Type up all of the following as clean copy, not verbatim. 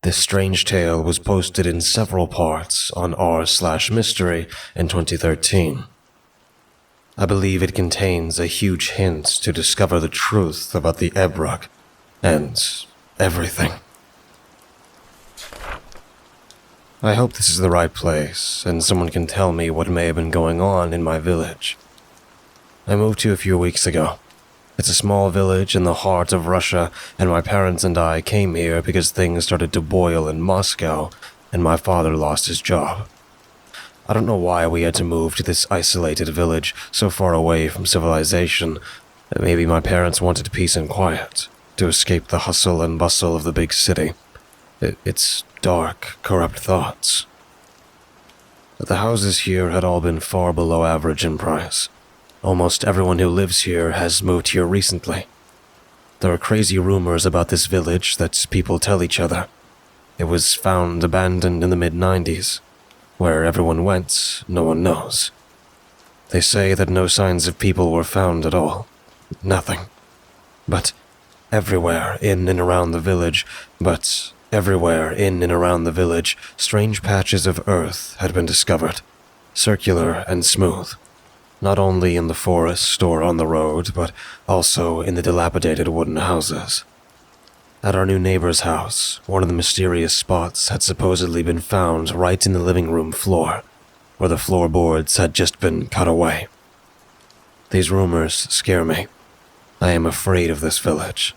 This strange tale was posted in several parts on r/mystery in 2013. I believe it contains a huge hint to discover the truth about the Ebruk and everything. I hope this is the right place, and someone can tell me what may have been going on in my village. I moved here a few weeks ago. It's a small village in the heart of Russia, and my parents and I came here because things started to boil in Moscow, and my father lost his job. I don't know why we had to move to this isolated village so far away from civilization. Maybe my parents wanted peace and quiet, to escape the hustle and bustle of the big city. It's dark, corrupt thoughts. But the houses here had all been far below average in price. Almost everyone who lives here has moved here recently. There are crazy rumors about this village that people tell each other. It was found abandoned in the mid-90s. Where everyone went, no one knows. They say that no signs of people were found at all. Nothing. But everywhere in and around the village, strange patches of earth had been discovered, circular and smooth, not only in the forest or on the road, but also in the dilapidated wooden houses. At our new neighbor's house, one of the mysterious spots had supposedly been found right in the living room floor, where the floorboards had just been cut away. These rumors scare me. I am afraid of this village.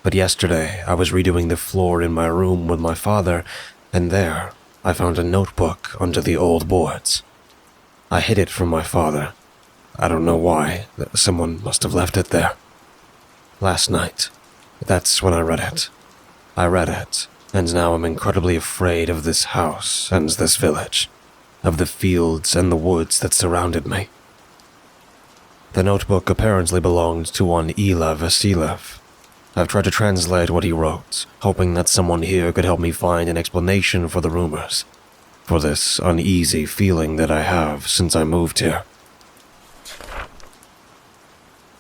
But yesterday, I was redoing the floor in my room with my father, and there, I found a notebook under the old boards. I hid it from my father. I don't know why. Someone must have left it there. Last night, that's when I read it. I read it, and now I'm incredibly afraid of this house and this village, of the fields and the woods that surrounded me. The notebook apparently belonged to one Ilya Vasilev. I've tried to translate what he wrote, hoping that someone here could help me find an explanation for the rumors, for this uneasy feeling that I have since I moved here.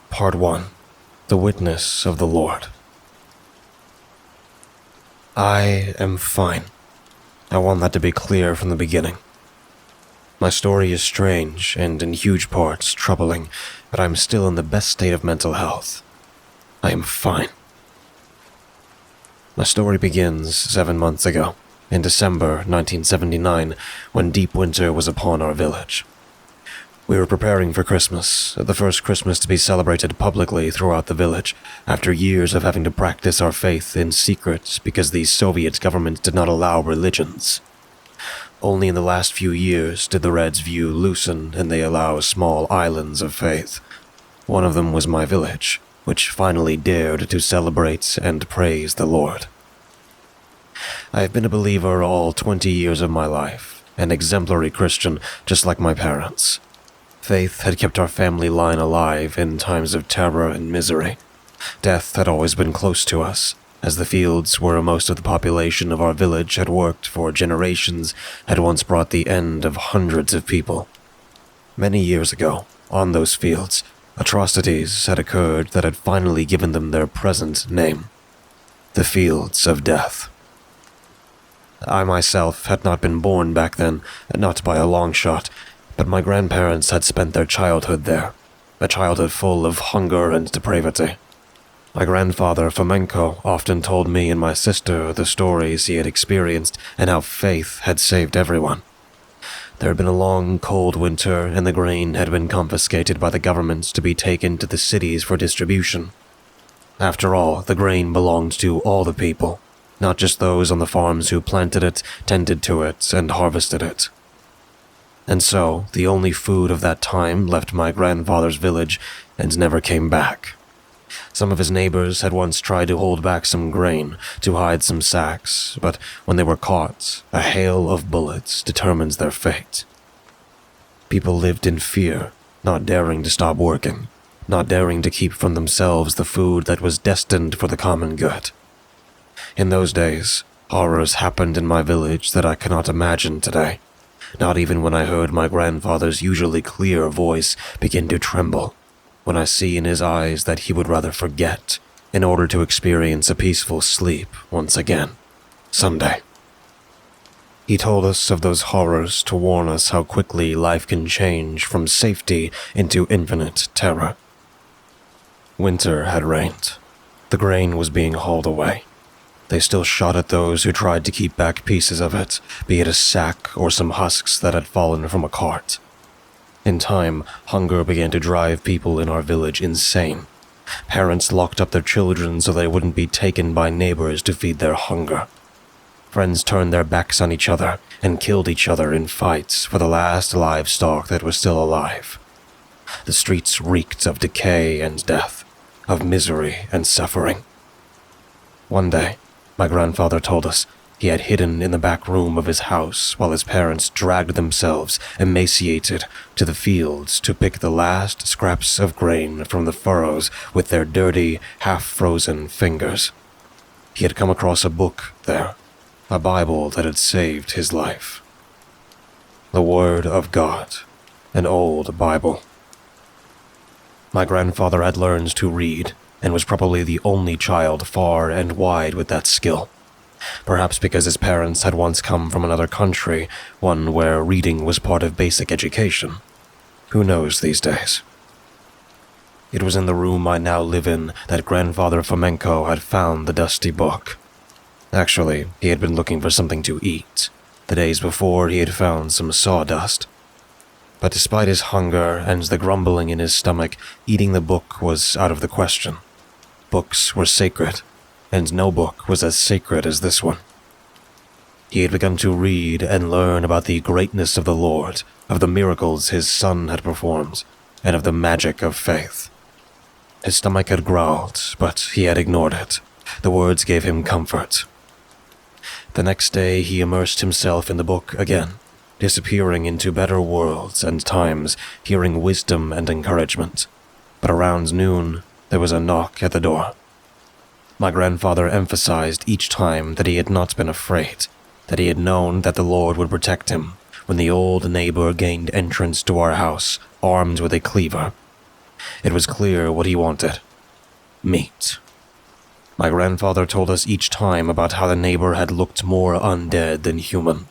Part 1. The Witness of the Lord. I am fine. I want that to be clear from the beginning. My story is strange and in huge parts troubling, but I'm still in the best state of mental health. I am fine. My story begins 7 months ago, in December 1979, when deep winter was upon our village. We were preparing for Christmas, the first Christmas to be celebrated publicly throughout the village, after years of having to practice our faith in secret because the Soviet government did not allow religions. Only in the last few years did the Reds' view loosen and they allow small islands of faith. One of them was my village, which finally dared to celebrate and praise the Lord. I have been a believer all 20 years of my life, an exemplary Christian just like my parents. Faith had kept our family line alive in times of terror and misery. Death had always been close to us, as the fields where most of the population of our village had worked for generations had once brought the end of hundreds of people. Many years ago, on those fields, atrocities had occurred that had finally given them their present name: the Fields of Death. I myself had not been born back then, not by a long shot, but my grandparents had spent their childhood there, a childhood full of hunger and depravity. My grandfather, Fomenko, often told me and my sister the stories he had experienced and how faith had saved everyone. There had been a long, cold winter, and the grain had been confiscated by the government to be taken to the cities for distribution. After all, the grain belonged to all the people, not just those on the farms who planted it, tended to it, and harvested it. And so, the only food of that time left my grandfather's village and never came back. Some of his neighbors had once tried to hold back some grain, to hide some sacks, but when they were caught, a hail of bullets determines their fate. People lived in fear, not daring to stop working, not daring to keep from themselves the food that was destined for the common good. In those days, horrors happened in my village that I cannot imagine today, not even when I heard my grandfather's usually clear voice begin to tremble, when I see in his eyes that he would rather forget in order to experience a peaceful sleep once again. Sunday. He told us of those horrors to warn us how quickly life can change from safety into infinite terror. Winter had reigned. The grain was being hauled away. They still shot at those who tried to keep back pieces of it, be it a sack or some husks that had fallen from a cart. In time, hunger began to drive people in our village insane. Parents locked up their children so they wouldn't be taken by neighbors to feed their hunger. Friends turned their backs on each other and killed each other in fights for the last livestock that was still alive. The streets reeked of decay and death, of misery and suffering. One day, my grandfather told us he had hidden in the back room of his house while his parents dragged themselves, emaciated, to the fields to pick the last scraps of grain from the furrows with their dirty, half-frozen fingers. He had come across a book there, a Bible that had saved his life. The Word of God, an old Bible. My grandfather had learned to read and was probably the only child far and wide with that skill. Perhaps because his parents had once come from another country, one where reading was part of basic education. Who knows these days? It was in the room I now live in that Grandfather Fomenko had found the dusty book. Actually, he had been looking for something to eat. The days before, he had found some sawdust. But despite his hunger and the grumbling in his stomach, eating the book was out of the question. Books were sacred, and no book was as sacred as this one. He had begun to read and learn about the greatness of the Lord, of the miracles his Son had performed, and of the magic of faith. His stomach had growled, but he had ignored it. The words gave him comfort. The next day he immersed himself in the book again, disappearing into better worlds and times, hearing wisdom and encouragement. But around noon, there was a knock at the door. My grandfather emphasized each time that he had not been afraid, that he had known that the Lord would protect him when the old neighbor gained entrance to our house, armed with a cleaver. It was clear what he wanted. Meat. My grandfather told us each time about how the neighbor had looked more undead than human,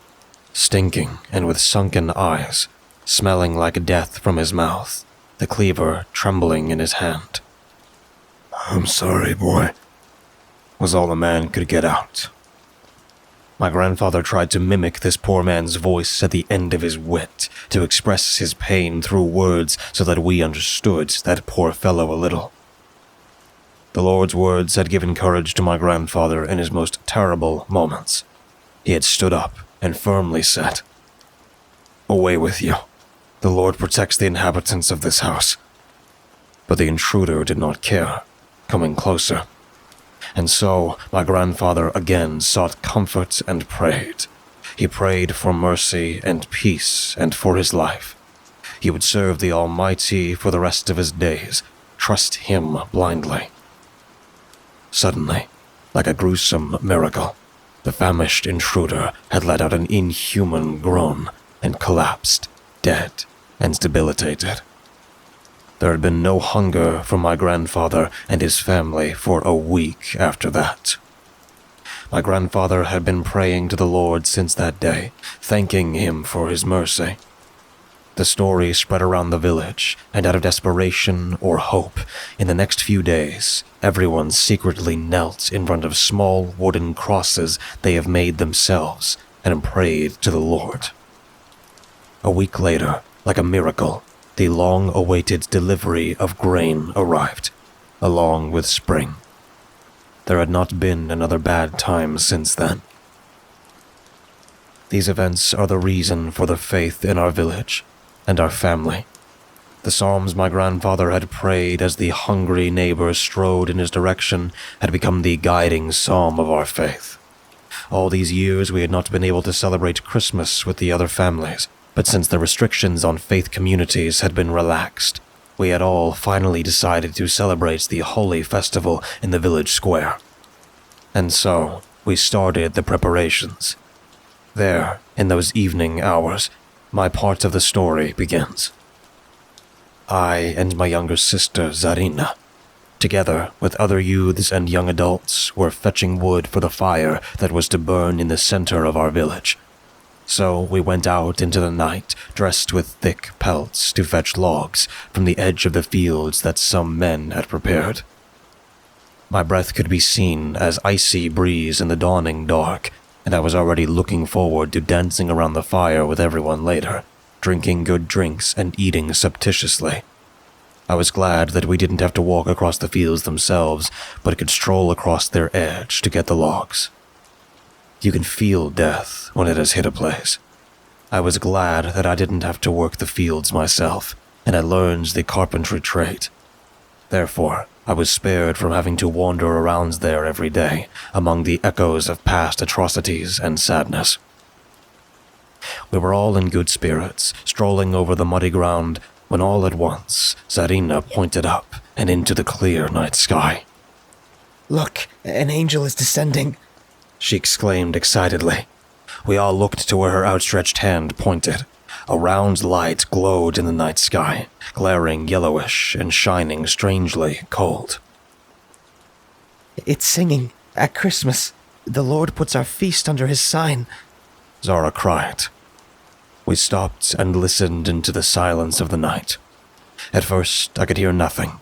stinking and with sunken eyes, smelling like death from his mouth, the cleaver trembling in his hand. "I'm sorry, boy," was all the man could get out. My grandfather tried to mimic this poor man's voice at the end of his wit, to express his pain through words so that we understood that poor fellow a little. The Lord's words had given courage to my grandfather in his most terrible moments. He had stood up and firmly said, "Away with you. The Lord protects the inhabitants of this house." But the intruder did not care, coming closer. And so my grandfather again sought comfort and prayed. He prayed for mercy and peace and for his life. He would serve the Almighty for the rest of his days, trust Him blindly. Suddenly, like a gruesome miracle, the famished intruder had let out an inhuman groan and collapsed, dead and debilitated. There had been no hunger for my grandfather and his family for a week after that. My grandfather had been praying to the Lord since that day, thanking Him for His mercy. The story spread around the village, and out of desperation or hope, in the next few days, everyone secretly knelt in front of small wooden crosses they have made themselves and prayed to the Lord. A week later, like a miracle, the long-awaited delivery of grain arrived, along with spring. There had not been another bad time since then. These events are the reason for the faith in our village and our family. The psalms my grandfather had prayed as the hungry neighbor strode in his direction had become the guiding psalm of our faith. All these years we had not been able to celebrate Christmas with the other families, but since the restrictions on faith communities had been relaxed, we had all finally decided to celebrate the holy festival in the village square. And so, we started the preparations. There, in those evening hours, my part of the story begins. I and my younger sister, Zarina, together with other youths and young adults, were fetching wood for the fire that was to burn in the center of our village. So we went out into the night, dressed with thick pelts, to fetch logs from the edge of the fields that some men had prepared. My breath could be seen as icy breeze in the dawning dark, and I was already looking forward to dancing around the fire with everyone later, drinking good drinks and eating surreptitiously. I was glad that we didn't have to walk across the fields themselves, but could stroll across their edge to get the logs. You can feel death when it has hit a place. I was glad that I didn't have to work the fields myself, and I learned the carpentry trade. Therefore, I was spared from having to wander around there every day, among the echoes of past atrocities and sadness. We were all in good spirits, strolling over the muddy ground, when all at once, Zarina pointed up and into the clear night sky. "Look, an angel is descending," she exclaimed excitedly. We all looked to where her outstretched hand pointed. A round light glowed in the night sky, glaring yellowish and shining strangely cold. "It's singing. At Christmas, the Lord puts our feast under his sign," Zara cried. We stopped and listened into the silence of the night. At first, I could hear nothing.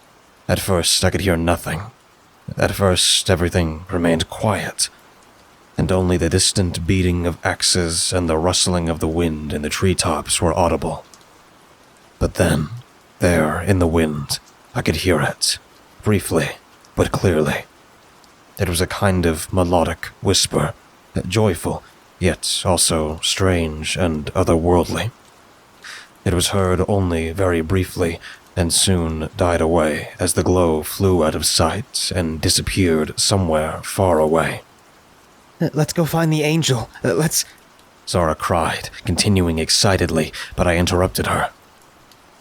At first, everything remained quiet, and only the distant beating of axes and the rustling of the wind in the treetops were audible. But then, there in the wind, I could hear it, briefly but clearly. It was a kind of melodic whisper, joyful, yet also strange and otherworldly. It was heard only very briefly, and soon died away as the glow flew out of sight and disappeared somewhere far away. "Let's go find the angel. Let's—" Zara cried, continuing excitedly, but I interrupted her.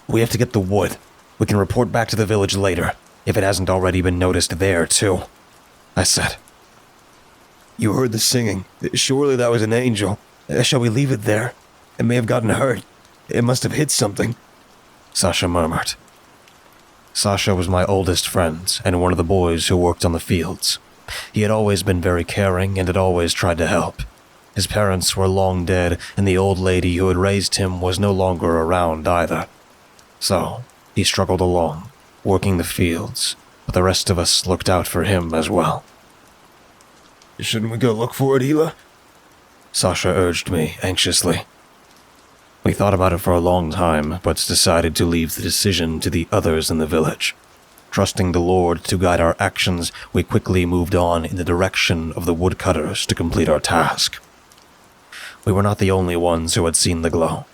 "We have to get the wood. We can report back to the village later, if it hasn't already been noticed there, too," I said. "You heard the singing. Surely that was an angel. Shall we leave it there? It may have gotten hurt. It must have hit something," Sasha murmured. Sasha was my oldest friend and one of the boys who worked on the fields. He had always been very caring and had always tried to help. His parents were long dead, and the old lady who had raised him was no longer around either. So, he struggled along, working the fields, but the rest of us looked out for him as well. "Shouldn't we go look for it, Hila?" Sasha urged me anxiously. We thought about it for a long time, but decided to leave the decision to the others in the village. Trusting the Lord to guide our actions, we quickly moved on in the direction of the woodcutters to complete our task. We were not the only ones who had seen the glow.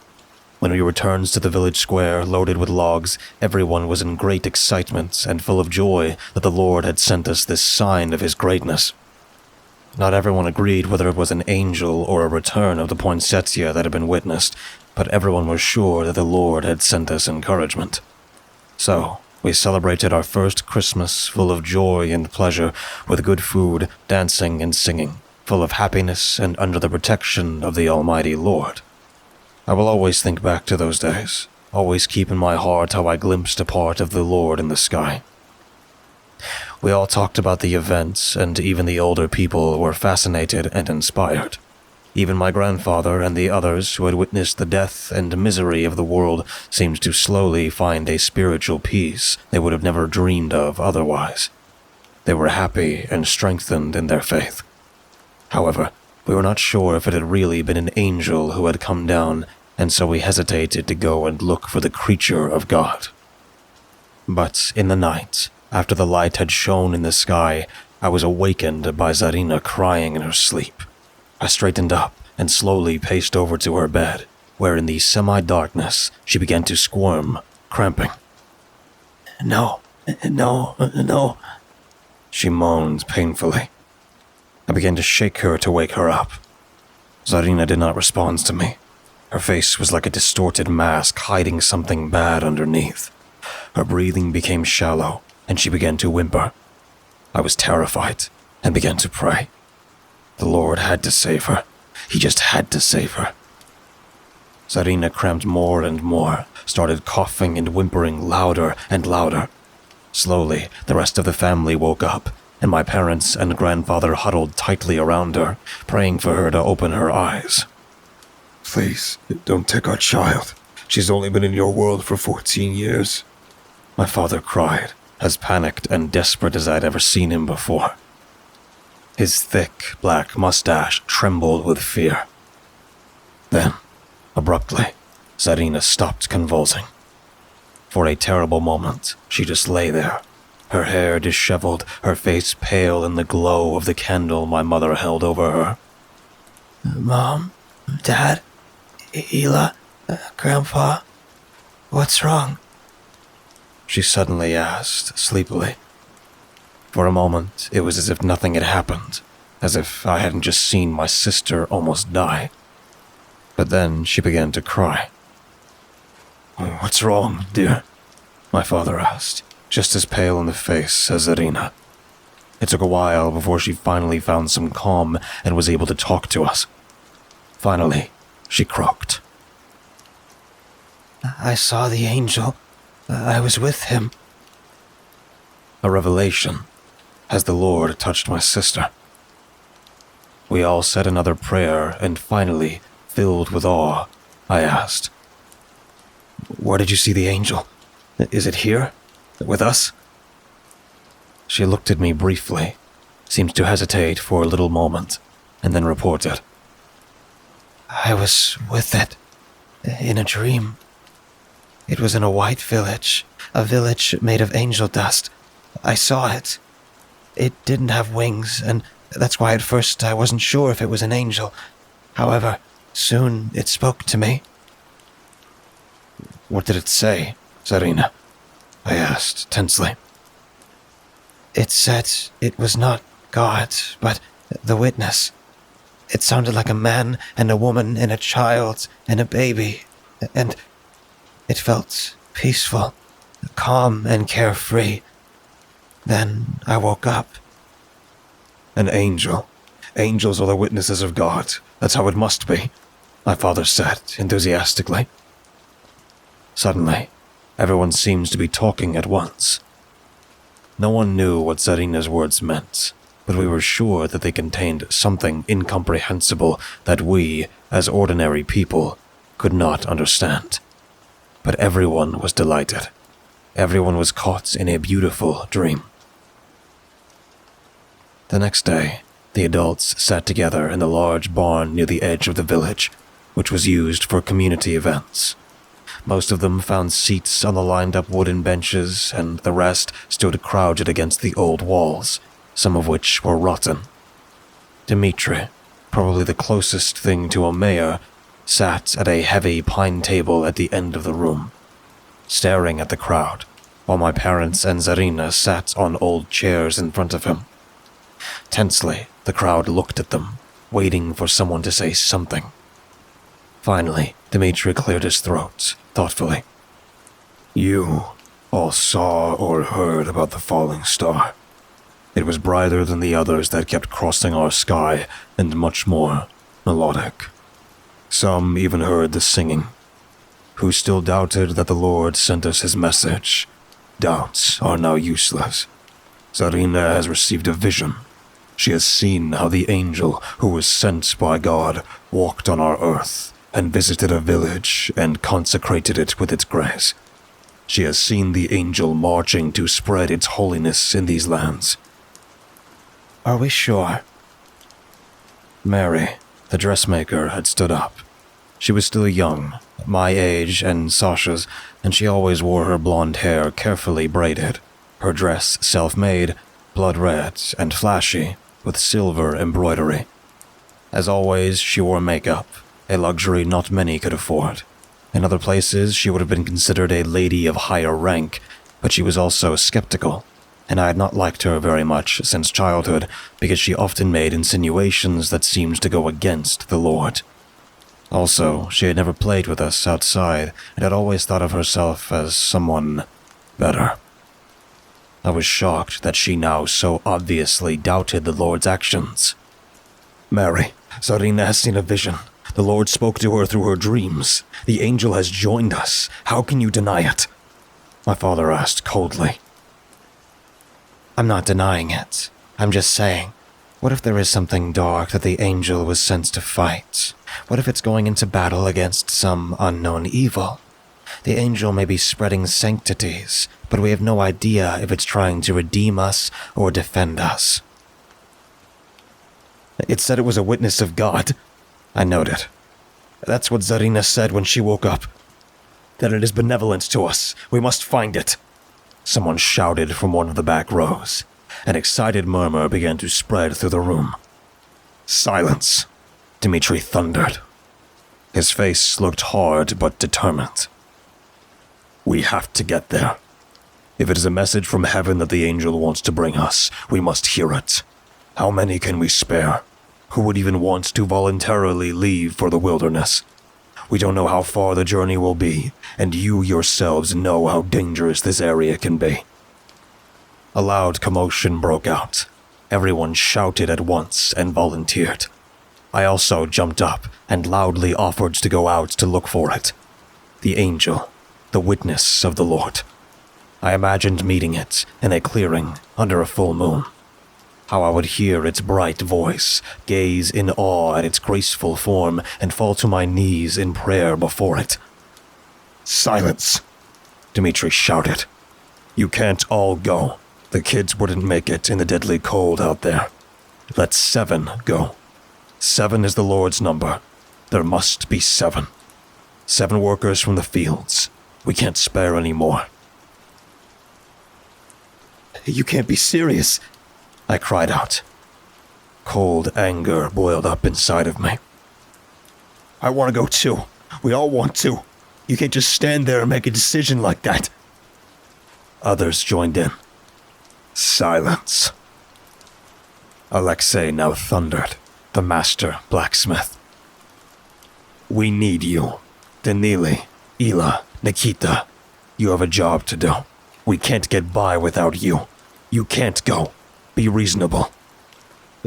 When we returned to the village square loaded with logs, everyone was in great excitement and full of joy that the Lord had sent us this sign of his greatness. Not everyone agreed whether it was an angel or a return of the poinsettia that had been witnessed, but everyone was sure that the Lord had sent us encouragement. So, we celebrated our first Christmas full of joy and pleasure, with good food, dancing and singing, full of happiness and under the protection of the Almighty Lord. I will always think back to those days, always keep in my heart how I glimpsed a part of the Lord in the sky. We all talked about the events, and even the older people were fascinated and inspired. Even my grandfather and the others who had witnessed the death and misery of the world seemed to slowly find a spiritual peace they would have never dreamed of otherwise. They were happy and strengthened in their faith. However, we were not sure if it had really been an angel who had come down, and so we hesitated to go and look for the creature of God. But in the night, after the light had shone in the sky, I was awakened by Zarina crying in her sleep. I straightened up and slowly paced over to her bed, where in the semi-darkness she began to squirm, cramping. No, she moaned painfully. I began to shake her to wake her up. Zarina did not respond to me. Her face was like a distorted mask hiding something bad underneath. Her breathing became shallow, and she began to whimper. I was terrified and began to pray. The Lord had to save her. He just had to save her. Zarina cramped more and more, started coughing and whimpering louder and louder. Slowly, the rest of the family woke up, and my parents and grandfather huddled tightly around her, praying for her to open her eyes. Please, don't take our child. She's only been in your world for 14 years. My father cried, as panicked and desperate as I'd ever seen him before. His thick, black mustache trembled with fear. Then, abruptly, Zarina stopped convulsing. For a terrible moment, she just lay there, her hair disheveled, her face pale in the glow of the candle my mother held over her. Mom? Dad? Hila? Grandpa? What's wrong? She suddenly asked, sleepily. For a moment, it was as if nothing had happened, as if I hadn't just seen my sister almost die. But then she began to cry. "What's wrong, dear?" my father asked, just as pale in the face as Zarina. It took a while before she finally found some calm and was able to talk to us. Finally, she croaked. I saw the angel. I was with him. A revelation, as the Lord touched my sister. We all said another prayer, and finally, filled with awe, I asked, "Where did you see the angel? Is it here? With us?" She looked at me briefly, seemed to hesitate for a little moment, and then reported, I was with it. In a dream. It was in a white village. A village made of angel dust. I saw it. It didn't have wings, and that's why at first I wasn't sure if it was an angel. However, soon it spoke to me. "What did it say, Zarina?" I asked tensely. It said it was not God, but the witness. It sounded like a man and a woman and a child and a baby, and it felt peaceful, calm and carefree. Then I woke up. "An angel. Angels are the witnesses of God. That's how it must be," my father said enthusiastically. Suddenly, everyone seems to be talking at once. No one knew what Zarina's words meant, but we were sure that they contained something incomprehensible that we, as ordinary people, could not understand. But everyone was delighted. Everyone was caught in a beautiful dream. The next day, the adults sat together in the large barn near the edge of the village, which was used for community events. Most of them found seats on the lined-up wooden benches, and the rest stood crouched against the old walls, some of which were rotten. Dimitri, probably the closest thing to a mayor, sat at a heavy pine table at the end of the room, staring at the crowd, while my parents and Zarina sat on old chairs in front of him. Tensely, the crowd looked at them, waiting for someone to say something. Finally, Dimitri cleared his throat, thoughtfully. You all saw or heard about the falling star. It was brighter than the others that kept crossing our sky, and much more melodic. Some even heard the singing. Who still doubted that the Lord sent us his message? Doubts are now useless. Zarina has received a vision. She has seen how the angel who was sent by God walked on our earth and visited a village and consecrated it with its grace. She has seen the angel marching to spread its holiness in these lands. Are we sure? Mary, the dressmaker, had stood up. She was still young, my age and Sasha's, and she always wore her blonde hair carefully braided, her dress self-made, blood red and flashy, with silver embroidery. As always, she wore makeup, a luxury not many could afford. In other places, she would have been considered a lady of higher rank, but she was also skeptical, and I had not liked her very much since childhood because she often made insinuations that seemed to go against the Lord. Also, she had never played with us outside and had always thought of herself as someone better. I was shocked that she now so obviously doubted the Lord's actions. "Mary, Zarina has seen a vision. The Lord spoke to her through her dreams. The angel has joined us. How can you deny it?" my father asked coldly. I'm not denying it. I'm just saying, what if there is something dark that the angel was sent to fight? What if it's going into battle against some unknown evil? The angel may be spreading sanctities, but we have no idea if it's trying to redeem us or defend us. It said it was a witness of God, I noted. That's what Zarina said when she woke up. That it is benevolent to us. We must find it. Someone shouted from one of the back rows. An excited murmur began to spread through the room. Silence, Dmitri thundered. His face looked hard but determined. We have to get there. If it is a message from heaven that the angel wants to bring us, we must hear it. How many can we spare? Who would even want to voluntarily leave for the wilderness? We don't know how far the journey will be, and you yourselves know how dangerous this area can be. A loud commotion broke out. Everyone shouted at once and volunteered. I also jumped up and loudly offered to go out to look for it. The angel, the witness of the Lord. I imagined meeting it in a clearing under a full moon. How I would hear its bright voice, gaze in awe at its graceful form, and fall to my knees in prayer before it. Silence, Dmitri shouted. You can't all go. The kids wouldn't make it in the deadly cold out there. Let 7 go. 7 is the Lord's number. There must be 7. 7 workers from the fields. We can't spare any more. You can't be serious, I cried out. Cold anger boiled up inside of me. I want to go too. We all want to. You can't just stand there and make a decision like that. Others joined in. Silence. Alexei now thundered, the master blacksmith. We need you. Danili, Ila, Nikita. You have a job to do. We can't get by without you. You can't go. Be reasonable.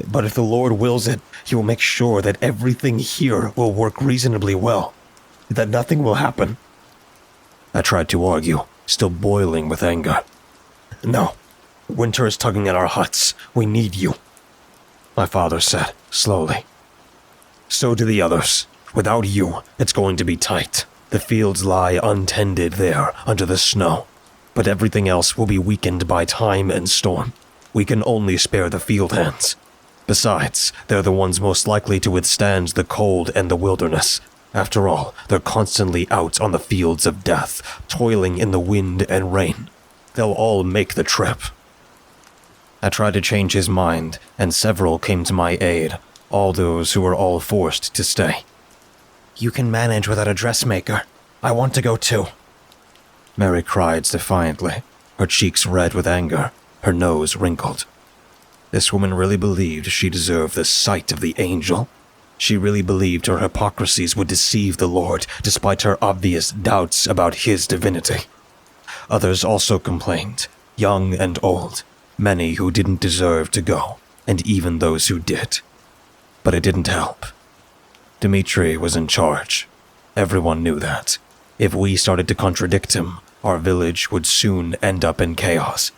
But if the Lord wills it, He will make sure that everything here will work reasonably well. That nothing will happen. I tried to argue, still boiling with anger. No. Winter is tugging at our huts. We need you. My father said, slowly. So do the others. Without you, it's going to be tight. The fields lie untended there, under the snow. But everything else will be weakened by time and storm. We can only spare the field hands. Besides, they're the ones most likely to withstand the cold and the wilderness. After all, they're constantly out on the fields of death, toiling in the wind and rain. They'll all make the trip. I tried to change his mind, and several came to my aid, all those who were all forced to stay. You can manage without a dressmaker. I want to go too. Mary cried defiantly, her cheeks red with anger, her nose wrinkled. This woman really believed she deserved the sight of the angel. She really believed her hypocrisies would deceive the Lord, despite her obvious doubts about his divinity. Others also complained, young and old, many who didn't deserve to go, and even those who did. But it didn't help. Dmitri was in charge. Everyone knew that. If we started to contradict him, our village would soon end up in chaos.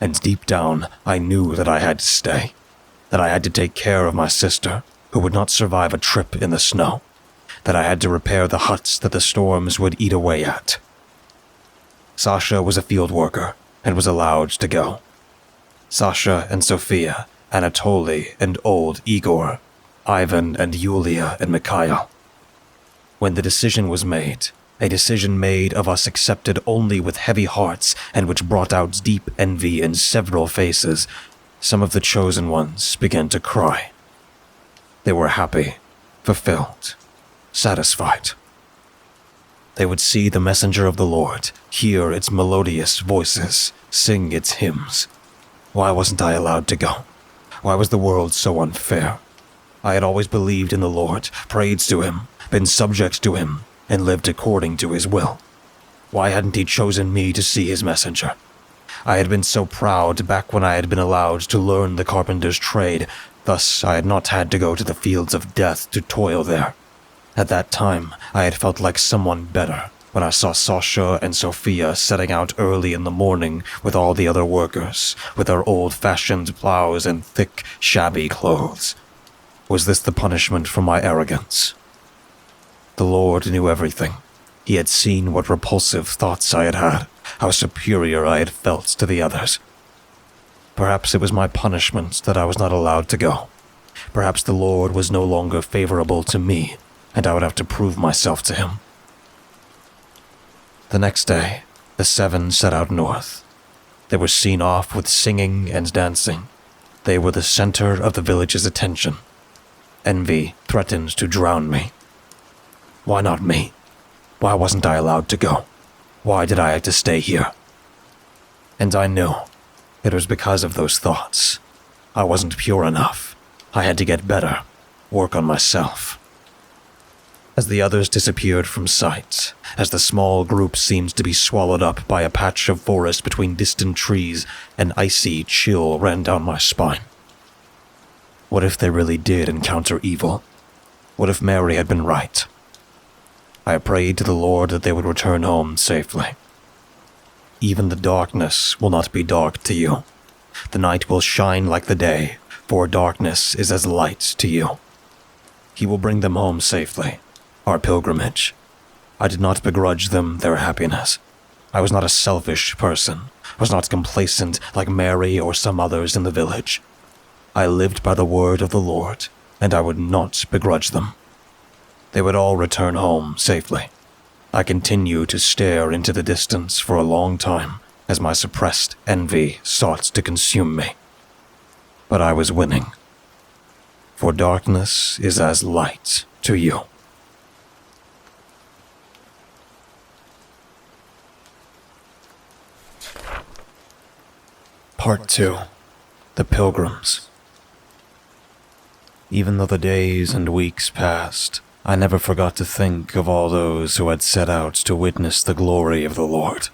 And deep down, I knew that I had to stay. That I had to take care of my sister, who would not survive a trip in the snow. That I had to repair the huts that the storms would eat away at. Sasha was a field worker, and was allowed to go. Sasha and Sophia, Anatoly and old Igor, Ivan and Yulia and Mikhail. When the decision was made, a decision made of us accepted only with heavy hearts and which brought out deep envy in several faces, some of the chosen ones began to cry. They were happy, fulfilled, satisfied. They would see the messenger of the Lord, hear its melodious voices, sing its hymns. Why wasn't I allowed to go? Why was the world so unfair? I had always believed in the Lord, prayed to him, been subject to him, and lived according to his will. Why hadn't he chosen me to see his messenger? I had been so proud back when I had been allowed to learn the carpenter's trade, thus I had not had to go to the fields of death to toil there. At that time, I had felt like someone better, when I saw Sasha and Sophia setting out early in the morning with all the other workers, with their old-fashioned plows and thick, shabby clothes. Was this the punishment for my arrogance? The Lord knew everything. He had seen what repulsive thoughts I had had, how superior I had felt to the others. Perhaps it was my punishment that I was not allowed to go. Perhaps the Lord was no longer favorable to me, and I would have to prove myself to him. The next day, the 7 set out north. They were seen off with singing and dancing. They were the center of the village's attention. Envy threatened to drown me. Why not me? Why wasn't I allowed to go? Why did I have to stay here? And I knew it was because of those thoughts. I wasn't pure enough. I had to get better, work on myself. As the others disappeared from sight, as the small group seemed to be swallowed up by a patch of forest between distant trees, an icy chill ran down my spine. What if they really did encounter evil? What if Mary had been right? I prayed to the Lord that they would return home safely. Even the darkness will not be dark to you. The night will shine like the day, for darkness is as light to you. He will bring them home safely, our pilgrimage. I did not begrudge them their happiness. I was not a selfish person, was not complacent like Mary or some others in the village. I lived by the word of the Lord, and I would not begrudge them. They would all return home safely. I continued to stare into the distance for a long time as my suppressed envy sought to consume me. But I was winning. For darkness is as light to you. Part 2. The Pilgrims. Even though the days and weeks passed, I never forgot to think of all those who had set out to witness the glory of the Lord.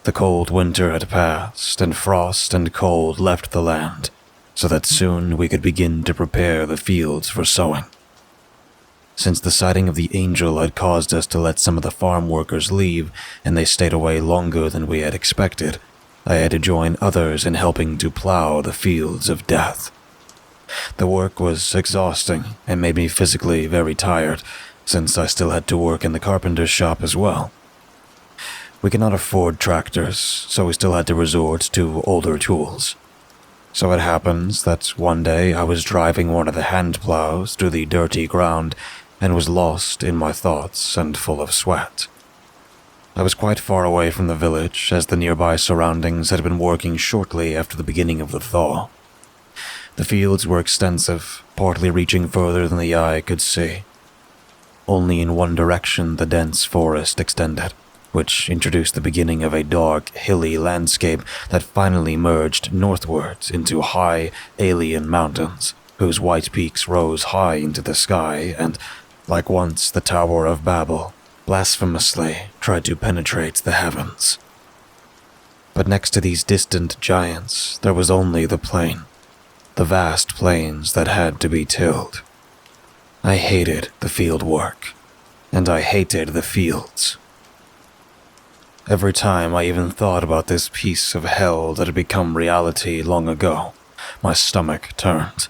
The cold winter had passed, and frost and cold left the land, so that soon we could begin to prepare the fields for sowing. Since the sighting of the angel had caused us to let some of the farm workers leave, and they stayed away longer than we had expected, I had to join others in helping to plow the fields of death. The work was exhausting and made me physically very tired, since I still had to work in the carpenter's shop as well. We could not afford tractors, so we still had to resort to older tools. So it happens that one day I was driving one of the hand plows through the dirty ground and was lost in my thoughts and full of sweat. I was quite far away from the village, as the nearby surroundings had been working shortly after the beginning of the thaw. The fields were extensive, partly reaching further than the eye could see. Only in one direction the dense forest extended, which introduced the beginning of a dark, hilly landscape that finally merged northwards into high, alien mountains, whose white peaks rose high into the sky and, like once the Tower of Babel, blasphemously tried to penetrate the heavens. But next to these distant giants, there was only the plain. The vast plains that had to be tilled. I hated the field work, and I hated the fields. Every time I even thought about this piece of hell that had become reality long ago, my stomach turned.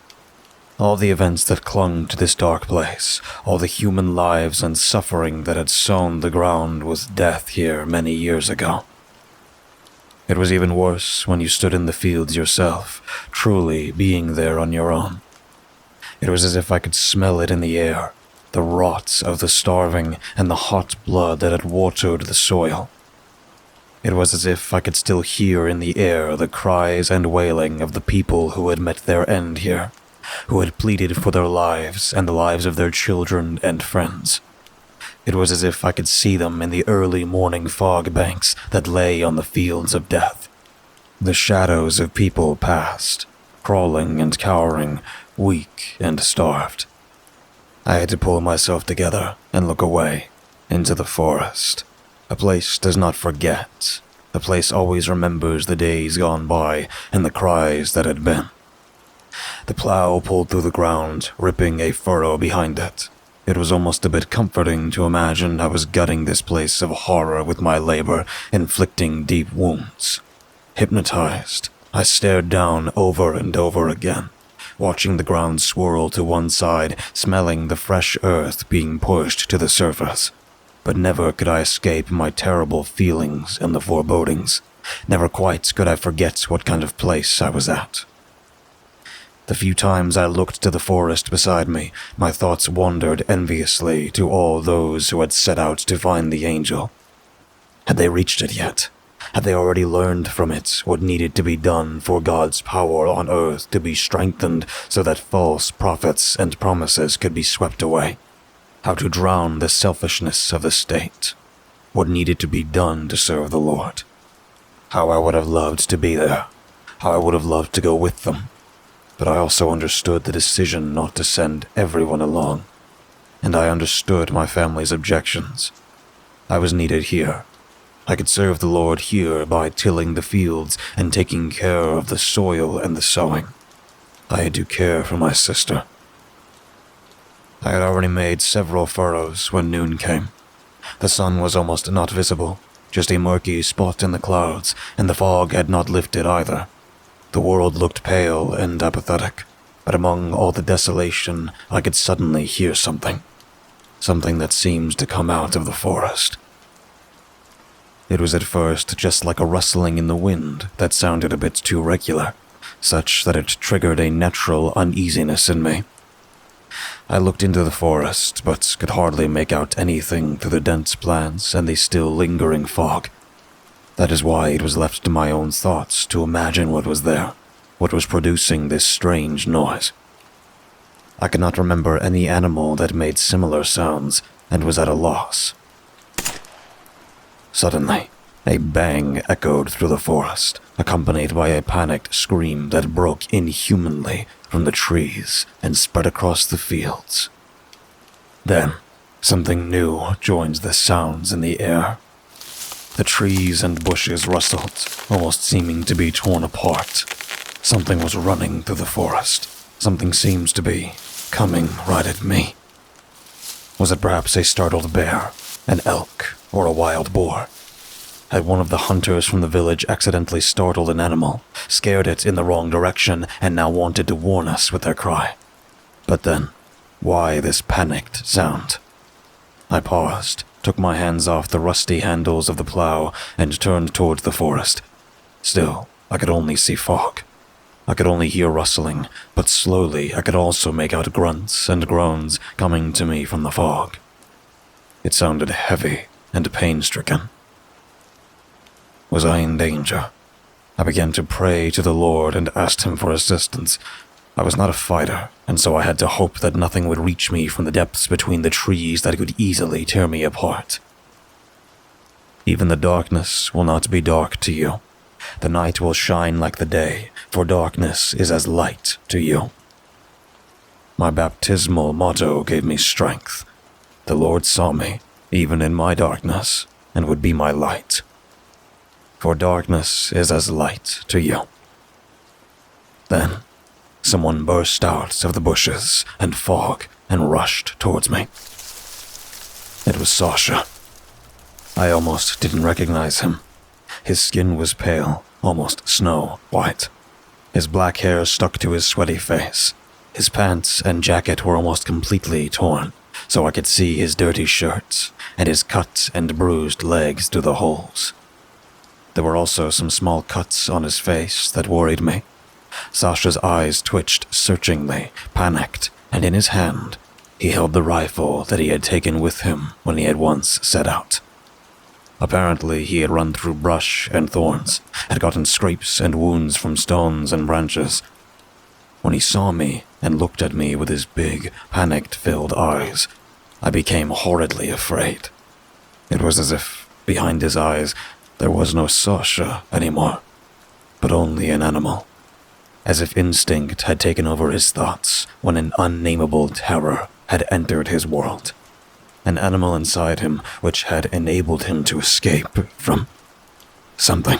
All the events that clung to this dark place, all the human lives and suffering that had sown the ground with death here many years ago. It was even worse when you stood in the fields yourself, truly being there on your own. It was as if I could smell it in the air, the rot of the starving and the hot blood that had watered the soil. It was as if I could still hear in the air the cries and wailing of the people who had met their end here, who had pleaded for their lives and the lives of their children and friends. It was as if I could see them in the early morning fog banks that lay on the fields of death. The shadows of people passed, crawling and cowering, weak and starved. I had to pull myself together and look away, into the forest. A place does not forget. A place always remembers the days gone by and the cries that had been. The plow pulled through the ground, ripping a furrow behind it. It was almost a bit comforting to imagine I was gutting this place of horror with my labor, inflicting deep wounds. Hypnotized, I stared down over and over again, watching the ground swirl to one side, smelling the fresh earth being pushed to the surface. But never could I escape my terrible feelings and the forebodings. Never quite could I forget what kind of place I was at. The few times I looked to the forest beside me, my thoughts wandered enviously to all those who had set out to find the angel. Had they reached it yet? Had they already learned from it what needed to be done for God's power on earth to be strengthened so that false prophets and promises could be swept away? How to drown the selfishness of the state? What needed to be done to serve the Lord? How I would have loved to be there. How I would have loved to go with them. But I also understood the decision not to send everyone along. And I understood my family's objections. I was needed here. I could serve the Lord here by tilling the fields and taking care of the soil and the sowing. I had to care for my sister. I had already made several furrows when noon came. The sun was almost not visible, just a murky spot in the clouds, and the fog had not lifted either. The world looked pale and apathetic, but among all the desolation, I could suddenly hear something. Something that seemed to come out of the forest. It was at first just like a rustling in the wind that sounded a bit too regular, such that it triggered a natural uneasiness in me. I looked into the forest, but could hardly make out anything through the dense plants and the still lingering fog. That is why it was left to my own thoughts to imagine what was there, what was producing this strange noise. I could not remember any animal that made similar sounds and was at a loss. Suddenly, a bang echoed through the forest, accompanied by a panicked scream that broke inhumanly from the trees and spread across the fields. Then, something new joined the sounds in the air. The trees and bushes rustled, almost seeming to be torn apart. Something was running through the forest. Something seemed to be coming right at me. Was it perhaps a startled bear, an elk, or a wild boar? Had one of the hunters from the village accidentally startled an animal, scared it in the wrong direction, and now wanted to warn us with their cry? But then, why this panicked sound? I paused, took my hands off the rusty handles of the plow, and turned toward the forest. Still, I could only see fog. I could only hear rustling, but slowly I could also make out grunts and groans coming to me from the fog. It sounded heavy and pain-stricken. Was I in danger? I began to pray to the Lord and asked him for assistance. I was not a fighter, and so I had to hope that nothing would reach me from the depths between the trees that could easily tear me apart. Even the darkness will not be dark to you. The night will shine like the day, for darkness is as light to you. My baptismal motto gave me strength. The Lord saw me, even in my darkness, and would be my light. For darkness is as light to you. Then, someone burst out of the bushes and fog and rushed towards me. It was Sasha. I almost didn't recognize him. His skin was pale, almost snow white. His black hair stuck to his sweaty face. His pants and jacket were almost completely torn, so I could see his dirty shirt and his cut and bruised legs through the holes. There were also some small cuts on his face that worried me. Sasha's eyes twitched searchingly, panicked, and in his hand, he held the rifle that he had taken with him when he had once set out. Apparently, he had run through brush and thorns, had gotten scrapes and wounds from stones and branches. When he saw me and looked at me with his big, panicked-filled eyes, I became horridly afraid. It was as if, behind his eyes, there was no Sasha anymore, but only an animal. As if instinct had taken over his thoughts when an unnameable terror had entered his world. An animal inside him which had enabled him to escape from something.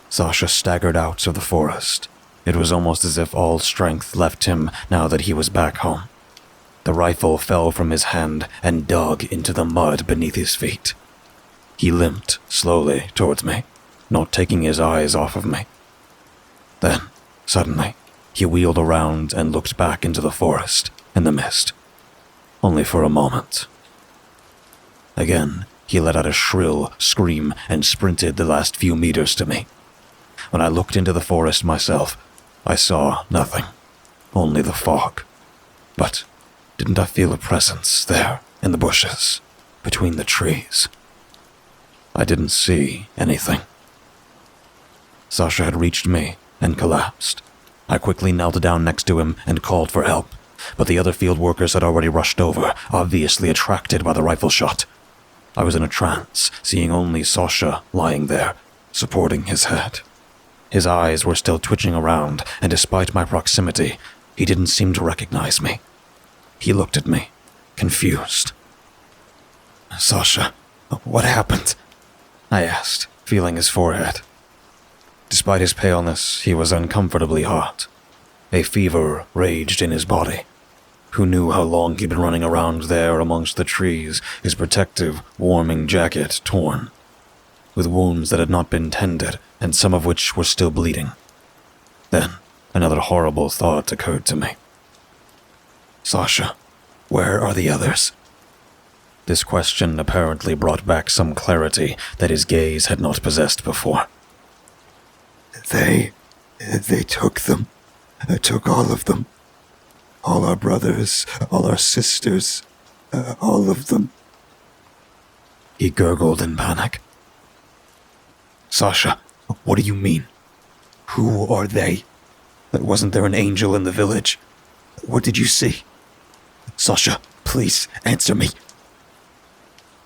Sasha staggered out of the forest. It was almost as if all strength left him now that he was back home. The rifle fell from his hand and dug into the mud beneath his feet. He limped slowly towards me, not taking his eyes off of me. Then, suddenly, he wheeled around and looked back into the forest in the mist. Only for a moment. Again, he let out a shrill scream and sprinted the last few meters to me. When I looked into the forest myself, I saw nothing, only the fog. But didn't I feel a presence there in the bushes, between the trees? I didn't see anything. Sasha had reached me and collapsed. I quickly knelt down next to him and called for help, but the other field workers had already rushed over, obviously attracted by the rifle shot. I was in a trance, seeing only Sasha lying there, supporting his head. His eyes were still twitching around, and despite my proximity, he didn't seem to recognize me. He looked at me, confused. "Sasha, what happened?" I asked, feeling his forehead. Despite his paleness, he was uncomfortably hot. A fever raged in his body. Who knew how long he'd been running around there amongst the trees, his protective, warming jacket torn, with wounds that had not been tended and some of which were still bleeding. Then, another horrible thought occurred to me. "Sasha, where are the others?" This question apparently brought back some clarity that his gaze had not possessed before. They took them. Took all of them. All our brothers, all our sisters, all of them." He gurgled in panic. "Sasha, what do you mean? Who are they? Wasn't there an angel in the village? What did you see? Sasha, please answer me."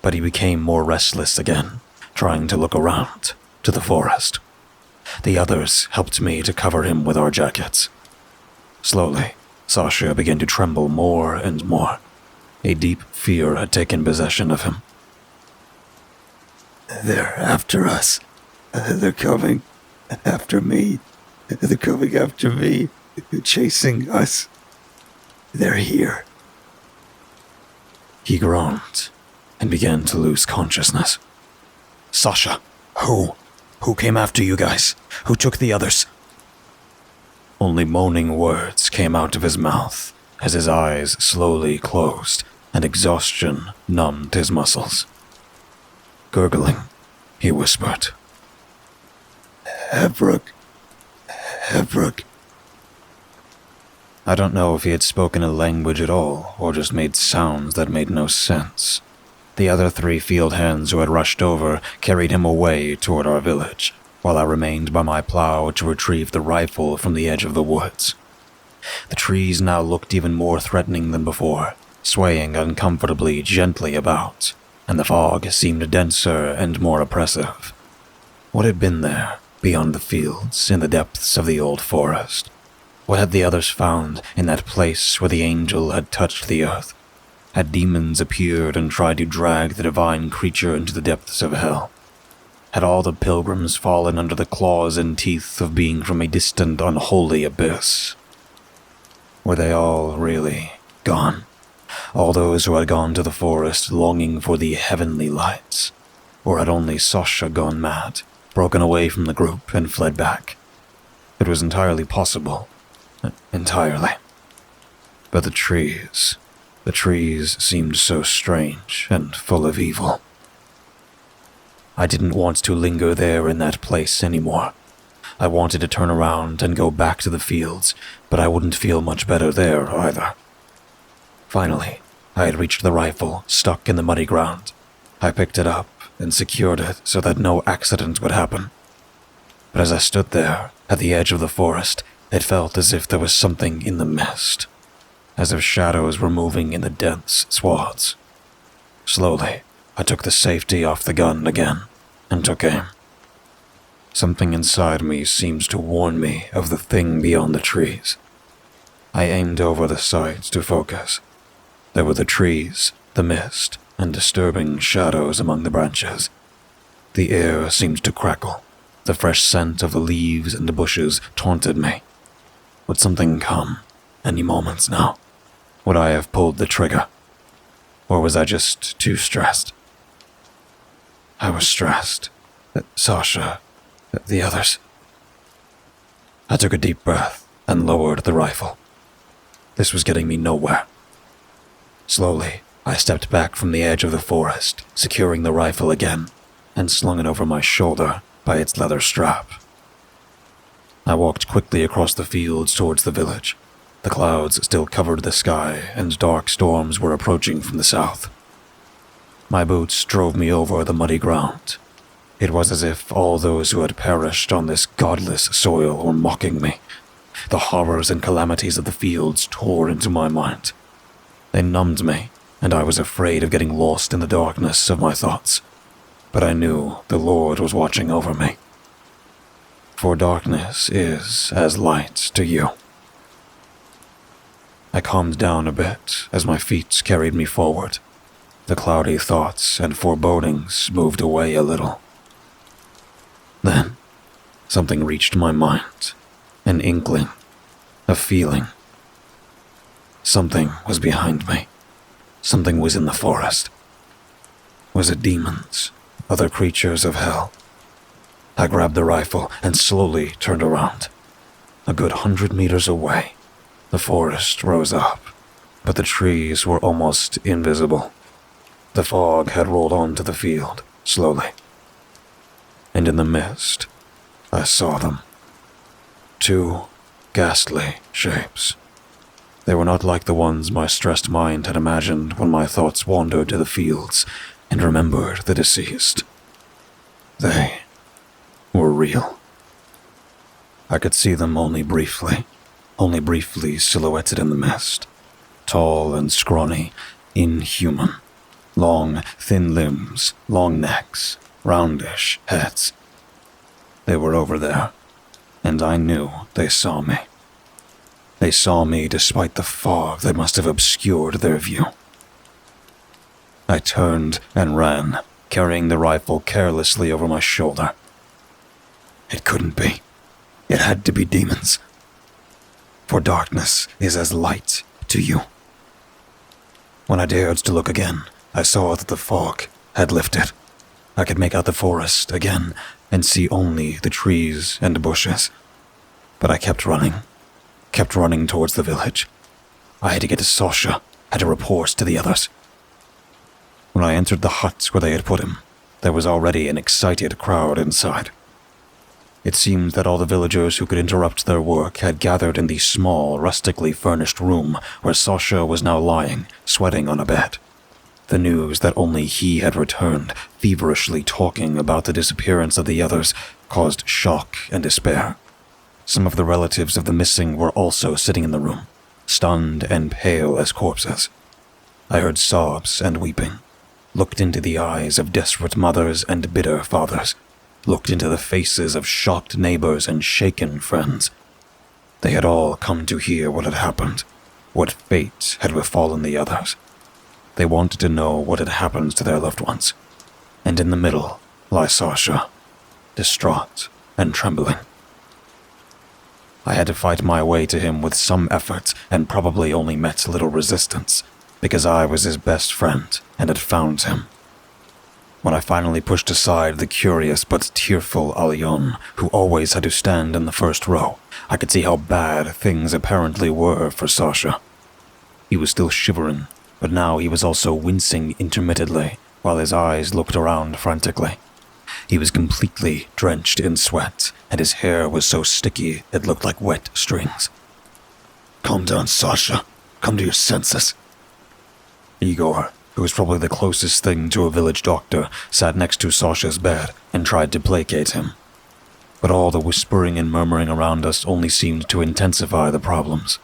But he became more restless again, trying to look around, to the forest. The others helped me to cover him with our jackets. Slowly, Sasha began to tremble more and more. A deep fear had taken possession of him. "They're after us. They're coming after me. They're coming after me, chasing us. They're here." He groaned and began to lose consciousness. "Sasha, who? Who came after you guys? Who took the others?" Only moaning words came out of his mouth as his eyes slowly closed and exhaustion numbed his muscles. Gurgling, he whispered, Hebrook. I don't know if he had spoken a language at all or just made sounds that made no sense. The other 3 field hands who had rushed over carried him away toward our village, while I remained by my plow to retrieve the rifle from the edge of the woods. The trees now looked even more threatening than before, swaying uncomfortably gently about, and the fog seemed denser and more oppressive. What had been there, beyond the fields, in the depths of the old forest? What had the others found in that place where the angel had touched the earth? Had demons appeared and tried to drag the divine creature into the depths of hell? Had all the pilgrims fallen under the claws and teeth of being from a distant, unholy abyss? Were they all really gone? All those who had gone to the forest longing for the heavenly lights? Or had only Sasha gone mad, broken away from the group and fled back? It was entirely possible. Entirely. But the trees seemed so strange and full of evil. I didn't want to linger there in that place anymore. I wanted to turn around and go back to the fields, but I wouldn't feel much better there either. Finally, I had reached the rifle, stuck in the muddy ground. I picked it up and secured it so that no accident would happen. But as I stood there, at the edge of the forest, it felt as if there was something in the mist, as if shadows were moving in the dense swaths. Slowly, I took the safety off the gun again and took aim. Something inside me seemed to warn me of the thing beyond the trees. I aimed over the sight to focus. There were the trees, the mist, and disturbing shadows among the branches. The air seemed to crackle. The fresh scent of the leaves and the bushes taunted me. Would something come any moments now? Would I have pulled the trigger? Or was I just too stressed? I was stressed. Sasha, the others. I took a deep breath and lowered the rifle. This was getting me nowhere. Slowly, I stepped back from the edge of the forest, securing the rifle again, and slung it over my shoulder by its leather strap. I walked quickly across the fields towards the village. The clouds still covered the sky, and dark storms were approaching from the south. My boots drove me over the muddy ground. It was as if all those who had perished on this godless soil were mocking me. The horrors and calamities of the fields tore into my mind. They numbed me, and I was afraid of getting lost in the darkness of my thoughts. But I knew the Lord was watching over me. For darkness is as light to you. I calmed down a bit as my feet carried me forward. The cloudy thoughts and forebodings moved away a little. Then, something reached my mind. An inkling. A feeling. Something was behind me. Something was in the forest. Was it demons? Other creatures of hell? I grabbed the rifle and slowly turned around. A good 100 meters away, the forest rose up, but the trees were almost invisible. The fog had rolled onto the field, slowly. And in the mist, I saw them. 2 ghastly shapes. They were not like the ones my stressed mind had imagined when my thoughts wandered to the fields and remembered the deceased. They were real. I could see them only briefly silhouetted in the mist. Tall and scrawny, inhuman. Long, thin limbs, long necks, roundish heads. They were over there, and I knew they saw me. They saw me despite the fog that must have obscured their view. I turned and ran, carrying the rifle carelessly over my shoulder. It couldn't be. It had to be demons. For darkness is as light to you. When I dared to look again, I saw that the fog had lifted. I could make out the forest again and see only the trees and bushes. But I kept running towards the village. I had to get to Sasha, had to report to the others. When I entered the hut where they had put him, there was already an excited crowd inside. It seemed that all the villagers who could interrupt their work had gathered in the small, rustically furnished room where Sasha was now lying, sweating on a bed. The news that only he had returned, feverishly talking about the disappearance of the others, caused shock and despair. Some of the relatives of the missing were also sitting in the room, stunned and pale as corpses. I heard sobs and weeping, looked into the eyes of desperate mothers and bitter fathers, looked into the faces of shocked neighbors and shaken friends. They had all come to hear what had happened, what fate had befallen the others. They wanted to know what had happened to their loved ones. And in the middle lay Sasha, distraught and trembling. I had to fight my way to him with some effort and probably only met little resistance, because I was his best friend and had found him. When I finally pushed aside the curious but tearful Alyon, who always had to stand in the first row, I could see how bad things apparently were for Sasha. He was still shivering, but now he was also wincing intermittently while his eyes looked around frantically. He was completely drenched in sweat, and his hair was so sticky it looked like wet strings. "Calm down, Sasha. Come to your senses." Igor, who was probably the closest thing to a village doctor, sat next to Sasha's bed and tried to placate him. But all the whispering and murmuring around us only seemed to intensify the problems.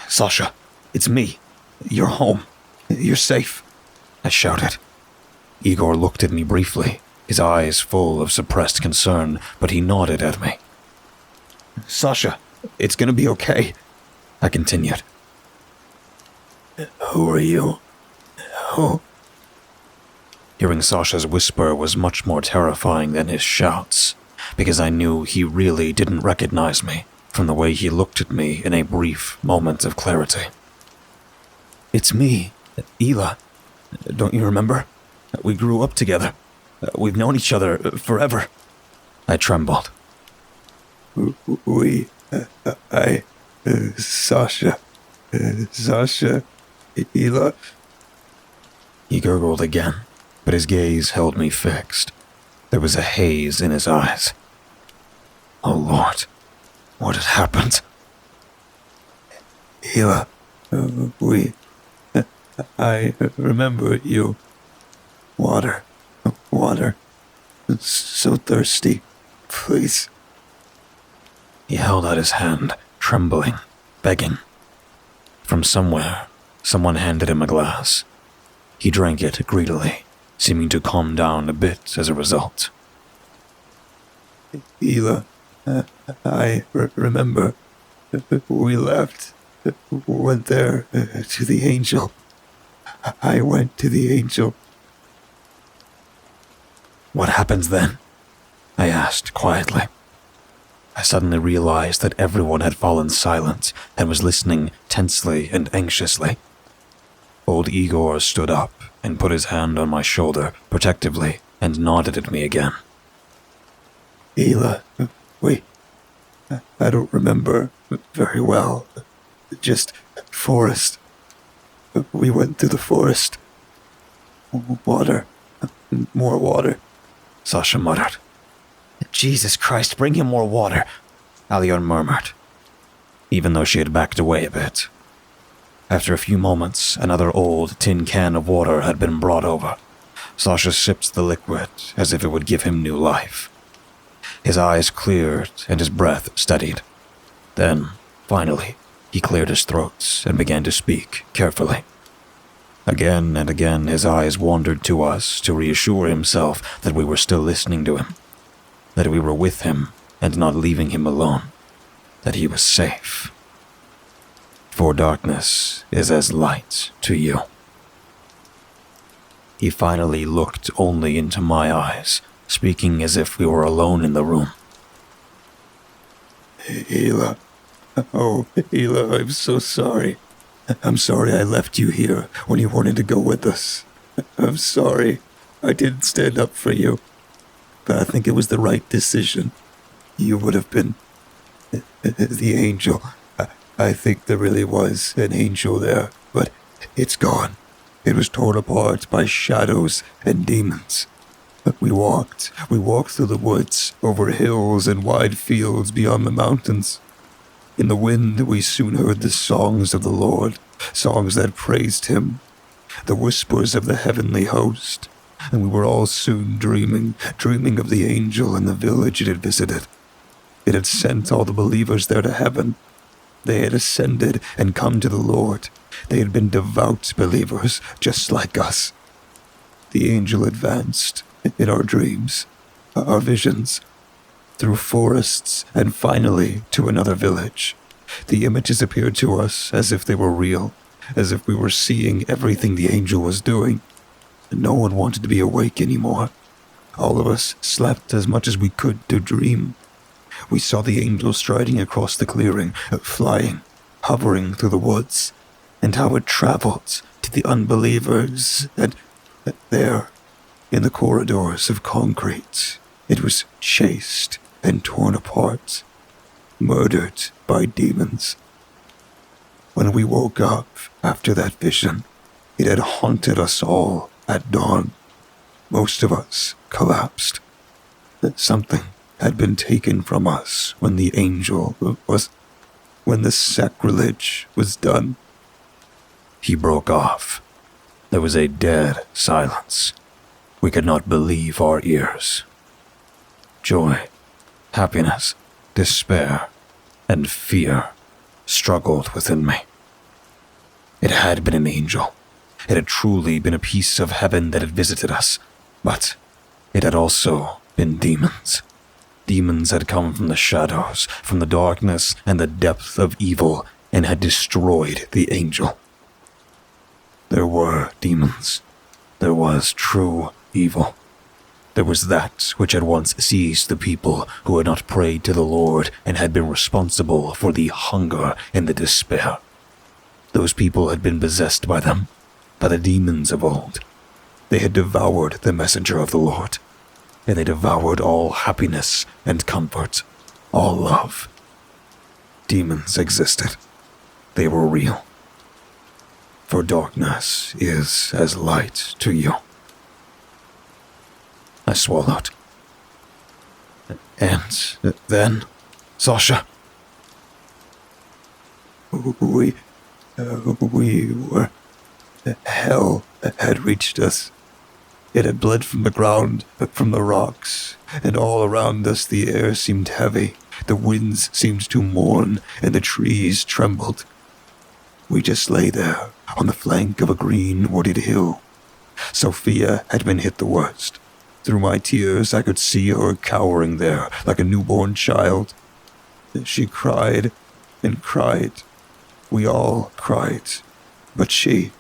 "Sasha, it's me. You're home. You're safe," I shouted. Igor looked at me briefly, his eyes full of suppressed concern, but he nodded at me. "Sasha, it's gonna be okay," I continued. Who are you? Who? Hearing Sasha's whisper was much more terrifying than his shouts, because I knew he really didn't recognize me from the way he looked at me in a brief moment of clarity. It's me, Ela. Don't you remember? We grew up together. We've known each other forever. I trembled. Sasha, Ela. He gurgled again, but his gaze held me fixed. There was a haze in his eyes. Oh Lord, what had happened? Ela, I remember you. Water. So thirsty. Please. He held out his hand, trembling, begging. From somewhere, someone handed him a glass. He drank it greedily, seeming to calm down a bit as a result. Ela, I remember. We left. Went there to the angel. I went to the angel. What happens then? I asked quietly. I suddenly realized that everyone had fallen silent and was listening tensely and anxiously. Old Igor stood up and put his hand on my shoulder protectively and nodded at me again. Ela, I don't remember very well. Just forest. We went through the forest. Water. More water. Sasha muttered. Jesus Christ, bring him more water, Alyon murmured, even though she had backed away a bit. After a few moments, another old tin can of water had been brought over. Sasha sipped the liquid as if it would give him new life. His eyes cleared and his breath steadied. Then, finally, he cleared his throat and began to speak carefully. Again and again his eyes wandered to us to reassure himself that we were still listening to him, that we were with him and not leaving him alone, that he was safe. For darkness is as light to you. He finally looked only into my eyes, speaking as if we were alone in the room. Ela. Oh, Ela, I'm so sorry. I'm sorry I left you here when you wanted to go with us. I'm sorry. I didn't stand up for you. But I think it was the right decision. You would have been the angel. I think there really was an angel there, but it's gone. It was torn apart by shadows and demons. We walked through the woods, over hills and wide fields beyond the mountains. In the wind we soon heard the songs of the Lord, songs that praised him, the whispers of the heavenly host, and we were all soon dreaming of the angel and the village it had visited. It had sent all the believers there to heaven. They had ascended and come to the Lord. They had been devout believers, just like us. The angel advanced in our dreams, our visions, through forests, and finally to another village. The images appeared to us as if they were real, as if we were seeing everything the angel was doing. No one wanted to be awake anymore. All of us slept as much as we could to dream. We saw the angel striding across the clearing, flying, hovering through the woods, and how it traveled to the unbelievers, and there, in the corridors of concrete, it was chased and torn apart, murdered by demons. When we woke up after that vision, it had haunted us all at dawn. Most of us collapsed. Something had been taken from us when the sacrilege was done. He broke off. There was a dead silence. We could not believe our ears. Joy, happiness, despair, and fear struggled within me. It had been an angel. It had truly been a piece of heaven that had visited us, but it had also been demons. Demons had come from the shadows, from the darkness and the depth of evil, and had destroyed the angel. There were demons. There was true evil. There was that which had once seized the people who had not prayed to the Lord and had been responsible for the hunger and the despair. Those people had been possessed by them, by the demons of old. They had devoured the messenger of the Lord, and they devoured all happiness and comfort, all love. Demons existed. They were real. For darkness is as light to you. I swallowed. And then, Sasha. We were... Hell had reached us. It had bled from the ground, from the rocks, and all around us the air seemed heavy, the winds seemed to mourn, and the trees trembled. We just lay there, on the flank of a green wooded hill. Sophia had been hit the worst. Through my tears I could see her cowering there, like a newborn child. She cried and cried. We all cried. But she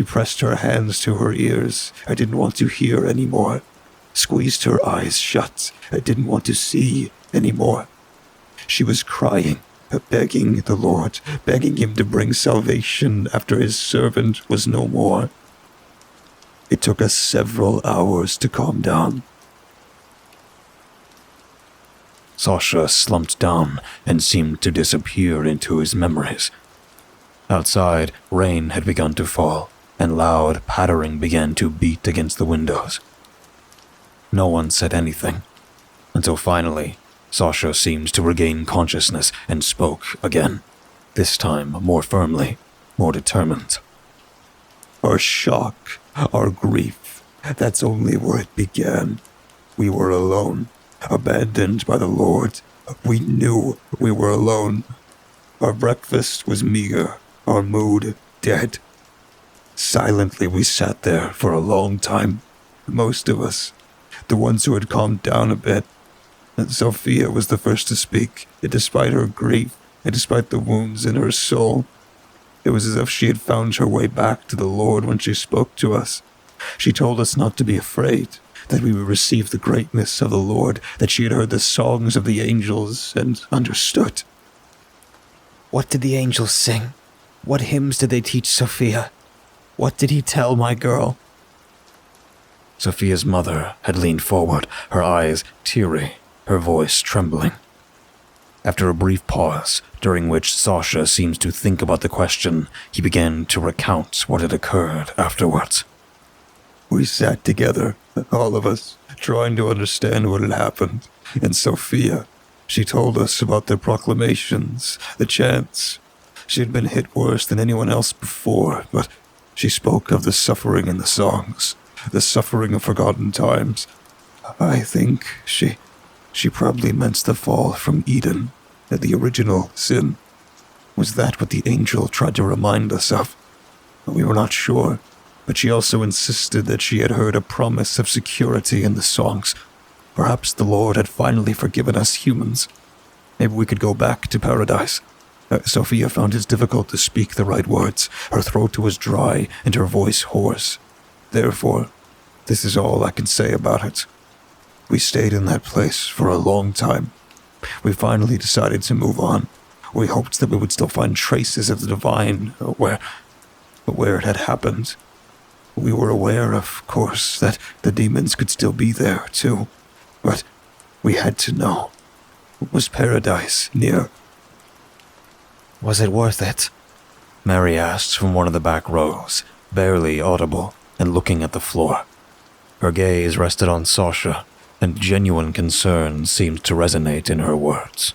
pressed her hands to her ears. I didn't want to hear any more. Squeezed her eyes shut. I didn't want to see any more. She was crying, begging the Lord, begging him to bring salvation after his servant was no more. It took us several hours to calm down. Sasha slumped down and seemed to disappear into his memories. Outside, rain had begun to fall, and loud pattering began to beat against the windows. No one said anything, until finally, Sasha seemed to regain consciousness and spoke again, this time more firmly, more determined. Our shock, our grief, that's only where it began. We were alone, abandoned by the Lord. We knew we were alone. Our breakfast was meager, our mood dead. Silently we sat there for a long time, most of us, the ones who had calmed down a bit. And Sophia was the first to speak, and despite her grief, and despite the wounds in her soul, it was as if she had found her way back to the Lord when she spoke to us. She told us not to be afraid, that we would receive the greatness of the Lord, that she had heard the songs of the angels and understood. What did the angels sing? What hymns did they teach Sophia? What did he tell my girl? Sophia's mother had leaned forward, her eyes teary, her voice trembling. After a brief pause, during which Sasha seemed to think about the question, he began to recount what had occurred afterwards. We sat together, all of us, trying to understand what had happened, and Sophia, she told us about the proclamations, the chants. She had been hit worse than anyone else before, but she spoke of the suffering in the songs, the suffering of forgotten times. I think she probably meant the fall from Eden, the original sin. Was that what the angel tried to remind us of? We were not sure, but she also insisted that she had heard a promise of security in the songs. Perhaps the Lord had finally forgiven us humans. Maybe we could go back to paradise. Sophia found it difficult to speak the right words. Her throat was dry and her voice hoarse. Therefore, this is all I can say about it. We stayed in that place for a long time. We finally decided to move on. We hoped that we would still find traces of the divine where it had happened. We were aware, of course, that the demons could still be there, too. But we had to know. Was paradise near? Was it worth it? Mary asked from one of the back rows, barely audible, and looking at the floor. Her gaze rested on Sasha, and genuine concern seemed to resonate in her words.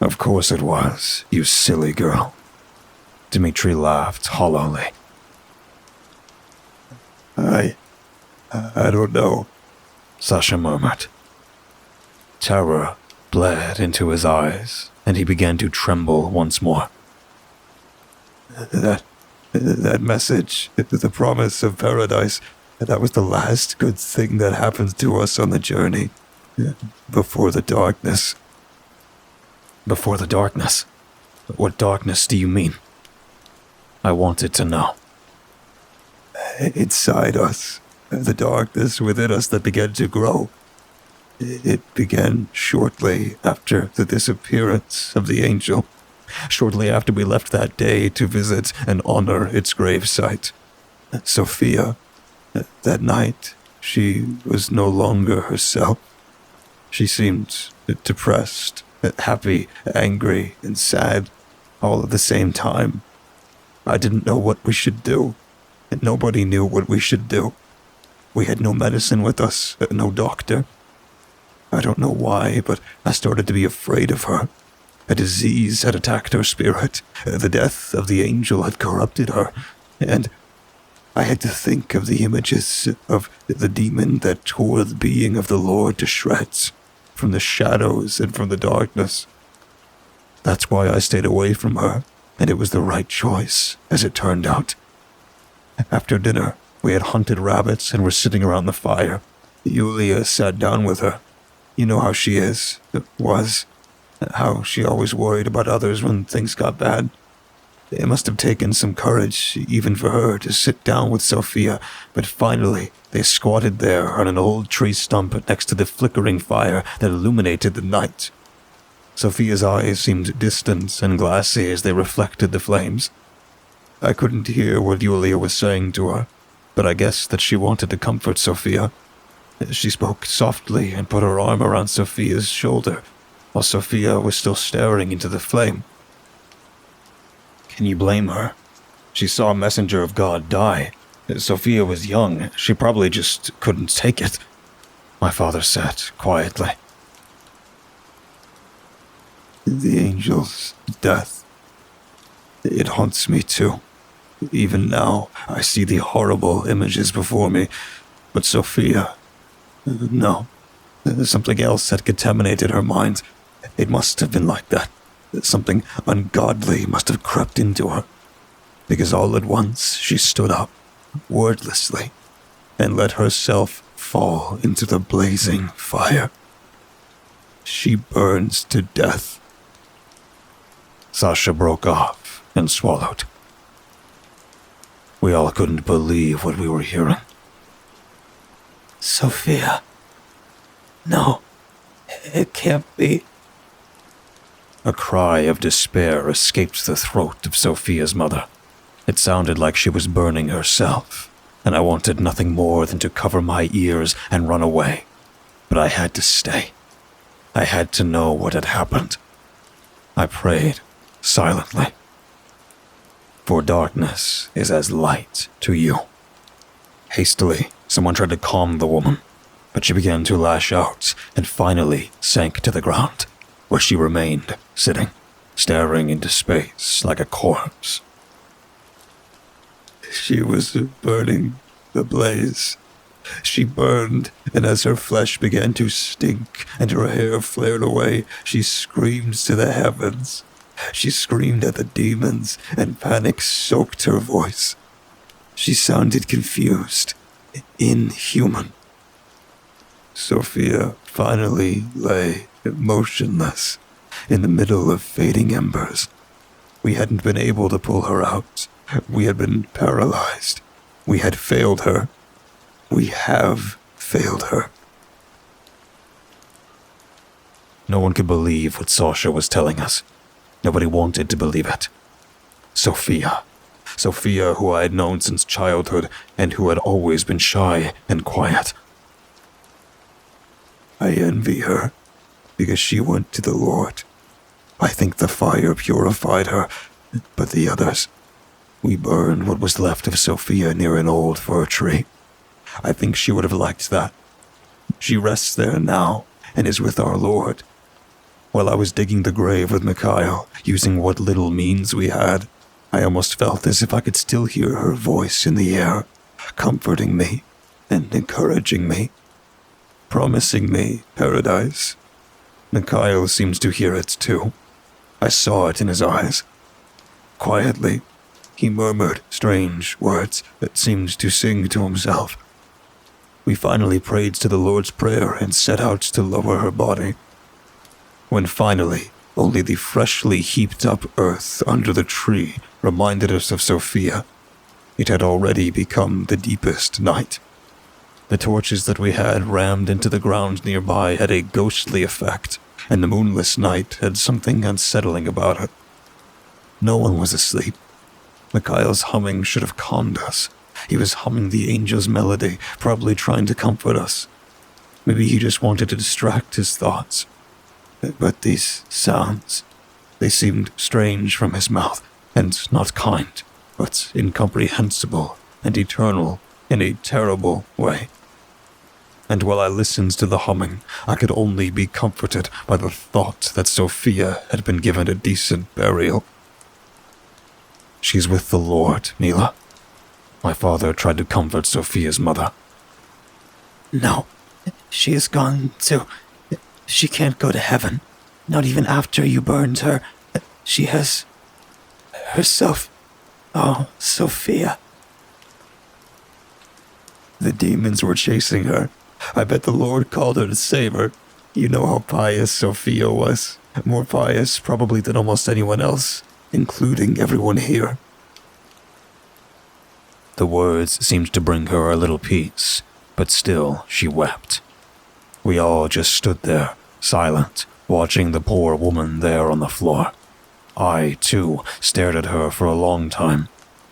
Of course it was, you silly girl. Dmitri laughed hollowly. I don't know, Sasha murmured. Terror bled into his eyes, and he began to tremble once more. That message, the promise of paradise, that was the last good thing that happened to us on the journey. Before the darkness. Before the darkness? What darkness do you mean? I wanted to know. Inside us, the darkness within us that began to grow. It began shortly after the disappearance of the angel. shortly after we left that day to visit and honor its gravesite. Sophia, that night, she was no longer herself. She seemed depressed, happy, angry, and sad, all at the same time. I didn't know what we should do, and nobody knew what we should do. We had no medicine with us, no doctor. I don't know why, but I started to be afraid of her. A disease had attacked her spirit. The death of the angel had corrupted her, and I had to think of the images of the demon that tore the being of the Lord to shreds, from the shadows and from the darkness. That's why I stayed away from her, and it was the right choice, as it turned out. After dinner, we had hunted rabbits and were sitting around the fire. Yulia sat down with her. You know how she was, how she always worried about others when things got bad. It must have taken some courage, even for her, to sit down with Sophia, but finally they squatted there on an old tree stump next to the flickering fire that illuminated the night. Sophia's eyes seemed distant and glassy as they reflected the flames. I couldn't hear what Yulia was saying to her, but I guessed that she wanted to comfort Sophia. She spoke softly and put her arm around Sophia's shoulder, while Sophia was still staring into the flame. Can you blame her? She saw a messenger of God die. Sophia was young. She probably just couldn't take it. My father said quietly. The angel's death. It haunts me too. Even now, I see the horrible images before me. But Sophia... no. Something else had contaminated her mind. It must have been like that. Something ungodly must have crept into her. Because all at once she stood up, wordlessly, and let herself fall into the blazing fire. She burns to death. Sasha broke off and swallowed. We all couldn't believe what we were hearing. Sophia. No, it can't be. A cry of despair escaped the throat of Sophia's mother. It sounded like she was burning herself, and I wanted nothing more than to cover my ears and run away. But I had to stay. I had to know what had happened. I prayed, silently. For darkness is as light to you. Hastily, someone tried to calm the woman, but she began to lash out and finally sank to the ground, where she remained, sitting, staring into space like a corpse. She was burning ablaze. She burned, and as her flesh began to stink and her hair flared away, she screamed to the heavens. She screamed at the demons, and panic soaked her voice. She sounded confused, inhuman. Sophia finally lay motionless in the middle of fading embers. We hadn't been able to pull her out. We had been paralyzed. We had failed her. We have failed her. No one could believe what Sasha was telling us. Nobody wanted to believe it. Sophia, who I had known since childhood and who had always been shy and quiet. I envy her because she went to the Lord. I think the fire purified her, but the others, we burned what was left of Sophia near an old fir tree. I think she would have liked that. She rests there now and is with our Lord. While I was digging the grave with Mikhail, using what little means we had, I almost felt as if I could still hear her voice in the air, comforting me and encouraging me, promising me paradise. Mikhail seems to hear it too. I saw it in his eyes. Quietly, he murmured strange words that seemed to sing to himself. We finally prayed to the Lord's Prayer and set out to lower her body. When finally, only the freshly heaped up earth under the tree reminded us of Sophia. It had already become the deepest night. The torches that we had rammed into the ground nearby had a ghostly effect, and the moonless night had something unsettling about it. No one was asleep. Mikhail's humming should have calmed us. He was humming the angel's melody, probably trying to comfort us. Maybe he just wanted to distract his thoughts. But these sounds, they seemed strange from his mouth, and not kind, but incomprehensible and eternal in a terrible way. And while I listened to the humming, I could only be comforted by the thought that Sophia had been given a decent burial. "She's with the Lord, Mila." My father tried to comfort Sophia's mother. No, she has gone to... She can't go to heaven. Not even after you burned her. She has... herself... Oh, Sophia. The demons were chasing her. I bet the Lord called her to save her. You know how pious Sophia was. More pious probably than almost anyone else, including everyone here. The words seemed to bring her a little peace, but still she wept. We all just stood there, silent, watching the poor woman there on the floor. I, too, stared at her for a long time,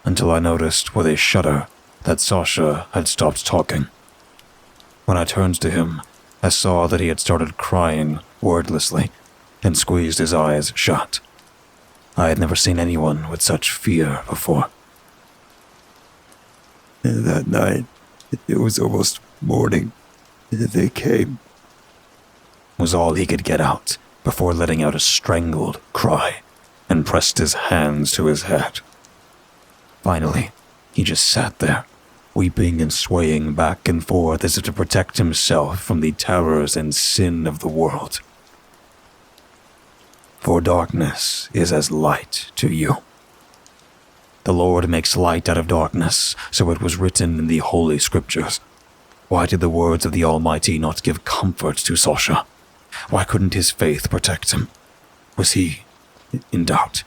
until I noticed with a shudder that Sasha had stopped talking. When I turned to him, I saw that he had started crying wordlessly and squeezed his eyes shut. I had never seen anyone with such fear before. That night, it was almost morning. They came, was all he could get out before letting out a strangled cry and pressed his hands to his head. Finally, he just sat there, weeping and swaying back and forth as if to protect himself from the terrors and sin of the world. For darkness is as light to you. The Lord makes light out of darkness, so it was written in the Holy Scriptures. Why did the words of the Almighty not give comfort to Sasha? Why couldn't his faith protect him? Was he in doubt?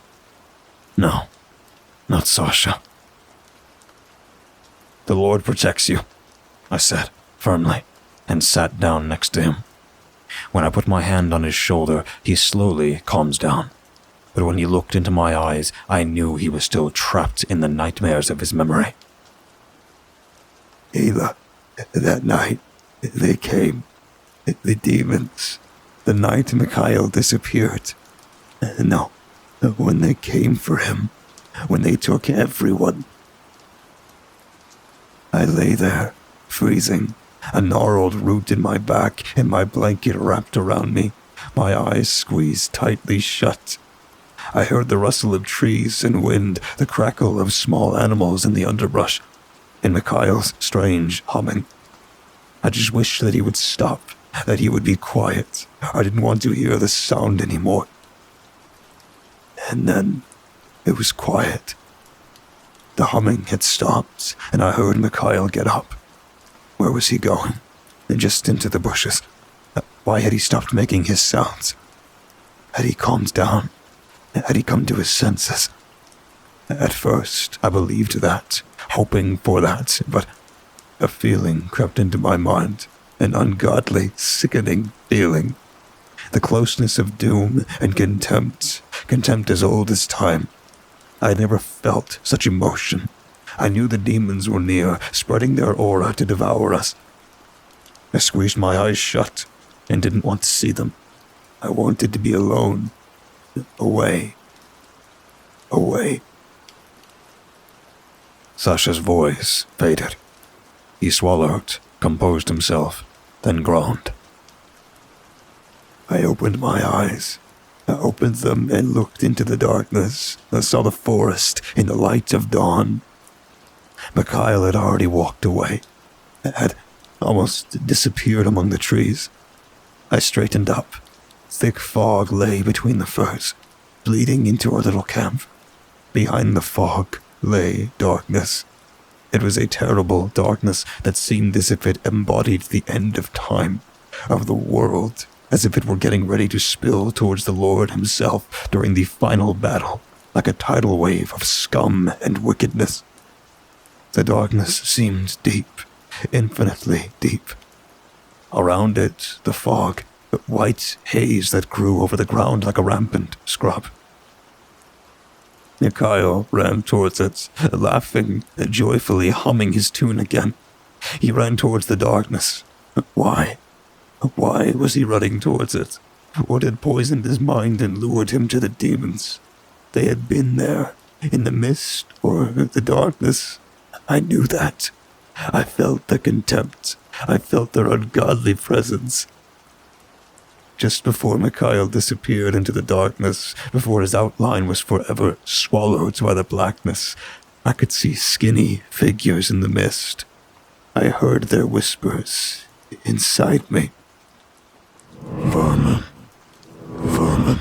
No, not Sasha. "The Lord protects you," I said, firmly, and sat down next to him. When I put my hand on his shoulder, he slowly calms down. But when he looked into my eyes, I knew he was still trapped in the nightmares of his memory. "Ayla, that night, they came. The demons. The night Mikhail disappeared. No, when they came for him. When they took everyone. I lay there, freezing, a gnarled root in my back and my blanket wrapped around me, my eyes squeezed tightly shut. I heard the rustle of trees and wind, the crackle of small animals in the underbrush, and Mikhail's strange humming. I just wished that he would stop, that he would be quiet. I didn't want to hear the sound anymore. And then it was quiet. The humming had stopped, and I heard Mikhail get up. Where was he going? Just into the bushes. Why had he stopped making his sounds? Had he calmed down? Had he come to his senses? At first, I believed that, hoping for that, but a feeling crept into my mind, an ungodly, sickening feeling. The closeness of doom and contempt as old as time. I had never felt such emotion. I knew the demons were near, spreading their aura to devour us. I squeezed my eyes shut and didn't want to see them. I wanted to be alone. Away. Sasha's voice faded. He swallowed, composed himself, then groaned. I opened my eyes. I opened them and looked into the darkness. I saw the forest in the light of dawn. Mikhail had already walked away, had almost disappeared among the trees. I straightened up. Thick fog lay between the firs, bleeding into our little camp. Behind the fog lay darkness. It was a terrible darkness that seemed as if it embodied the end of time, of the world, as if it were getting ready to spill towards the Lord himself during the final battle, like a tidal wave of scum and wickedness. The darkness seemed deep, infinitely deep. Around it, the fog, the white haze that grew over the ground like a rampant scrub. Mikhail ran towards it, laughing, joyfully humming his tune again. He ran towards the darkness. Why? Why was he running towards it? What had poisoned his mind and lured him to the demons? They had been there, in the mist or the darkness. I knew that. I felt their contempt. I felt their ungodly presence. Just before Mikhail disappeared into the darkness, before his outline was forever swallowed by the blackness, I could see skinny figures in the mist. I heard their whispers inside me. Vermin. Vermin.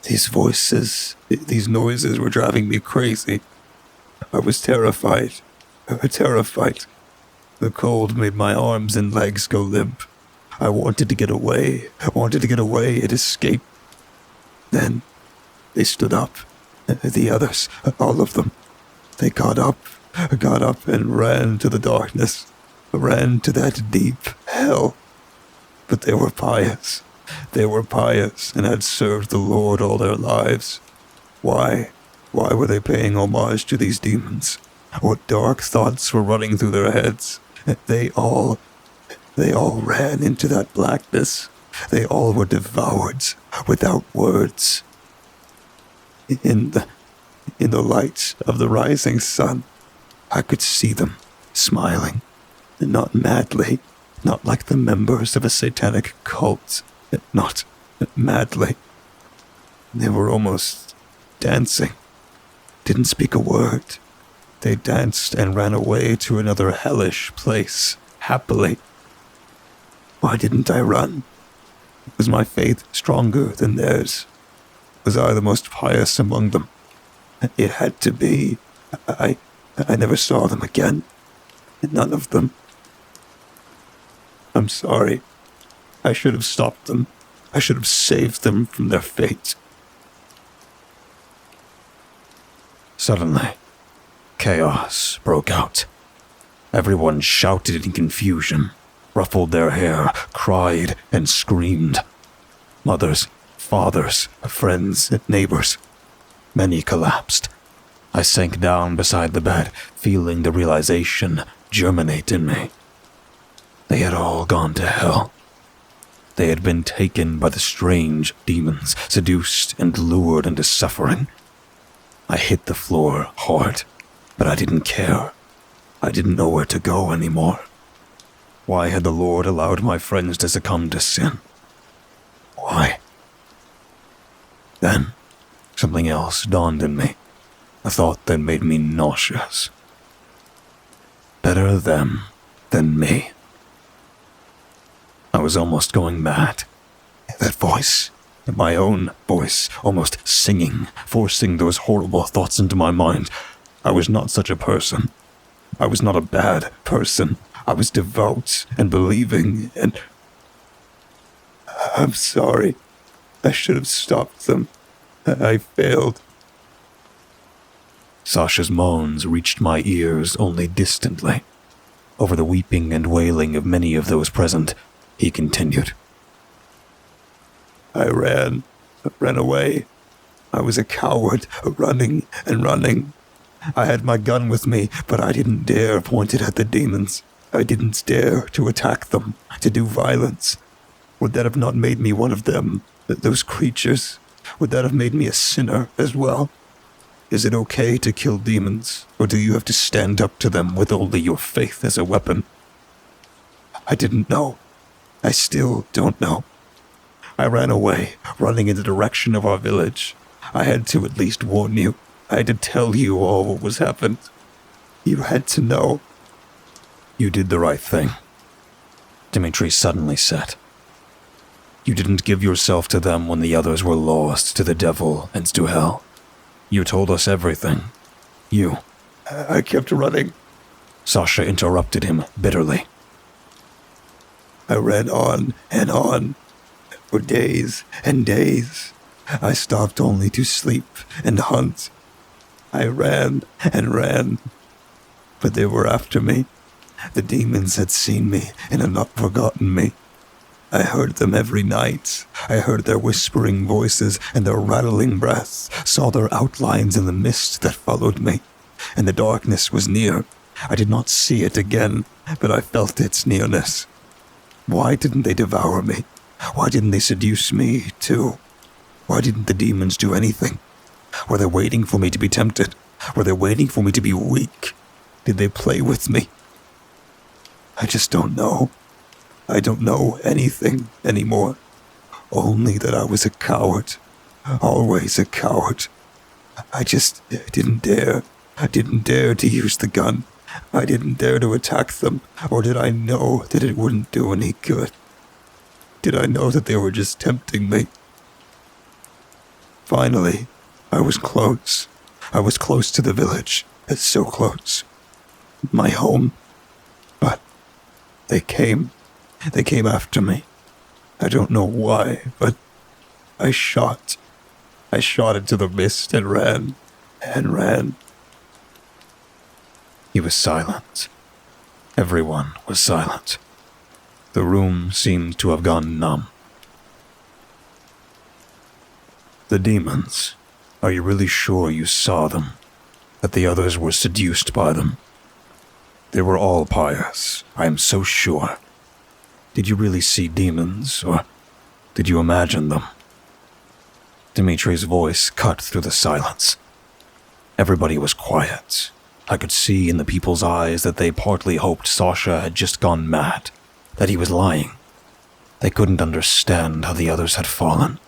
These voices, these noises were driving me crazy. I was terrified. Terrified. The cold made my arms and legs go limp. I wanted to get away. I wanted to get away and escape. Then they stood up. The others, all of them. They got up and ran to the darkness. Ran to that deep hell. But they were pious. They were pious and had served the Lord all their lives. Why? Why were they paying homage to these demons? What dark thoughts were running through their heads? They all ran into that blackness. They all were devoured without words. In the light of the rising sun, I could see them smiling, not madly, not like the members of a satanic cult, not madly. They were almost dancing, didn't speak a word. They danced and ran away to another hellish place, happily. Why didn't I run? Was my faith stronger than theirs? Was I the most pious among them? It had to be. I never saw them again. None of them. I'm sorry. I should have stopped them. I should have saved them from their fate. Suddenly, chaos broke out. Everyone shouted in confusion, ruffled their hair, cried and screamed. Mothers, fathers, friends, neighbors. Many collapsed. I sank down beside the bed, feeling the realization germinate in me. They had all gone to hell. They had been taken by the strange demons, seduced and lured into suffering. I hit the floor hard, but I didn't care. I didn't know where to go anymore. Why had the Lord allowed my friends to succumb to sin? Why? Then, something else dawned in me, a thought that made me nauseous. Better them than me. I was almost going mad. That voice, my own voice, almost singing, forcing those horrible thoughts into my mind. I was not such a person. I was not a bad person. I was devout and believing and... I'm sorry. I should have stopped them. I failed. Sasha's moans reached my ears only distantly. Over the weeping and wailing of many of those present, he continued. I ran away. I was a coward, running and running. I had my gun with me, but I didn't dare point it at the demons. I didn't dare to attack them, to do violence. Would that have not made me one of them, those creatures? Would that have made me a sinner as well? Is it okay to kill demons, or do you have to stand up to them with only your faith as a weapon? I didn't know. I still don't know. I ran away, running in the direction of our village. I had to at least warn you. I had to tell you all what was happened. You had to know. You did the right thing, Dmitri suddenly said. You didn't give yourself to them when the others were lost to the devil and to hell. You told us everything. You... I kept running. Sasha interrupted him bitterly. I ran on and on. For days and days. I stopped only to sleep and hunt. I ran and ran. But they were after me. The demons had seen me and had not forgotten me. I heard them every night. I heard their whispering voices and their rattling breaths, saw their outlines in the mist that followed me, and the darkness was near. I did not see it again, but I felt its nearness. Why didn't they devour me? Why didn't they seduce me, too? Why didn't the demons do anything? Were they waiting for me to be tempted? Were they waiting for me to be weak? Did they play with me? I just don't know. I don't know anything anymore. Only that I was a coward. Always a coward. I just didn't dare. I didn't dare to use the gun. I didn't dare to attack them. Or did I know that it wouldn't do any good? Did I know that they were just tempting me? Finally, I was close. I was close to the village. So close. My home. But they came. They came after me. I don't know why, but I shot. I shot into the mist and ran. And ran. He was silent. Everyone was silent. The room seemed to have gone numb. The demons. Are you really sure you saw them? That the others were seduced by them? They were all pious, I am so sure. Did you really see demons, or did you imagine them? Dimitri's voice cut through the silence. Everybody was quiet. I could see in the people's eyes that they partly hoped Sasha had just gone mad, that he was lying. They couldn't understand how the others had fallen.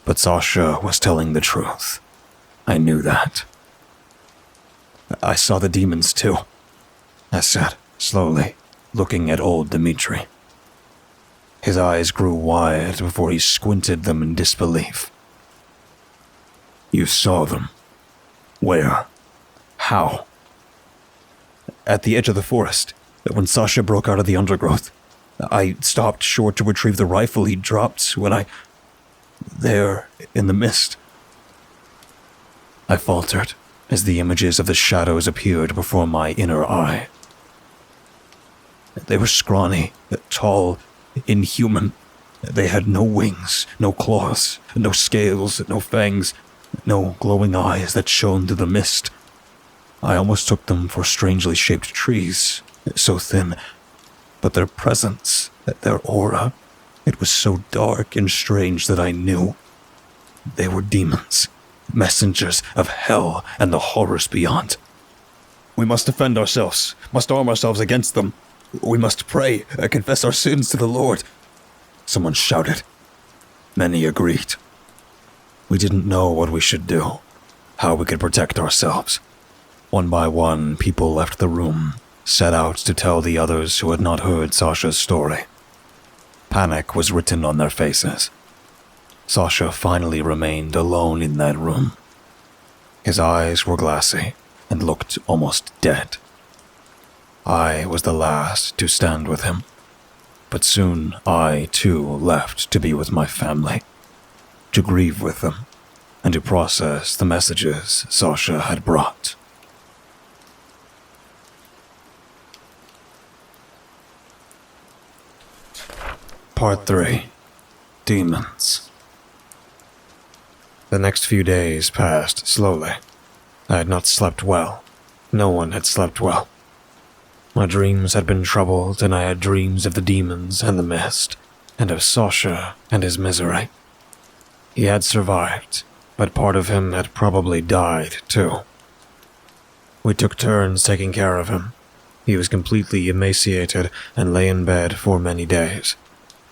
But Sasha was telling the truth. I knew that. I saw the demons too, I said, slowly, looking at old Dimitri. His eyes grew wide before he squinted them in disbelief. You saw them? Where? How? At the edge of the forest, when Sasha broke out of the undergrowth. I stopped short to retrieve the rifle he dropped when I... there, in the mist. I faltered as the images of the shadows appeared before my inner eye. They were scrawny, tall, inhuman. They had no wings, no claws, no scales, no fangs, no glowing eyes that shone through the mist. I almost took them for strangely shaped trees, so thin, but their presence, their aura, it was so dark and strange that I knew. They were demons, messengers of hell and the horrors beyond. We must defend ourselves, must arm ourselves against them. We must pray, confess our sins to the Lord. Someone shouted. Many agreed. We didn't know what we should do, how we could protect ourselves. One by one, people left the room, set out to tell the others who had not heard Sasha's story. Panic was written on their faces. Sasha finally remained alone in that room. His eyes were glassy and looked almost dead. I was the last to stand with him, but soon I, too, left to be with my family, to grieve with them, and to process the messages Sasha had brought. Part 3. Demons. The next few days passed slowly. I had not slept well. No one had slept well. My dreams had been troubled, and I had dreams of the demons and the mist, and of Sasha and his misery. He had survived, but part of him had probably died, too. We took turns taking care of him. He was completely emaciated and lay in bed for many days.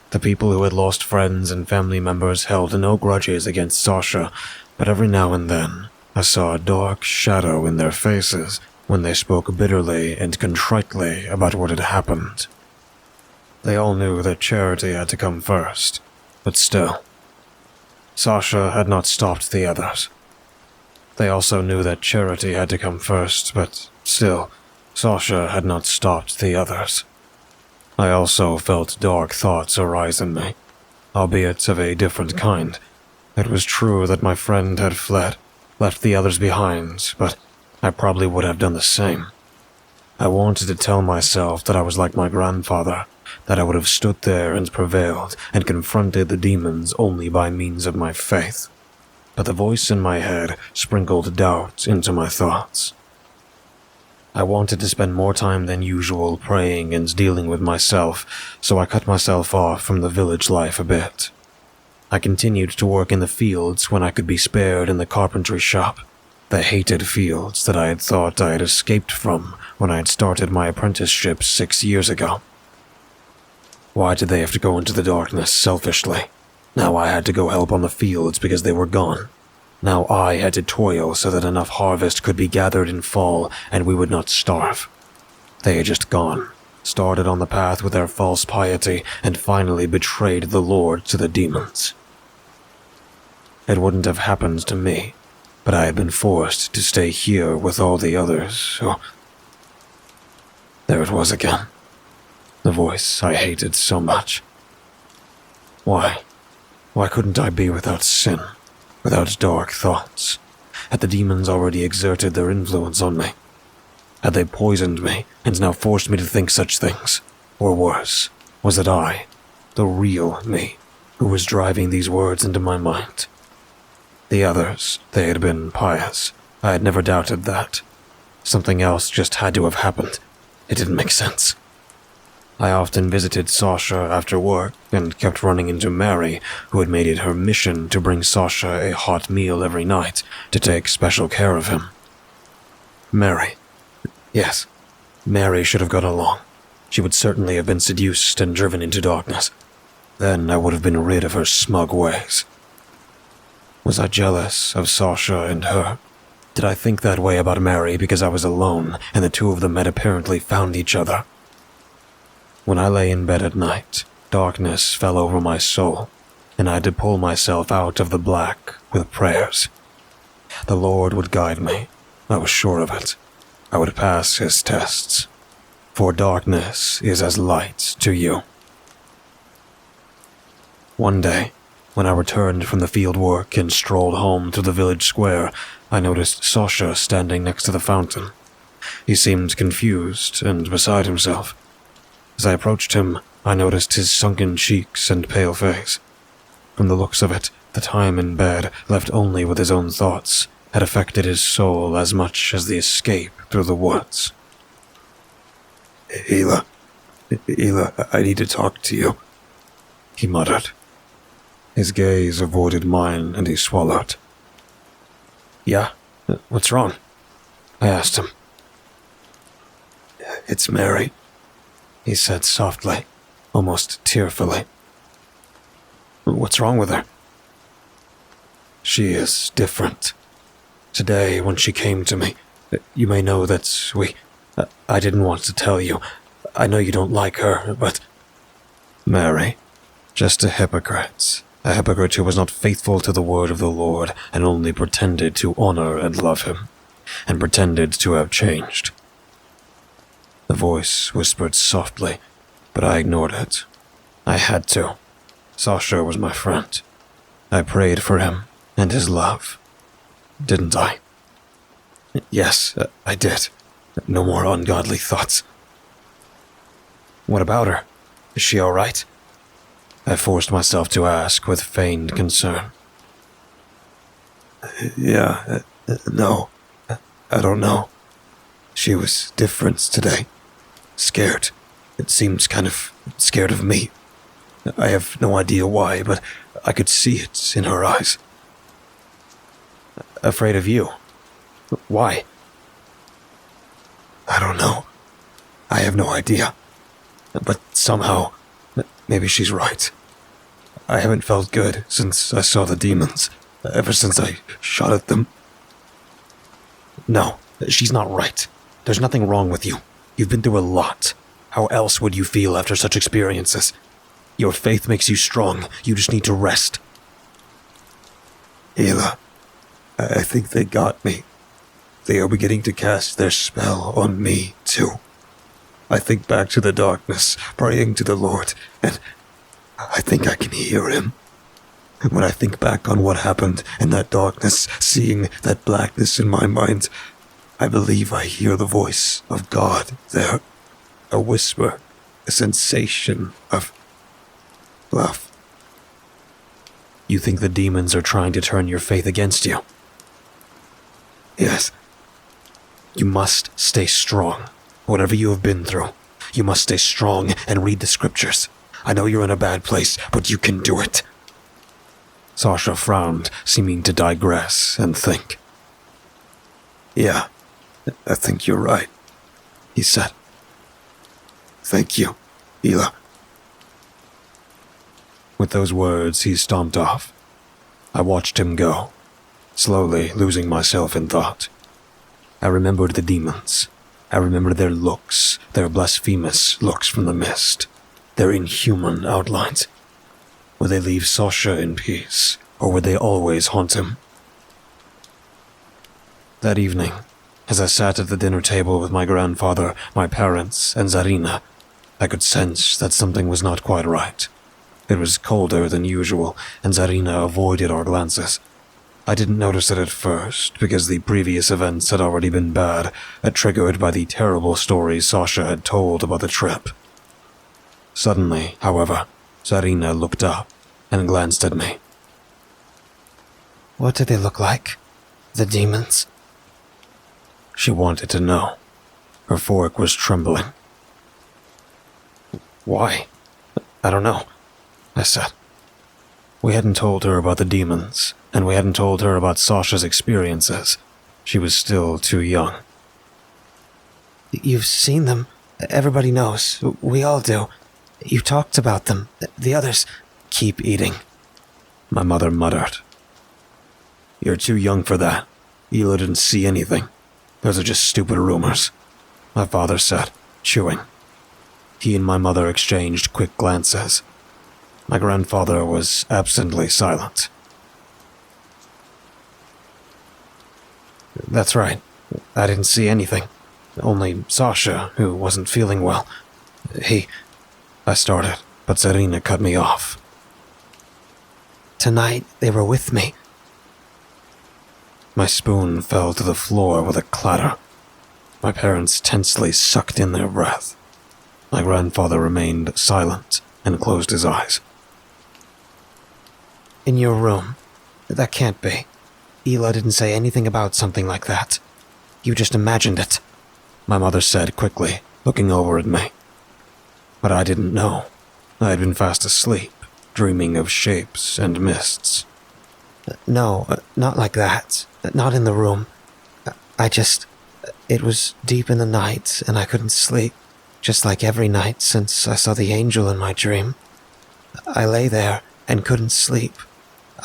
The people who had lost friends and family members held no grudges against Sasha, but every now and then I saw a dark shadow in their faces when they spoke bitterly and contritely about what had happened. They all knew that charity had to come first, but still, Sasha had not stopped the others. They also knew that charity had to come first, but still, Sasha had not stopped the others. I also felt dark thoughts arise in me, albeit of a different kind. It was true that my friend had fled, left the others behind, but I probably would have done the same. I wanted to tell myself that I was like my grandfather, that I would have stood there and prevailed and confronted the demons only by means of my faith. But the voice in my head sprinkled doubt into my thoughts. I wanted to spend more time than usual praying and dealing with myself, so I cut myself off from the village life a bit. I continued to work in the fields when I could be spared in the carpentry shop, the hated fields that I had thought I had escaped from when I had started my apprenticeship 6 years ago. Why did they have to go into the darkness selfishly? Now I had to go help on the fields because they were gone. Now I had to toil so that enough harvest could be gathered in fall and we would not starve. They had just gone, started on the path with their false piety, and finally betrayed the Lord to the demons. It wouldn't have happened to me, but I had been forced to stay here with all the others who... There it was again. The voice I hated so much. Why? Why couldn't I be without sin? Without dark thoughts? Had the demons already exerted their influence on me? Had they poisoned me and now forced me to think such things? Or worse, was it I, the real me, who was driving these words into my mind? The others, they had been pious. I had never doubted that. Something else just had to have happened. It didn't make sense. I often visited Sasha after work and kept running into Mary, who had made it her mission to bring Sasha a hot meal every night to take special care of him. Mary. Yes, Mary should have got along. She would certainly have been seduced and driven into darkness. Then I would have been rid of her smug ways. Was I jealous of Sasha and her? Did I think that way about Mary because I was alone and the two of them had apparently found each other? When I lay in bed at night, darkness fell over my soul, and I had to pull myself out of the black with prayers. The Lord would guide me. I was sure of it. I would pass his tests. For darkness is as light to you. One day, when I returned from the field work and strolled home through the village square, I noticed Sasha standing next to the fountain. He seemed confused and beside himself. As I approached him, I noticed his sunken cheeks and pale face. From the looks of it, the time in bed, left only with his own thoughts, had affected his soul as much as the escape through the woods. Hila, I need to talk to you, he muttered. His gaze avoided mine and he swallowed. Yeah? What's wrong? I asked him. It's Mary, he said softly, almost tearfully. What's wrong with her? She is different. Today, when she came to me, you may know that I didn't want to tell you. I know you don't like her, but... Mary, just a hypocrite. A hypocrite who was not faithful to the word of the Lord and only pretended to honor and love him, and pretended to have changed. The voice whispered softly, but I ignored it. I had to. Sasha was my friend. I prayed for him and his love. Didn't I? Yes, I did. No more ungodly thoughts. What about her? Is she all right? I forced myself to ask with feigned concern. Yeah, no, I don't know. She was different today. Scared. It seemed kind of scared of me. I have no idea why, but I could see it in her eyes. Afraid of you? Why? I don't know. I have no idea. But somehow, maybe she's right. I haven't felt good since I saw the demons, ever since I shot at them. No, she's not right. There's nothing wrong with you. You've been through a lot. How else would you feel after such experiences? Your faith makes you strong. You just need to rest. Hila, I think they got me. They are beginning to cast their spell on me, too. I think back to the darkness, praying to the Lord, and I think I can hear him. When I think back on what happened in that darkness, seeing that blackness in my mind, I believe I hear the voice of God there. A whisper, a sensation of love. You think the demons are trying to turn your faith against you? Yes, You must stay strong. Whatever you have been through, you must stay strong and read the scriptures. I know you're in a bad place, but you can do it. Sasha frowned, seeming to digress and think. yeah, I think you're right, He said, thank you, Hila. With those words, he stomped off. I watched him go, slowly losing myself in thought. I remembered the demons. I remembered their looks, their blasphemous looks from the mist, their inhuman outlines. Would they leave Sasha in peace, or would they always haunt him? That evening, as I sat at the dinner table with my grandfather, my parents, and Zarina, I could sense that something was not quite right. It was colder than usual, and Zarina avoided our glances. I didn't notice it at first, because the previous events had already been bad, triggered by the terrible stories Sasha had told about the trip. Suddenly, however, Zarina looked up and glanced at me. What did they look like? The demons? She wanted to know. Her fork was trembling. Why? I don't know, I said. We hadn't told her about the demons, and we hadn't told her about Sasha's experiences. She was still too young. You've seen them. Everybody knows. We all do. You talked about them. The others keep eating. My mother muttered. You're too young for that. Hila didn't see anything. Those are just stupid rumors, my father said, chewing. He and my mother exchanged quick glances. My grandfather was absently silent. That's right. I didn't see anything. Only Sasha, who wasn't feeling well. I started, but Zarina cut me off. Tonight, they were with me. My spoon fell to the floor with a clatter. My parents tensely sucked in their breath. My grandfather remained silent and closed his eyes. In your room. That can't be. Hila didn't say anything about something like that. You just imagined it. My mother said quickly, looking over at me. But I didn't know. I had been fast asleep, dreaming of shapes and mists. No, not like that. Not in the room. It was deep in the night, and I couldn't sleep. Just like every night since I saw the angel in my dream. I lay there and couldn't sleep.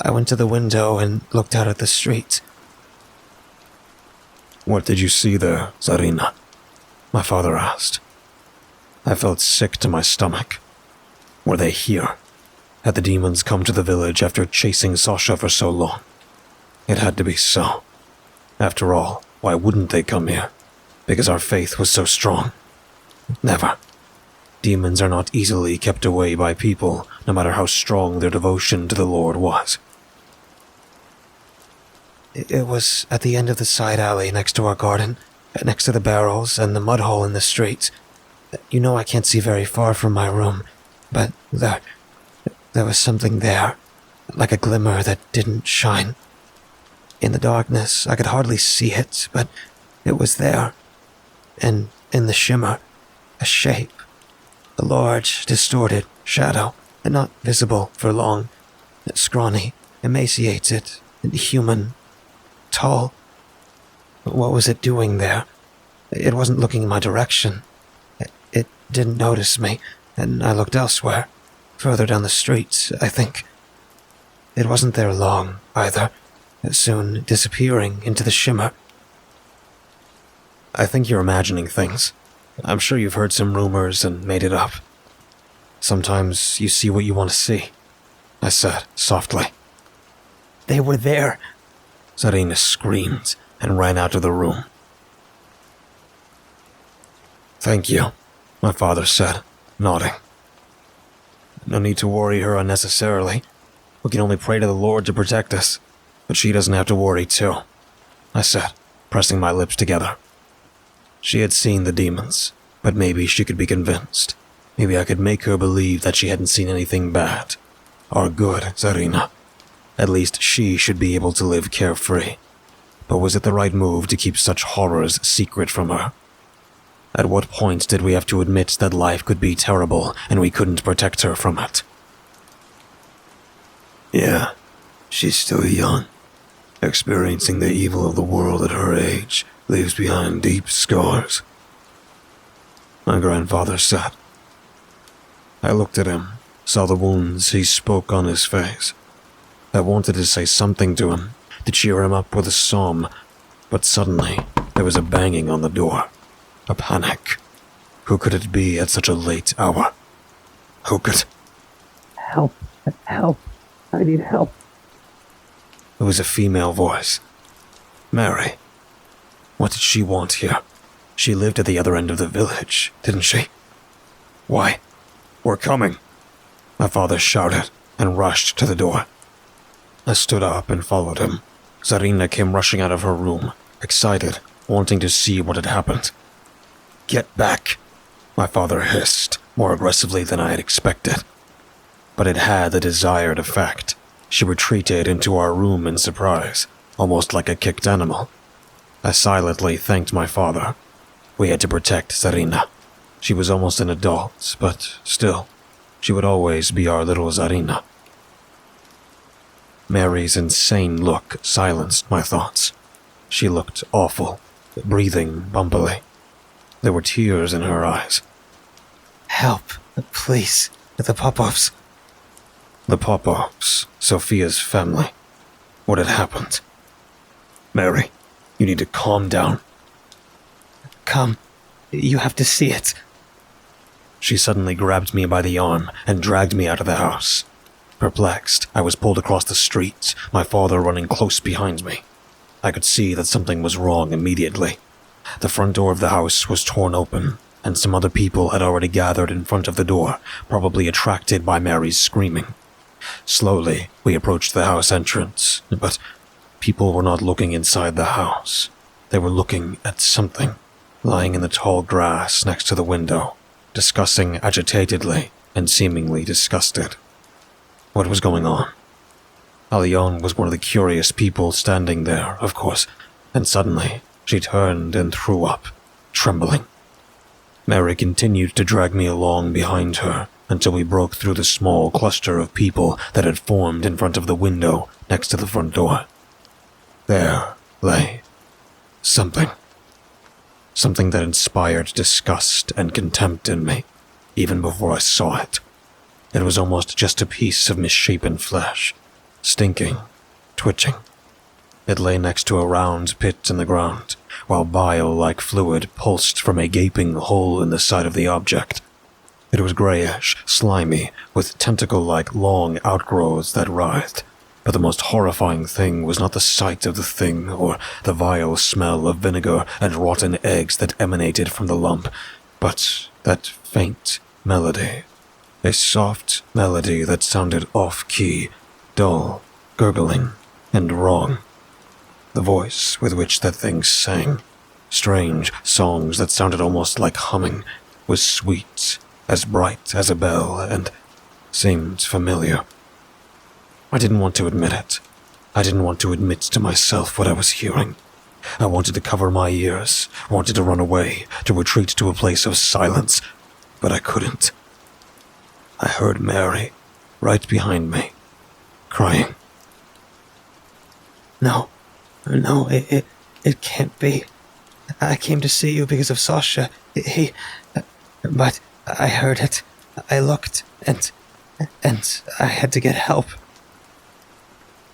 I went to the window and looked out at the street. What did you see there, Zarina? My father asked. I felt sick to my stomach. Were they here? Had the demons come to the village after chasing Sasha for so long? It had to be so. After all, why wouldn't they come here? Because our faith was so strong. Never. Demons are not easily kept away by people, no matter how strong their devotion to the Lord was. It was at the end of the side alley next to our garden, next to the barrels and the mud hole in the street. You know I can't see very far from my room, but there was something there, like a glimmer that didn't shine. In the darkness, I could hardly see it, but it was there. And in the shimmer, a shape. A large, distorted shadow, and not visible for long. Scrawny, emaciated, human, tall. What was it doing there? It wasn't looking in my direction. It didn't notice me, and I looked elsewhere, further down the street, I think. It wasn't there long, either, soon disappearing into the shimmer. I think you're imagining things. I'm sure you've heard some rumors and made it up. Sometimes you see what you want to see, I said softly. They were there. Zarina screamed and ran out of the room. Thank you, my father said, nodding. No need to worry her unnecessarily. We can only pray to the Lord to protect us, but she doesn't have to worry too, I said, pressing my lips together. She had seen the demons, but maybe she could be convinced. Maybe I could make her believe that she hadn't seen anything bad. Or good, Zarina. At least she should be able to live carefree. But was it the right move to keep such horrors secret from her? At what point did we have to admit that life could be terrible and we couldn't protect her from it? Yeah, she's still young. Experiencing the evil of the world at her age leaves behind deep scars, my grandfather said. I looked at him, saw the wounds he spoke on his face. I wanted to say something to him, to cheer him up with a psalm, but suddenly there was a banging on the door. A panic. Who could it be at such a late hour? Who could... Help! Help! I need help. It was a female voice. Mary. What did she want here? She lived at the other end of the village, didn't she? Why? We're coming! My father shouted and rushed to the door. I stood up and followed him. Zarina came rushing out of her room, excited, wanting to see what had happened. Get back! My father hissed, more aggressively than I had expected. But it had the desired effect. She retreated into our room in surprise, almost like a kicked animal. I silently thanked my father. We had to protect Zarina. She was almost an adult, but still, she would always be our little Zarina. Mary's insane look silenced my thoughts. She looked awful, breathing bumpily. There were tears in her eyes. Help, please. The Popovs. The Popovs, Sophia's family. What had happened? Mary, you need to calm down. Come. You have to see it. She suddenly grabbed me by the arm and dragged me out of the house. Perplexed, I was pulled across the street, my father running close behind me. I could see that something was wrong immediately. The front door of the house was torn open, and some other people had already gathered in front of the door, probably attracted by Mary's screaming. Slowly, we approached the house entrance, but people were not looking inside the house. They were looking at something, lying in the tall grass next to the window, discussing agitatedly and seemingly disgusted. What was going on? Alyon was one of the curious people standing there, of course, and suddenly she turned and threw up, trembling. Mary continued to drag me along behind her until we broke through the small cluster of people that had formed in front of the window next to the front door. There lay something. Something that inspired disgust and contempt in me, even before I saw it. It was almost just a piece of misshapen flesh, stinking, twitching. It lay next to a round pit in the ground, while bile-like fluid pulsed from a gaping hole in the side of the object. It was grayish, slimy, with tentacle-like long outgrowths that writhed. But the most horrifying thing was not the sight of the thing or the vile smell of vinegar and rotten eggs that emanated from the lump, but that faint melody. A soft melody that sounded off-key, dull, gurgling, and wrong. The voice with which that thing sang, strange songs that sounded almost like humming, was sweet, as bright as a bell, and seemed familiar. I didn't want to admit it. I didn't want to admit to myself what I was hearing. I wanted to cover my ears, wanted to run away, to retreat to a place of silence, but I couldn't. I heard Mary, right behind me, crying. No, it can't be. I came to see you because of Sasha. But I heard it. I looked, and I had to get help.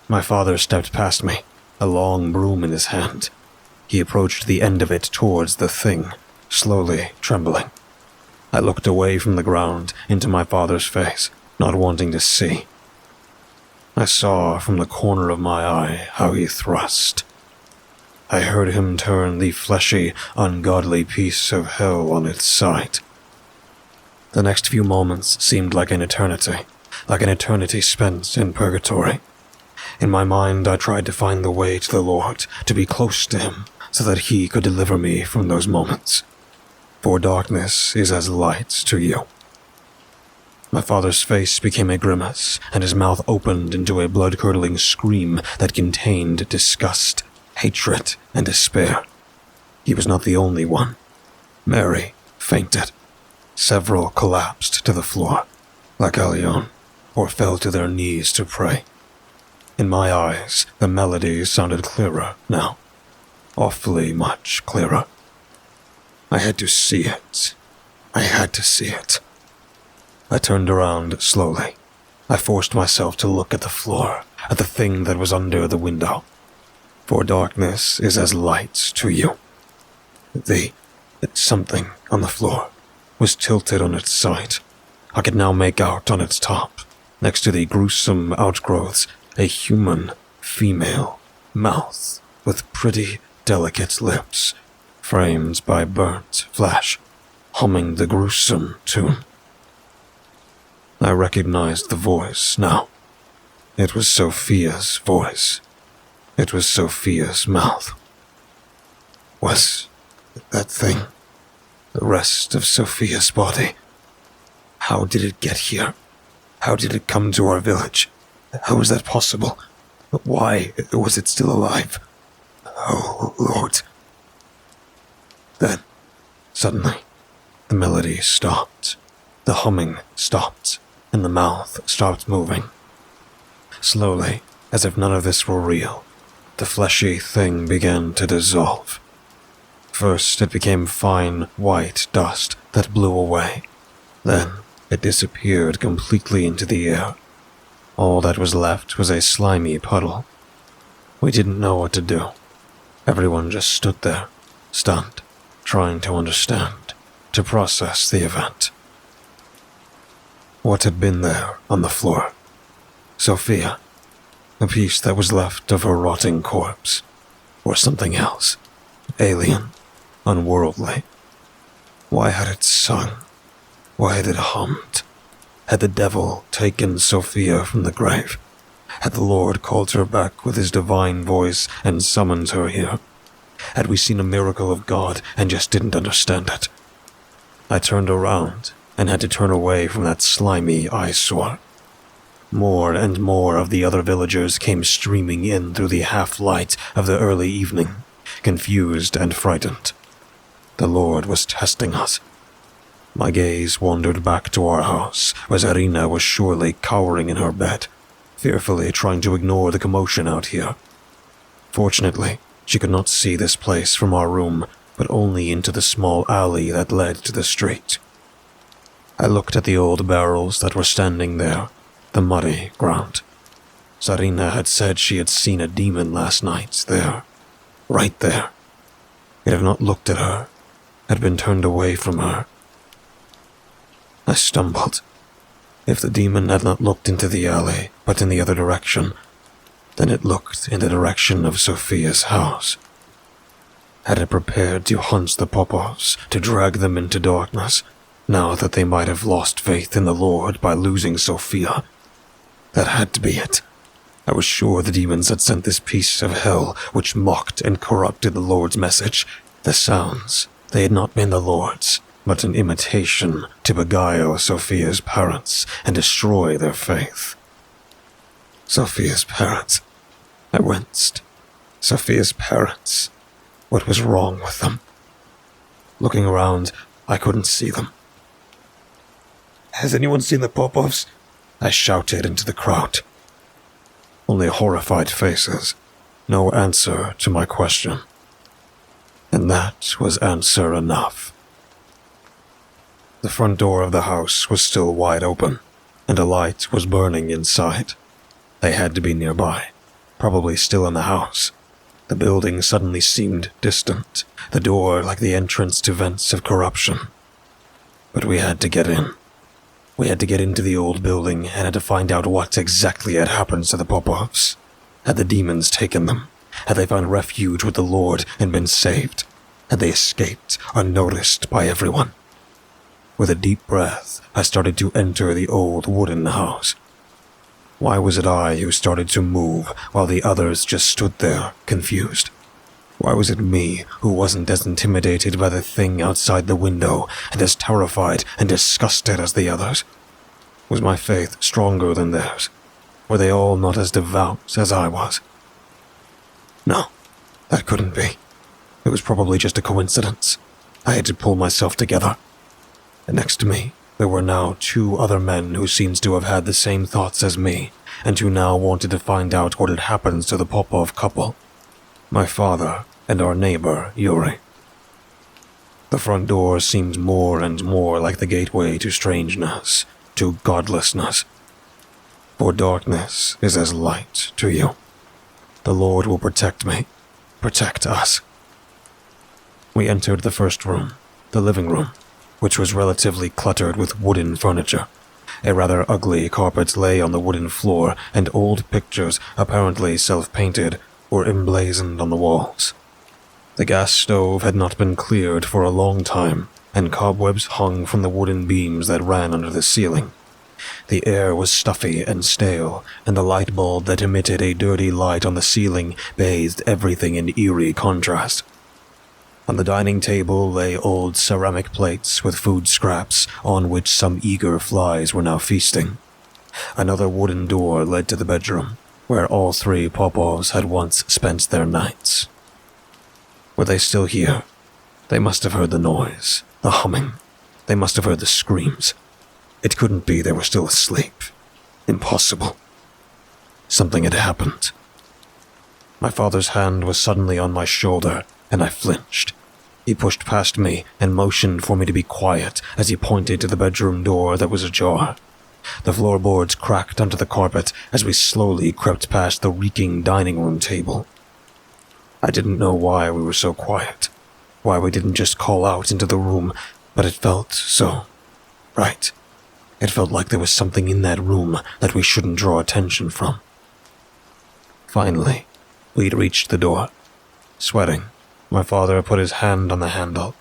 My father stepped past me, a long broom in his hand. He approached the end of it towards the thing, slowly trembling. I looked away from the ground into my father's face, not wanting to see. I saw from the corner of my eye how he thrust. I heard him turn the fleshy, ungodly piece of hell on its side. The next few moments seemed like an eternity spent in purgatory. In my mind, I tried to find the way to the Lord, to be close to him, so that he could deliver me from those moments. For darkness is as light to you. My father's face became a grimace, and his mouth opened into a blood-curdling scream that contained disgust, hatred, and despair. He was not the only one. Mary fainted. Several collapsed to the floor, like Alion, or fell to their knees to pray. In my eyes, the melody sounded clearer now. Awfully much clearer. I had to see it. I had to see it. I turned around slowly. I forced myself to look at the floor, at the thing that was under the window. For darkness is as light to you. The something on the floor was tilted on its side. I could now make out on its top, next to the gruesome outgrowths, a human, female mouth with pretty, delicate lips, framed by burnt flesh, humming the gruesome tune. I recognized the voice now. It was Sophia's voice. It was Sophia's mouth. Was that thing the rest of Sophia's body? How did it get here? How did it come to our village? How was that possible? Why was it still alive? Oh, Lord. Then, suddenly, the melody stopped. The humming stopped, and the mouth stopped moving. Slowly, as if none of this were real, the fleshy thing began to dissolve. First, it became fine, white dust that blew away. Then, it disappeared completely into the air. All that was left was a slimy puddle. We didn't know what to do. Everyone just stood there, stunned, trying to understand, to process the event. What had been there on the floor? Sophia. A piece that was left of her rotting corpse. Or something else. Alien. Unworldly. Why had it sung? Why had it hummed? Had the devil taken Sophia from the grave? Had the Lord called her back with his divine voice and summoned her here? Had we seen a miracle of God and just didn't understand it? I turned around and had to turn away from that slimy eyesore. More and more of the other villagers came streaming in through the half-light of the early evening, confused and frightened. The Lord was testing us. My gaze wandered back to our house, where Zarina was surely cowering in her bed, fearfully trying to ignore the commotion out here. Fortunately, she could not see this place from our room, but only into the small alley that led to the street. I looked at the old barrels that were standing there, the muddy ground. Zarina had said she had seen a demon last night there, right there. It had not looked at her, had been turned away from her. I stumbled. If the demon had not looked into the alley, but in the other direction, then it looked in the direction of Sophia's house. Had it prepared to hunt the Popovs, to drag them into darkness, now that they might have lost faith in the Lord by losing Sophia? That had to be it. I was sure the demons had sent this piece of hell which mocked and corrupted the Lord's message. The sounds, they had not been the Lord's, but an imitation to beguile Sophia's parents and destroy their faith. Sophia's parents. I winced. Sophia's parents. What was wrong with them? Looking around, I couldn't see them. "Has anyone seen the Popovs?" I shouted into the crowd. Only horrified faces. No answer to my question. And that was answer enough. The front door of the house was still wide open, and a light was burning inside. They had to be nearby, probably still in the house. The building suddenly seemed distant, the door like the entrance to vents of corruption. But we had to get in. We had to get into the old building and had to find out what exactly had happened to the Popovs. Had the demons taken them? Had they found refuge with the Lord and been saved? Had they escaped unnoticed by everyone? With a deep breath, I started to enter the old wooden house. Why was it I who started to move while the others just stood there, confused? Why was it me who wasn't as intimidated by the thing outside the window and as terrified and disgusted as the others? Was my faith stronger than theirs? Were they all not as devout as I was? No, that couldn't be. It was probably just a coincidence. I had to pull myself together. And next to me, there were now 2 other men who seemed to have had the same thoughts as me, and who now wanted to find out what had happened to the Popov couple. My father and our neighbor, Yuri. The front door seemed more and more like the gateway to strangeness, to godlessness. For darkness is as light to you. The Lord will protect me, protect us. We entered the first room, the living room, which was relatively cluttered with wooden furniture. A rather ugly carpet lay on the wooden floor, and old pictures, apparently self-painted, were emblazoned on the walls. The gas stove had not been cleared for a long time, and cobwebs hung from the wooden beams that ran under the ceiling. The air was stuffy and stale, and the light bulb that emitted a dirty light on the ceiling bathed everything in eerie contrast. On the dining table lay old ceramic plates with food scraps on which some eager flies were now feasting. Another wooden door led to the bedroom, where all 3 Popovs had once spent their nights. Were they still here? They must have heard the noise, the humming. They must have heard the screams. It couldn't be they were still asleep. Impossible. Something had happened. My father's hand was suddenly on my shoulder, and I flinched. He pushed past me and motioned for me to be quiet as he pointed to the bedroom door that was ajar. The floorboards cracked onto the carpet as we slowly crept past the reeking dining room table. I didn't know why we were so quiet, why we didn't just call out into the room, but it felt so right. It felt like there was something in that room that we shouldn't draw attention from. Finally, we'd reached the door. Sweating, my father put his hand on the handle.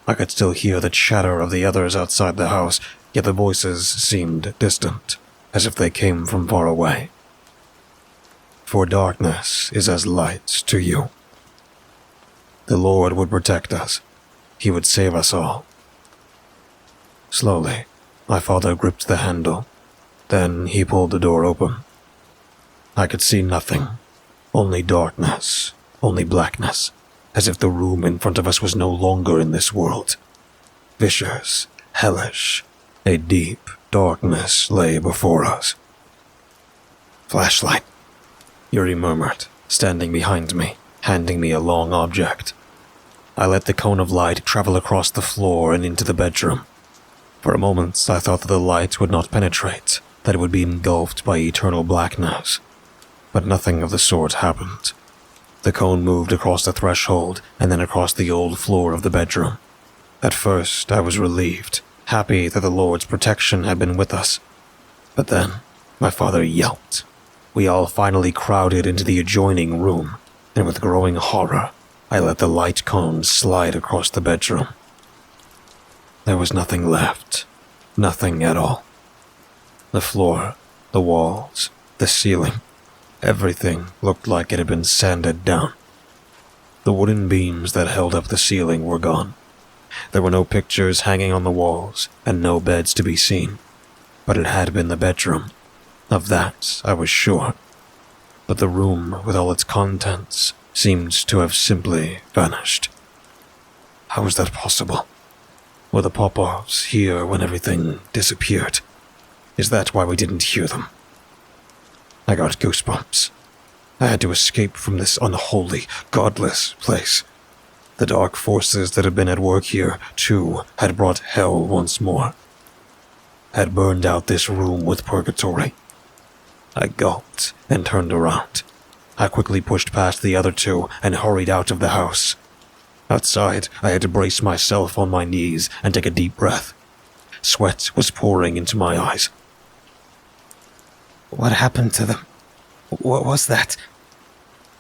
I could still hear the chatter of the others outside the house, yet the voices seemed distant, as if they came from far away. For darkness is as light to you. The Lord would protect us. He would save us all. Slowly, my father gripped the handle. Then he pulled the door open. I could see nothing. Only darkness. Only blackness. As if the room in front of us was no longer in this world. Vicious, hellish. A deep darkness lay before us. Flashlight, Yuri murmured, standing behind me, handing me a long object. I let the cone of light travel across the floor and into the bedroom. For a moment, I thought that the light would not penetrate, that it would be engulfed by eternal blackness. But nothing of the sort happened. The cone moved across the threshold and then across the old floor of the bedroom. At first, I was relieved, happy that the Lord's protection had been with us. But then, my father yelped. We all finally crowded into the adjoining room, and with growing horror, I let the light cone slide across the bedroom. There was nothing left. Nothing at all. The floor, the walls, the ceiling, everything looked like it had been sanded down. The wooden beams that held up the ceiling were gone. There were no pictures hanging on the walls, and no beds to be seen. But it had been the bedroom. Of that, I was sure. But the room, with all its contents, seemed to have simply vanished. How was that possible? Were the Popovs here when everything disappeared? Is that why we didn't hear them? I got goosebumps. I had to escape from this unholy, godless place. The dark forces that had been at work here, too, had brought hell once more. Had burned out this room with purgatory. I gulped and turned around. I quickly pushed past the other 2 and hurried out of the house. Outside, I had to brace myself on my knees and take a deep breath. Sweat was pouring into my eyes. What happened to them? What was that?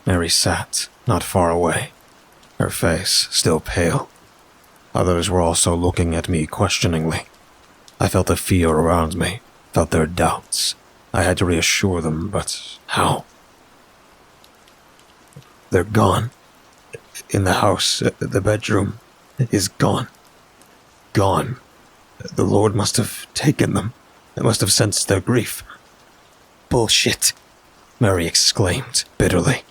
Mary sat, not far away, her face still pale. Others were also looking at me questioningly. I felt the fear around me, felt their doubts. I had to reassure them, but how? They're gone. In the house, the bedroom is gone. Gone. The Lord must have taken them. It must have sensed their grief. Bullshit, Mary exclaimed bitterly.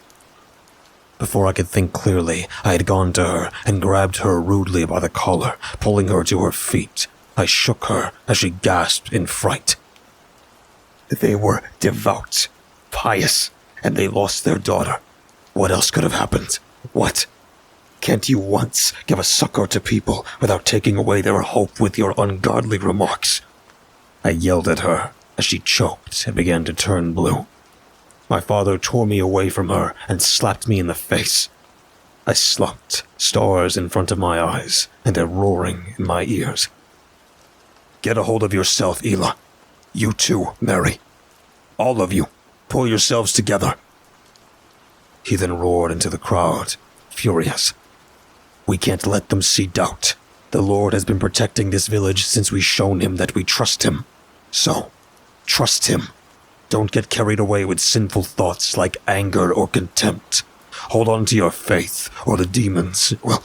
Before I could think clearly, I had gone to her and grabbed her rudely by the collar, pulling her to her feet. I shook her as she gasped in fright. They were devout, pious, and they lost their daughter. What else could have happened? What? Can't you once give a succor to people without taking away their hope with your ungodly remarks? I yelled at her as she choked and began to turn blue. My father tore me away from her and slapped me in the face. I slumped, stars in front of my eyes and a roaring in my ears. Get a hold of yourself, Ela. You too, Mary. All of you, pull yourselves together. He then roared into the crowd, furious. We can't let them see doubt. The Lord has been protecting this village since we've shown him that we trust him. So, trust him. Don't get carried away with sinful thoughts like anger or contempt. Hold on to your faith, or the demons, well...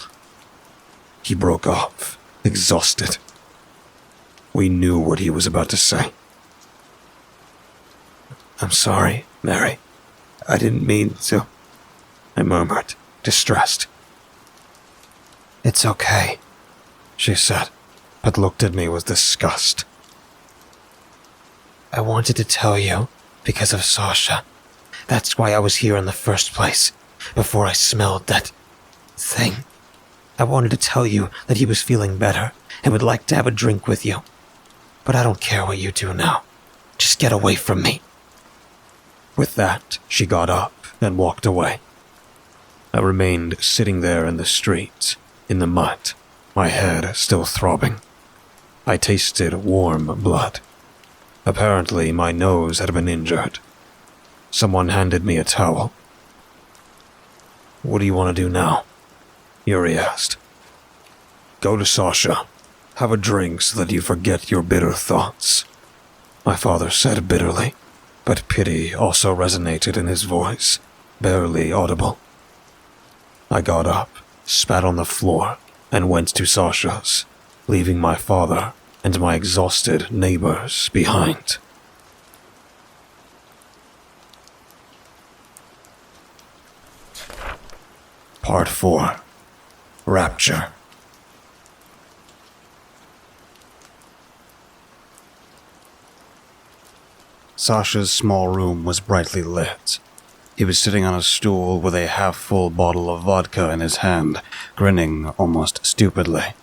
He broke off, exhausted. We knew what he was about to say. I'm sorry, Mary. I didn't mean to, I murmured, distressed. it's okay. She said, but looked at me with disgust. I wanted to tell you because of Sasha. That's why I was here in the first place, before I smelled that thing. I wanted to tell you that he was feeling better and would like to have a drink with you. But I don't care what you do now. Just get away from me. With that, she got up and walked away. I remained sitting there in the street, in the mud, my head still throbbing. I tasted warm blood. Apparently, my nose had been injured. Someone handed me a towel. What do you want to do now? Yuri asked. Go to Sasha. Have a drink so that you forget your bitter thoughts. My father said bitterly, but pity also resonated in his voice, barely audible. I got up, spat on the floor, and went to Sasha's, leaving my father and my exhausted neighbors behind. Part 4. Rapture. Sasha's small room was brightly lit. He was sitting on a stool with a half-full bottle of vodka in his hand, grinning almost stupidly.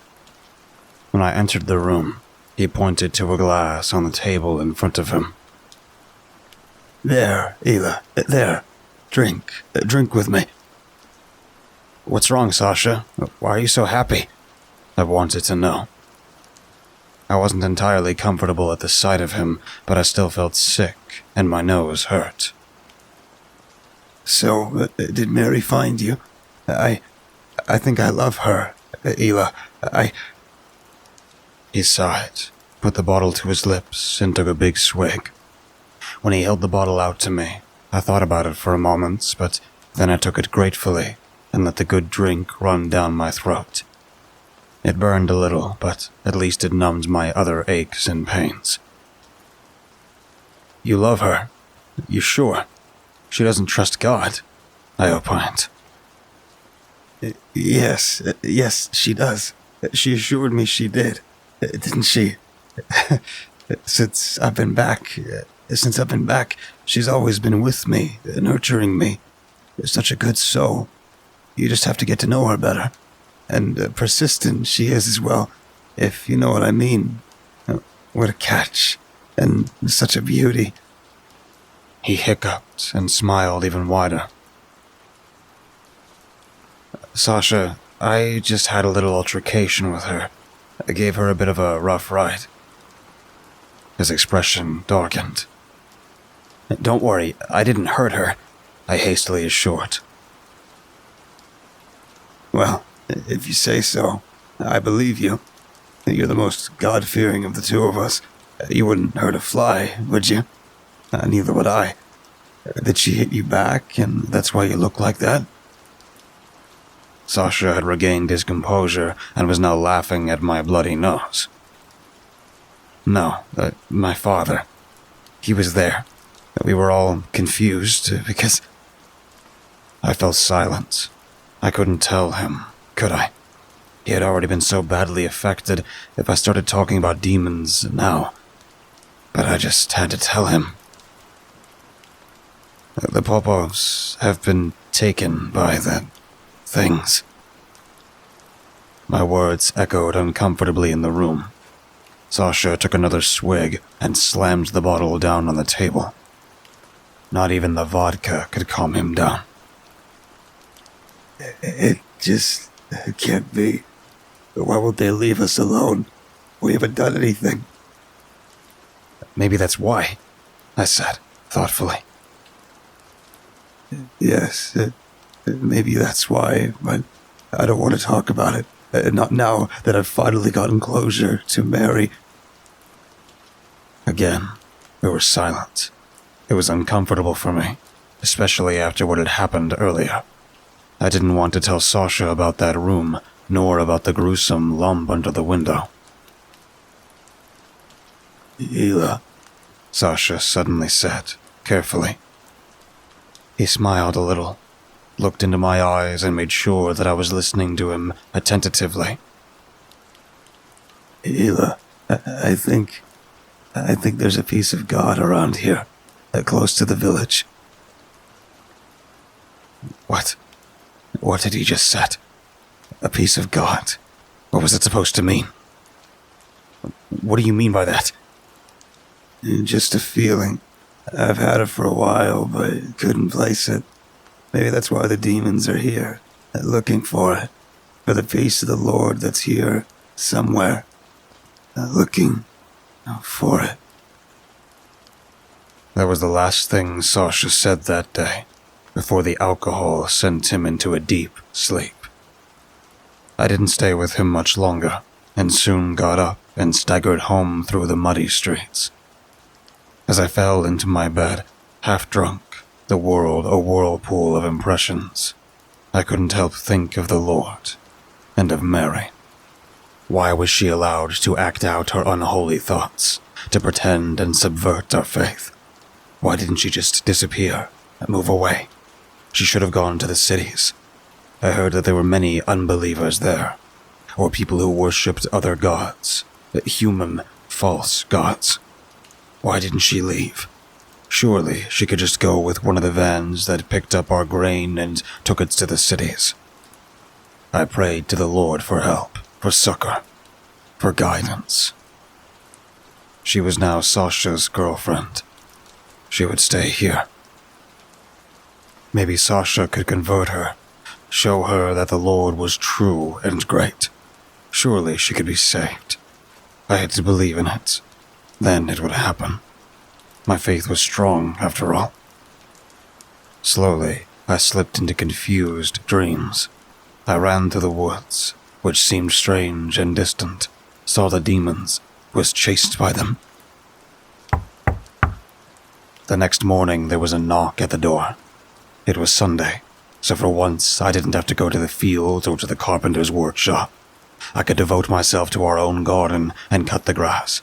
When I entered the room, he pointed to a glass on the table in front of him. There, Ela, there. Drink with me. What's wrong, Sasha? Why are you so happy? I wanted to know. I wasn't entirely comfortable at the sight of him, but I still felt sick, and my nose hurt. So, did Mary find you? I think I love her, Ela. He sighed, put the bottle to his lips, and took a big swig. When he held the bottle out to me, I thought about it for a moment, but then I took it gratefully and let the good drink run down my throat. It burned a little, but at least it numbed my other aches and pains. You love her? You sure? She doesn't trust God, I opined. Yes, she does. She assured me she did, didn't she? Since I've been back, she's always been with me, nurturing me. Such a good soul. You just have to get to know her better. And persistent she is as well, if you know what I mean. What a catch. And such a beauty. He hiccuped and smiled even wider. Sasha, I just had a little altercation with her. I gave her a bit of a rough ride. His expression darkened. Don't worry, I didn't hurt her, I hastily assured. Well, if you say so, I believe you. You're the most God-fearing of the two of us. You wouldn't hurt a fly, would you? Neither would I. Did she hit you back, and that's why you look like that? Sasha had regained his composure and was now laughing at my bloody nose. No, my father. He was there. We were all confused because I fell silent. I couldn't tell him, could I? He had already been so badly affected if I started talking about demons now. But I just had to tell him. The Popovs have been taken by the things. My words echoed uncomfortably in the room. Sasha took another swig and slammed the bottle down on the table. Not even the vodka could calm him down. It just can't be. Why won't they leave us alone? We haven't done anything. Maybe that's why, I said, thoughtfully. Yes, maybe that's why, but I don't want to talk about it. Not now that I've finally gotten closure to Mary. Again, we were silent. It was uncomfortable for me, especially after what had happened earlier. I didn't want to tell Sasha about that room, nor about the gruesome lump under the window. Hila, Sasha suddenly said, carefully. He smiled a little, looked into my eyes and made sure that I was listening to him attentively. Hila, I think there's a piece of God around here, close to the village. What? What had he just said? A piece of God? What was it supposed to mean? What do you mean by that? Just a feeling. I've had it for a while, but couldn't place it. Maybe that's why the demons are here, looking for it. For the peace of the Lord that's here, somewhere. Looking for it. That was the last thing Sasha said that day, before the alcohol sent him into a deep sleep. I didn't stay with him much longer, and soon got up and staggered home through the muddy streets. As I fell into my bed, half drunk, the world a whirlpool of impressions, I couldn't help think of the Lord and of Mary. Why was she allowed to act out her unholy thoughts, to pretend and subvert our faith? Why didn't she just disappear and move away? She should have gone to the cities. I heard that there were many unbelievers there, or people who worshipped other gods, human, false gods. Why didn't she leave? Surely she could just go with one of the vans that picked up our grain and took it to the cities. I prayed to the Lord for help, for succor, for guidance. She was now Sasha's girlfriend. She would stay here. Maybe Sasha could convert her, show her that the Lord was true and great. Surely she could be saved. I had to believe in it. Then it would happen. My faith was strong, after all. Slowly, I slipped into confused dreams. I ran through the woods, which seemed strange and distant, saw the demons, was chased by them. The next morning, there was a knock at the door. It was Sunday, so for once I didn't have to go to the field or to the carpenter's workshop. I could devote myself to our own garden and cut the grass.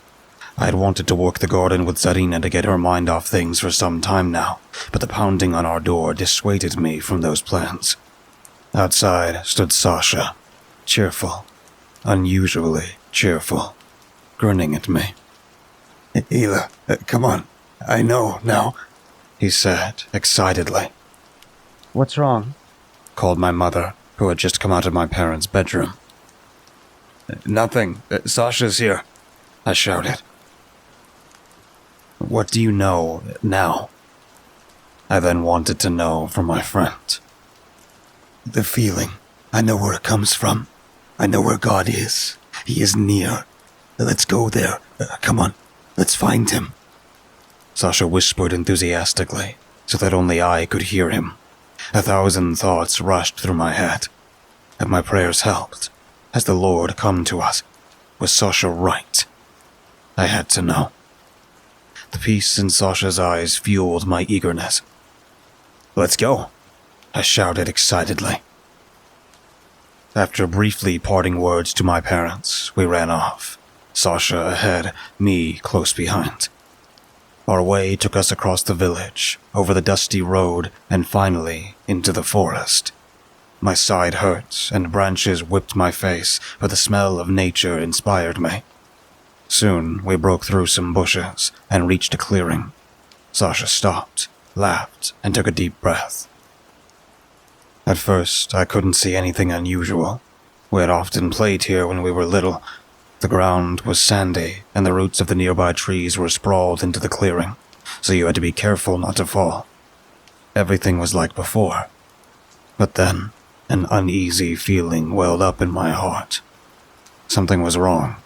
I had wanted to work the garden with Zarina to get her mind off things for some time now, but the pounding on our door dissuaded me from those plans. Outside stood Sasha, cheerful, unusually cheerful, grinning at me. Hila, come on. I know now, he said excitedly. What's wrong? Called my mother, who had just come out of my parents' bedroom. Nothing. Sasha's here, I shouted. What do you know now? I then wanted to know from my friend. the feeling. I know where it comes from. I know where God is. He is near. Let's go there. Come on, let's find him. Sasha whispered enthusiastically, so that only I could hear him. 1,000 thoughts rushed through my head. Had my prayers helped? Has the Lord come to us? Was Sasha right? I had to know. The peace in Sasha's eyes fueled my eagerness. Let's go, I shouted excitedly. After briefly parting words to my parents, we ran off. Sasha ahead, me close behind. Our way took us across the village, over the dusty road, and finally into the forest. My side hurt, and branches whipped my face, but the smell of nature inspired me. Soon, we broke through some bushes and reached a clearing. Sasha stopped, laughed, and took a deep breath. At first, I couldn't see anything unusual. We had often played here when we were little. The ground was sandy, and the roots of the nearby trees were sprawled into the clearing, so you had to be careful not to fall. Everything was like before. But then, an uneasy feeling welled up in my heart. Something was wrong.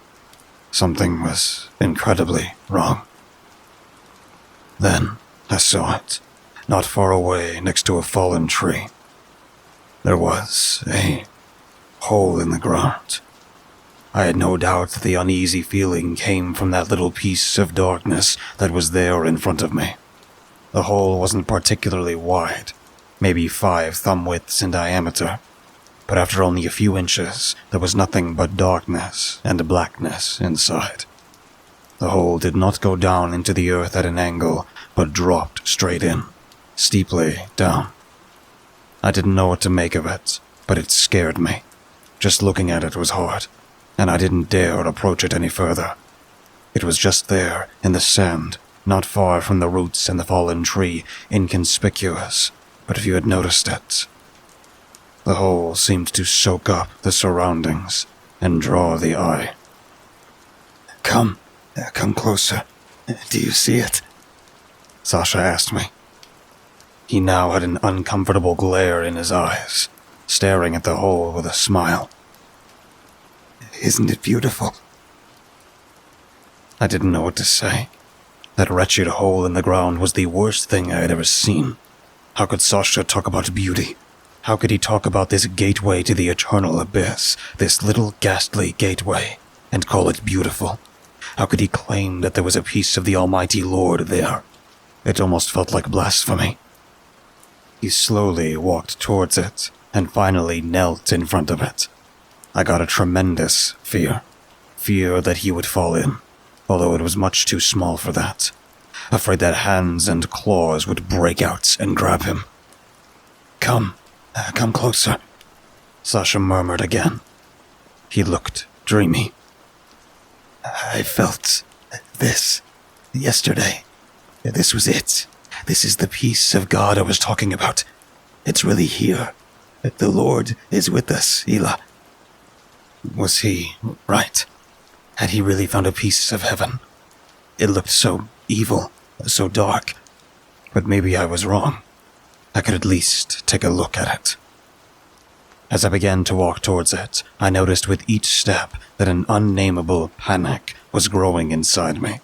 Something was incredibly wrong. Then, I saw it, not far away next to a fallen tree. There was a hole in the ground. I had no doubt that the uneasy feeling came from that little piece of darkness that was there in front of me. The hole wasn't particularly wide, maybe 5 thumb widths in diameter, but after only a few inches, there was nothing but darkness and blackness inside. The hole did not go down into the earth at an angle, but dropped straight in, steeply down. I didn't know what to make of it, but it scared me. Just looking at it was hard, and I didn't dare approach it any further. It was just there, in the sand, not far from the roots and the fallen tree, inconspicuous, but if you had noticed it. The hole seemed to soak up the surroundings and draw the eye. Come closer. Do you see it? Sasha asked me. He now had an uncomfortable glare in his eyes, staring at the hole with a smile. Isn't it beautiful? I didn't know what to say. That wretched hole in the ground was the worst thing I had ever seen. How could Sasha talk about beauty? How could he talk about this gateway to the eternal abyss, this little ghastly gateway, and call it beautiful? How could he claim that there was a piece of the Almighty Lord there? It almost felt like blasphemy. He slowly walked towards it, and finally knelt in front of it. I got a tremendous fear. Fear that he would fall in, although it was much too small for that. Afraid that hands and claws would break out and grab him. Come closer, Sasha murmured again. He looked dreamy. I felt this yesterday. This was it. This is the peace of God I was talking about. It's really here. The Lord is with us, Ela. Was he right? Had he really found a piece of heaven? It looked so evil, so dark. But maybe I was wrong. I could at least take a look at it. As I began to walk towards it, I noticed with each step that an unnameable panic was growing inside me.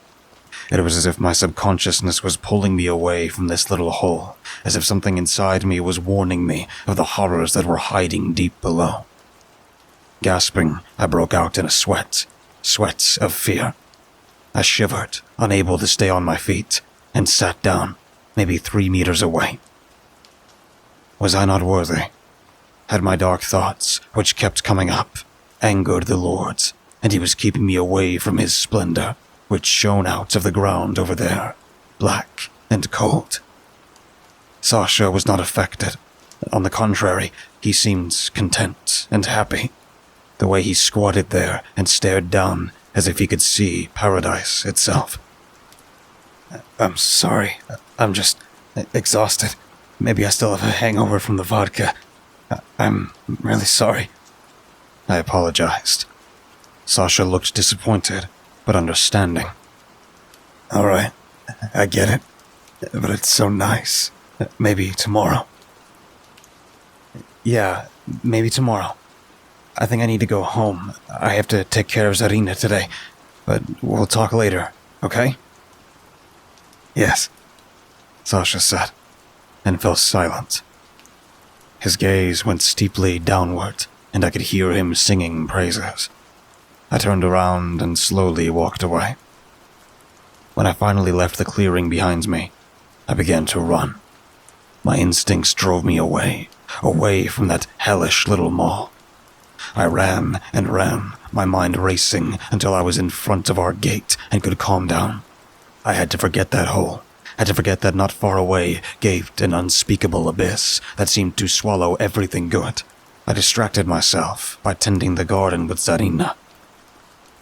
It was as if my subconsciousness was pulling me away from this little hole, as if something inside me was warning me of the horrors that were hiding deep below. Gasping, I broke out in a sweat of fear. I shivered, unable to stay on my feet, and sat down, maybe 3 meters away. Was I not worthy? Had my dark thoughts, which kept coming up, angered the Lord's, and he was keeping me away from his splendor, which shone out of the ground over there, black and cold? Sasha was not affected. On the contrary, he seemed content and happy. The way he squatted there and stared down as if he could see paradise itself. I'm sorry. I'm just exhausted. Maybe I still have a hangover from the vodka. I'm really sorry. I apologized. Sasha looked disappointed, but understanding. All right, I get it. But it's so nice. Maybe tomorrow. Yeah, maybe tomorrow. I think I need to go home. I have to take care of Zarina today. But we'll talk later, okay? Yes, Sasha said, and fell silent. His gaze went steeply downward, and I could hear him singing praises. I turned around and slowly walked away. When I finally left the clearing behind me, I began to run. My instincts drove me away from that hellish little mall. I ran and ran my mind racing until I was in front of our gate and could calm down. I had to forget that hole. Had to forget that not far away gaped an unspeakable abyss that seemed to swallow everything good. I distracted myself by tending the garden with Zarina.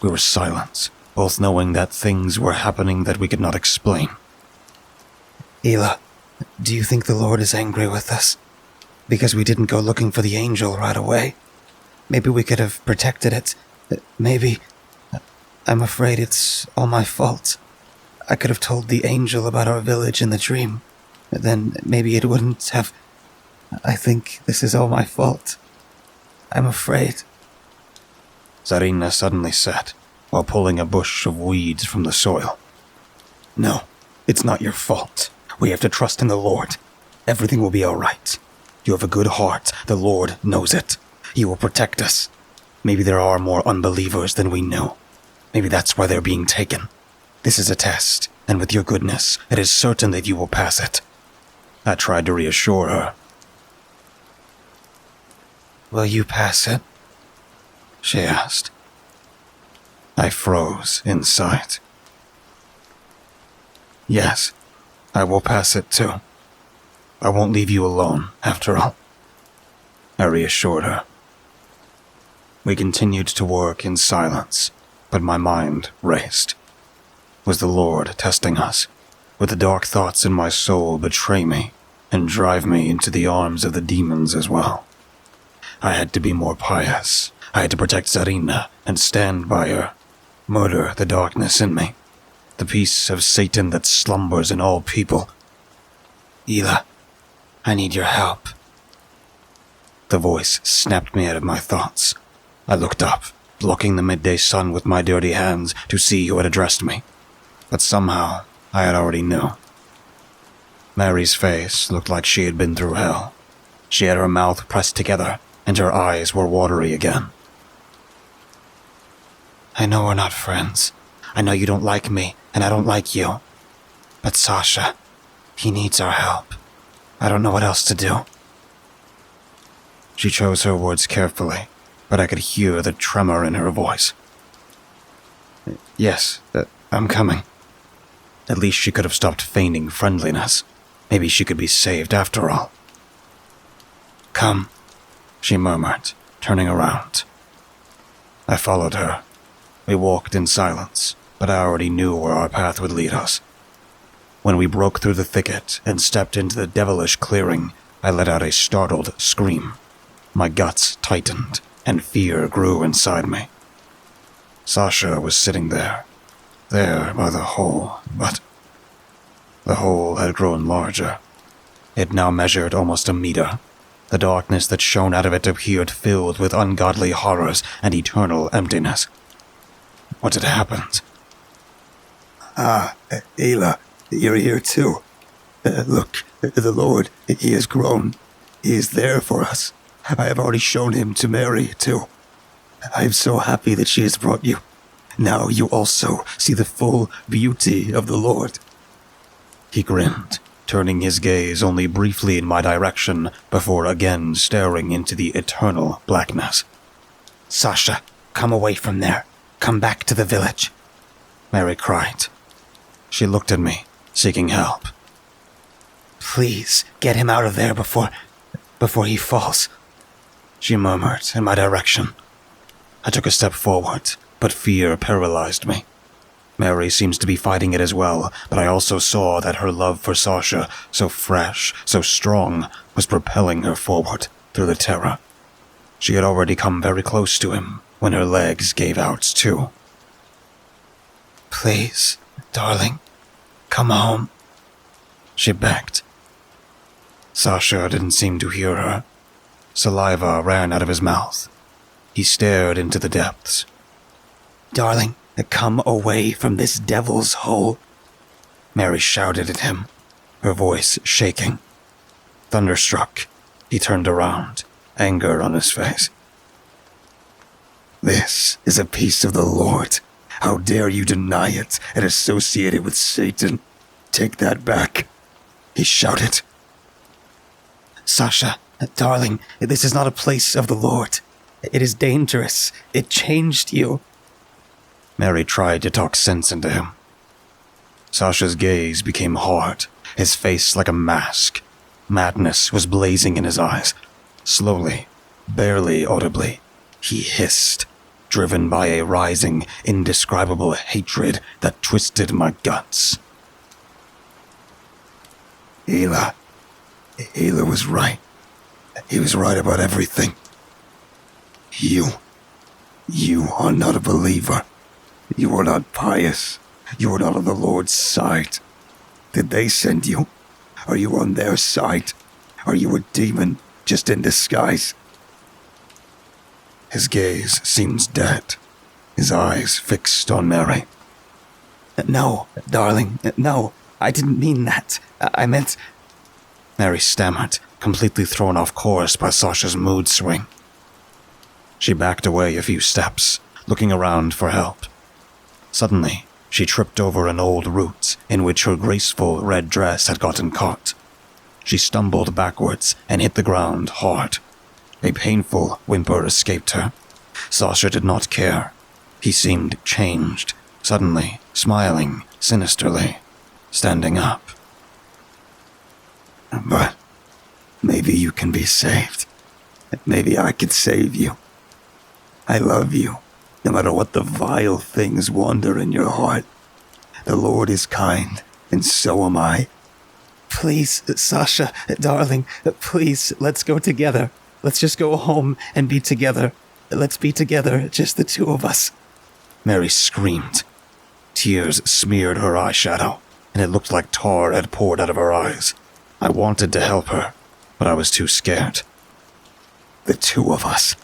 We were silent, both knowing that things were happening that we could not explain. Hila, do you think the Lord is angry with us? Because we didn't go looking for the angel right away. Maybe we could have protected it. Maybe. I'm afraid it's all my fault. I could have told the angel about our village in the dream. Then maybe it wouldn't have... I think this is all my fault. I'm afraid. Zarina suddenly said, while pulling a bush of weeds from the soil. No, it's not your fault. We have to trust in the Lord. Everything will be all right. You have a good heart. The Lord knows it. He will protect us. Maybe there are more unbelievers than we know. Maybe that's why they're being taken. This is a test, and with your goodness, it is certain that you will pass it. I tried to reassure her. Will you pass it? She asked. I froze inside. Yes, I will pass it too. I won't leave you alone, after all. I reassured her. We continued to work in silence, but my mind raced. Was the Lord testing us? Would the dark thoughts in my soul betray me and drive me into the arms of the demons as well? I had to be more pious. I had to protect Zarina and stand by her, murder the darkness in me, the piece of Satan that slumbers in all people. Hila, I need your help. The voice snapped me out of my thoughts. I looked up, blocking the midday sun with my dirty hands to see who had addressed me. But somehow, I had already knew. Mary's face looked like she had been through hell. She had her mouth pressed together, and her eyes were watery again. I know we're not friends. I know you don't like me, and I don't like you. But Sasha, he needs our help. I don't know what else to do. She chose her words carefully, but I could hear the tremor in her voice. Yes, I'm coming. At least she could have stopped feigning friendliness. Maybe she could be saved after all. Come, she murmured, turning around. I followed her. We walked in silence, but I already knew where our path would lead us. When we broke through the thicket and stepped into the devilish clearing, I let out a startled scream. My guts tightened, and fear grew inside me. Sasha was sitting there by the hole, but the hole had grown larger. It now measured almost 1 meter. The darkness that shone out of it appeared filled with ungodly horrors and eternal emptiness. What had happened? Hila, you're here too. Look, the Lord, he has grown. He is there for us. I have already shown him to Mary too. I am so happy that she has brought you. Now you also see the full beauty of the Lord. He grinned, turning his gaze only briefly in my direction before again staring into the eternal blackness. Sasha, come away from there. Come back to the village, Mary cried. She looked at me, seeking help. Please, get him out of there before he falls, she murmured in my direction. I took a step forward, but fear paralyzed me. Mary seems to be fighting it as well, but I also saw that her love for Sasha, so fresh, so strong, was propelling her forward through the terror. She had already come very close to him when her legs gave out too. Please, darling, come home, she begged. Sasha didn't seem to hear her. Saliva ran out of his mouth. He stared into the depths. Darling, come away from this devil's hole, Mary shouted at him, her voice shaking. Thunderstruck, he turned around, anger on his face. This is a piece of the Lord. How dare you deny it and associate it with Satan? Take that back, he shouted. Sasha, darling, this is not a place of the Lord. It is dangerous. It changed you. Mary tried to talk sense into him. Sasha's gaze became hard, his face like a mask. Madness was blazing in his eyes. Slowly, barely audibly, he hissed, driven by a rising, indescribable hatred that twisted my guts. Hila was right. He was right about everything. You are not a believer. You are not pious. You are not on the Lord's side. Did they send you? Are you on their side? Are you a demon just in disguise? His gaze seemed dead, his eyes fixed on Mary. No, darling, no. I didn't mean that. I meant... Mary stammered, completely thrown off course by Sasha's mood swing. She backed away a few steps, looking around for help. Suddenly, she tripped over an old root in which her graceful red dress had gotten caught. She stumbled backwards and hit the ground hard. A painful whimper escaped her. Sasha did not care. He seemed changed, suddenly smiling sinisterly, standing up. But maybe you can be saved. Maybe I could save you. I love you, no matter what the vile things wander in your heart. The Lord is kind, and so am I. Please, Sasha, darling, please, let's go together. Let's just go home and be together. Let's be together, just the two of us. Mary screamed. Tears smeared her eyeshadow, and it looked like tar had poured out of her eyes. I wanted to help her, but I was too scared. The two of us.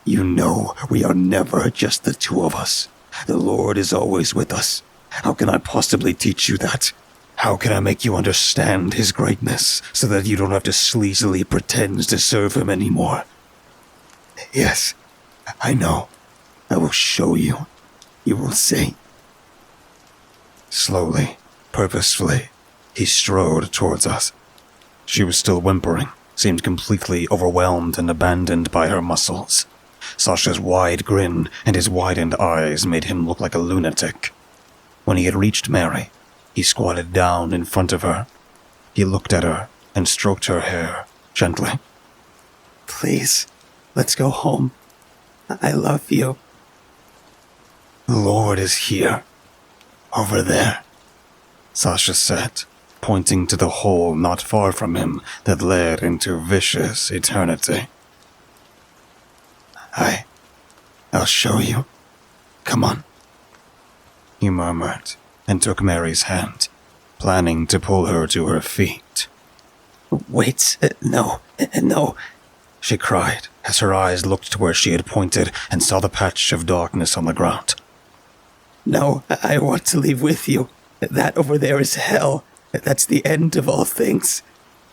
You know we are never just the two of us. The Lord is always with us. How can I possibly teach you that? How can I make you understand His greatness so that you don't have to sleazily pretend to serve Him anymore? Yes, I know. I will show you. You will see. Slowly, purposefully, he strode towards us. She was still whimpering, seemed completely overwhelmed and abandoned by her muscles. Sasha's wide grin and his widened eyes made him look like a lunatic. When he had reached Mary, he squatted down in front of her. He looked at her and stroked her hair gently. Please, let's go home. I love you. The Lord is here. Over there, Sasha said, pointing to the hole not far from him that led into vicious eternity. I'll show you. Come on. He murmured and took Mary's hand, planning to pull her to her feet. Wait, no, She cried as her eyes looked to where she had pointed and saw the patch of darkness on the ground. No, I want to leave with you. That over there is hell. That's the end of all things.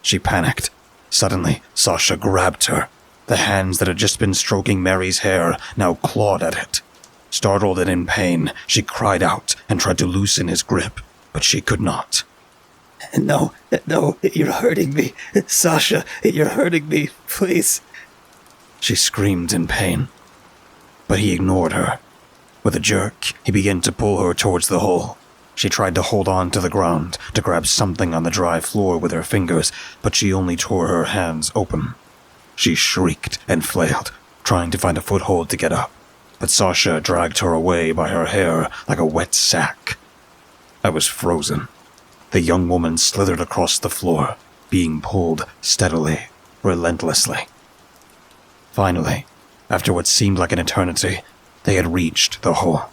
She panicked. Suddenly, Sasha grabbed her. The hands that had just been stroking Mary's hair now clawed at it. Startled and in pain, she cried out and tried to loosen his grip, but she could not. No, you're hurting me. Sasha, you're hurting me, please. She screamed in pain, but he ignored her. With a jerk, he began to pull her towards the hole. She tried to hold on to the ground, to grab something on the dry floor with her fingers, but she only tore her hands open. She shrieked and flailed, trying to find a foothold to get up, but Sasha dragged her away by her hair like a wet sack. I was frozen. The young woman slithered across the floor, being pulled steadily, relentlessly. Finally, after what seemed like an eternity, they had reached the hole.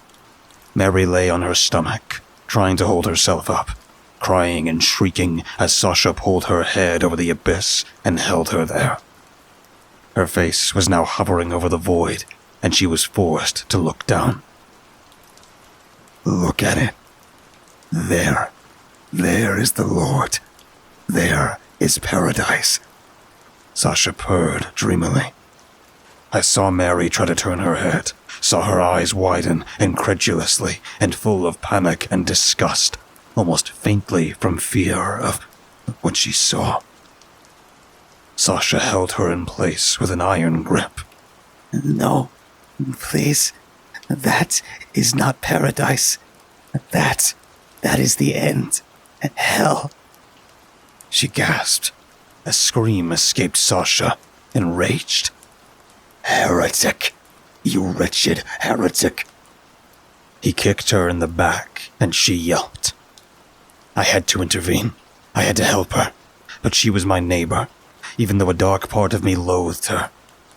Mary lay on her stomach, trying to hold herself up, crying and shrieking as Sasha pulled her head over the abyss and held her there. Her face was now hovering over the void, and she was forced to look down. Look at it. There is the Lord. There is paradise. Sasha purred dreamily. I saw Mary try to turn her head, saw her eyes widen incredulously and full of panic and disgust, almost faintly from fear of what she saw. Sasha held her in place with an iron grip. No, please. That is not paradise. That is the end. Hell. She gasped. A scream escaped Sasha, enraged. Heretic. You wretched heretic. He kicked her in the back, and she yelped. I had to intervene. I had to help her. But she was my neighbor, even though a dark part of me loathed her.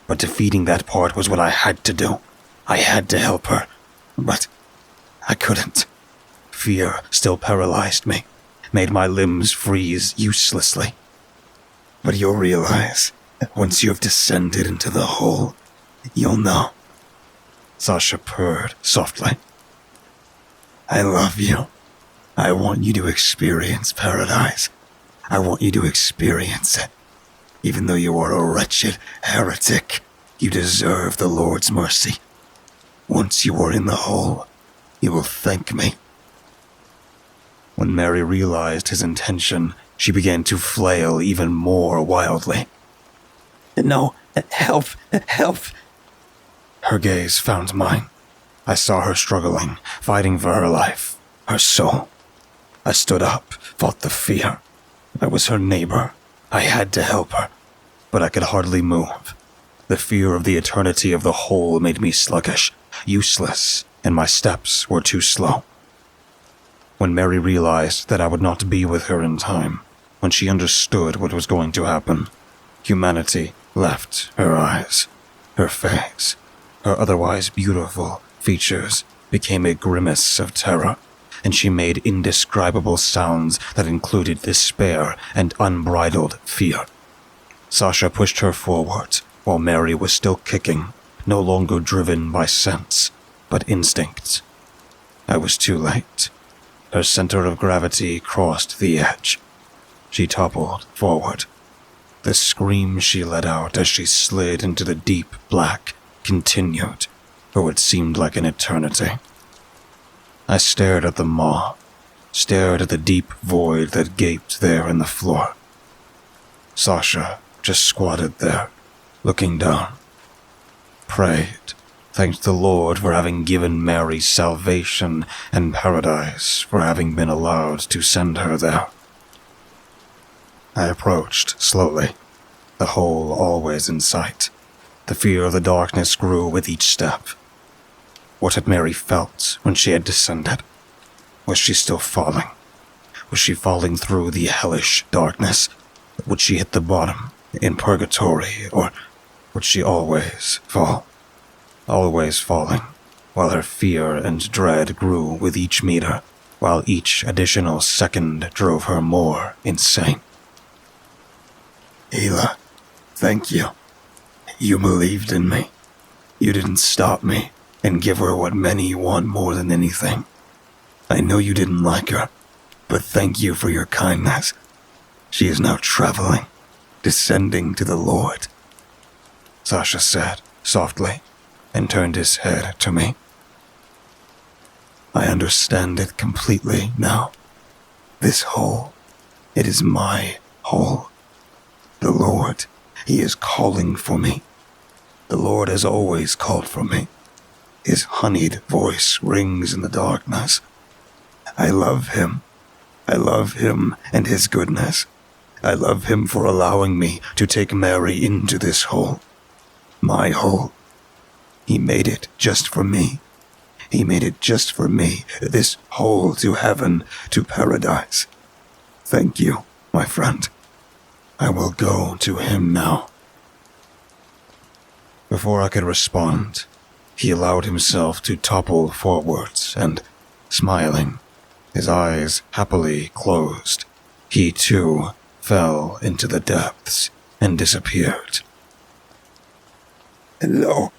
But defeating that part was what I had to do. I had to help her. But I couldn't. Fear still paralyzed me, made my limbs freeze uselessly. But you'll realize, once you've descended into the hole, you'll know. Sasha purred softly. I love you. I want you to experience paradise. I want you to experience it. Even though you are a wretched heretic, you deserve the Lord's mercy. Once you are in the hole, you will thank me. When Mary realized his intention, she began to flail even more wildly. No, help, help. Her gaze found mine. I saw her struggling, fighting for her life, her soul. I stood up, fought the fear. I was her neighbor. I had to help her, but I could hardly move. The fear of the eternity of the hole made me sluggish, useless, and my steps were too slow. When Mary realized that I would not be with her in time, when she understood what was going to happen, humanity left her eyes, her face, her otherwise beautiful features became a grimace of terror, and she made indescribable sounds that included despair and unbridled fear. Sasha pushed her forward, while Mary was still kicking, no longer driven by sense, but instinct. I was too late. Her center of gravity crossed the edge. She toppled forward. The scream she let out as she slid into the deep black continued for what seemed like an eternity. I stared at the maw, stared at the deep void that gaped there in the floor. Sasha just squatted there, looking down. Prayed, thanked the Lord for having given Mary salvation and paradise for having been allowed to send her there. I approached slowly, the hole always in sight. The fear of the darkness grew with each step. What had Mary felt when she had descended? Was she still falling? Was she falling through the hellish darkness? Would she hit the bottom, in purgatory, or would she always fall? Always falling, while her fear and dread grew with each meter, while each additional second drove her more insane. Hila, thank you. You believed in me. You didn't stop me and give her what many want more than anything. I know you didn't like her, but thank you for your kindness. She is now traveling, descending to the Lord. Sasha said, softly, and turned his head to me. I understand it completely now. This hole, it is my hole. The Lord, He is calling for me. The Lord has always called for me. His honeyed voice rings in the darkness. I love Him. I love Him and His goodness. I love Him for allowing me to take Mary into this hole. My hole. He made it just for me. He made it just for me, this hole to heaven, to paradise. Thank you, my friend. I will go to Him now. Before I could respond, he allowed himself to topple forwards and, smiling, his eyes happily closed, he too fell into the depths and disappeared. No,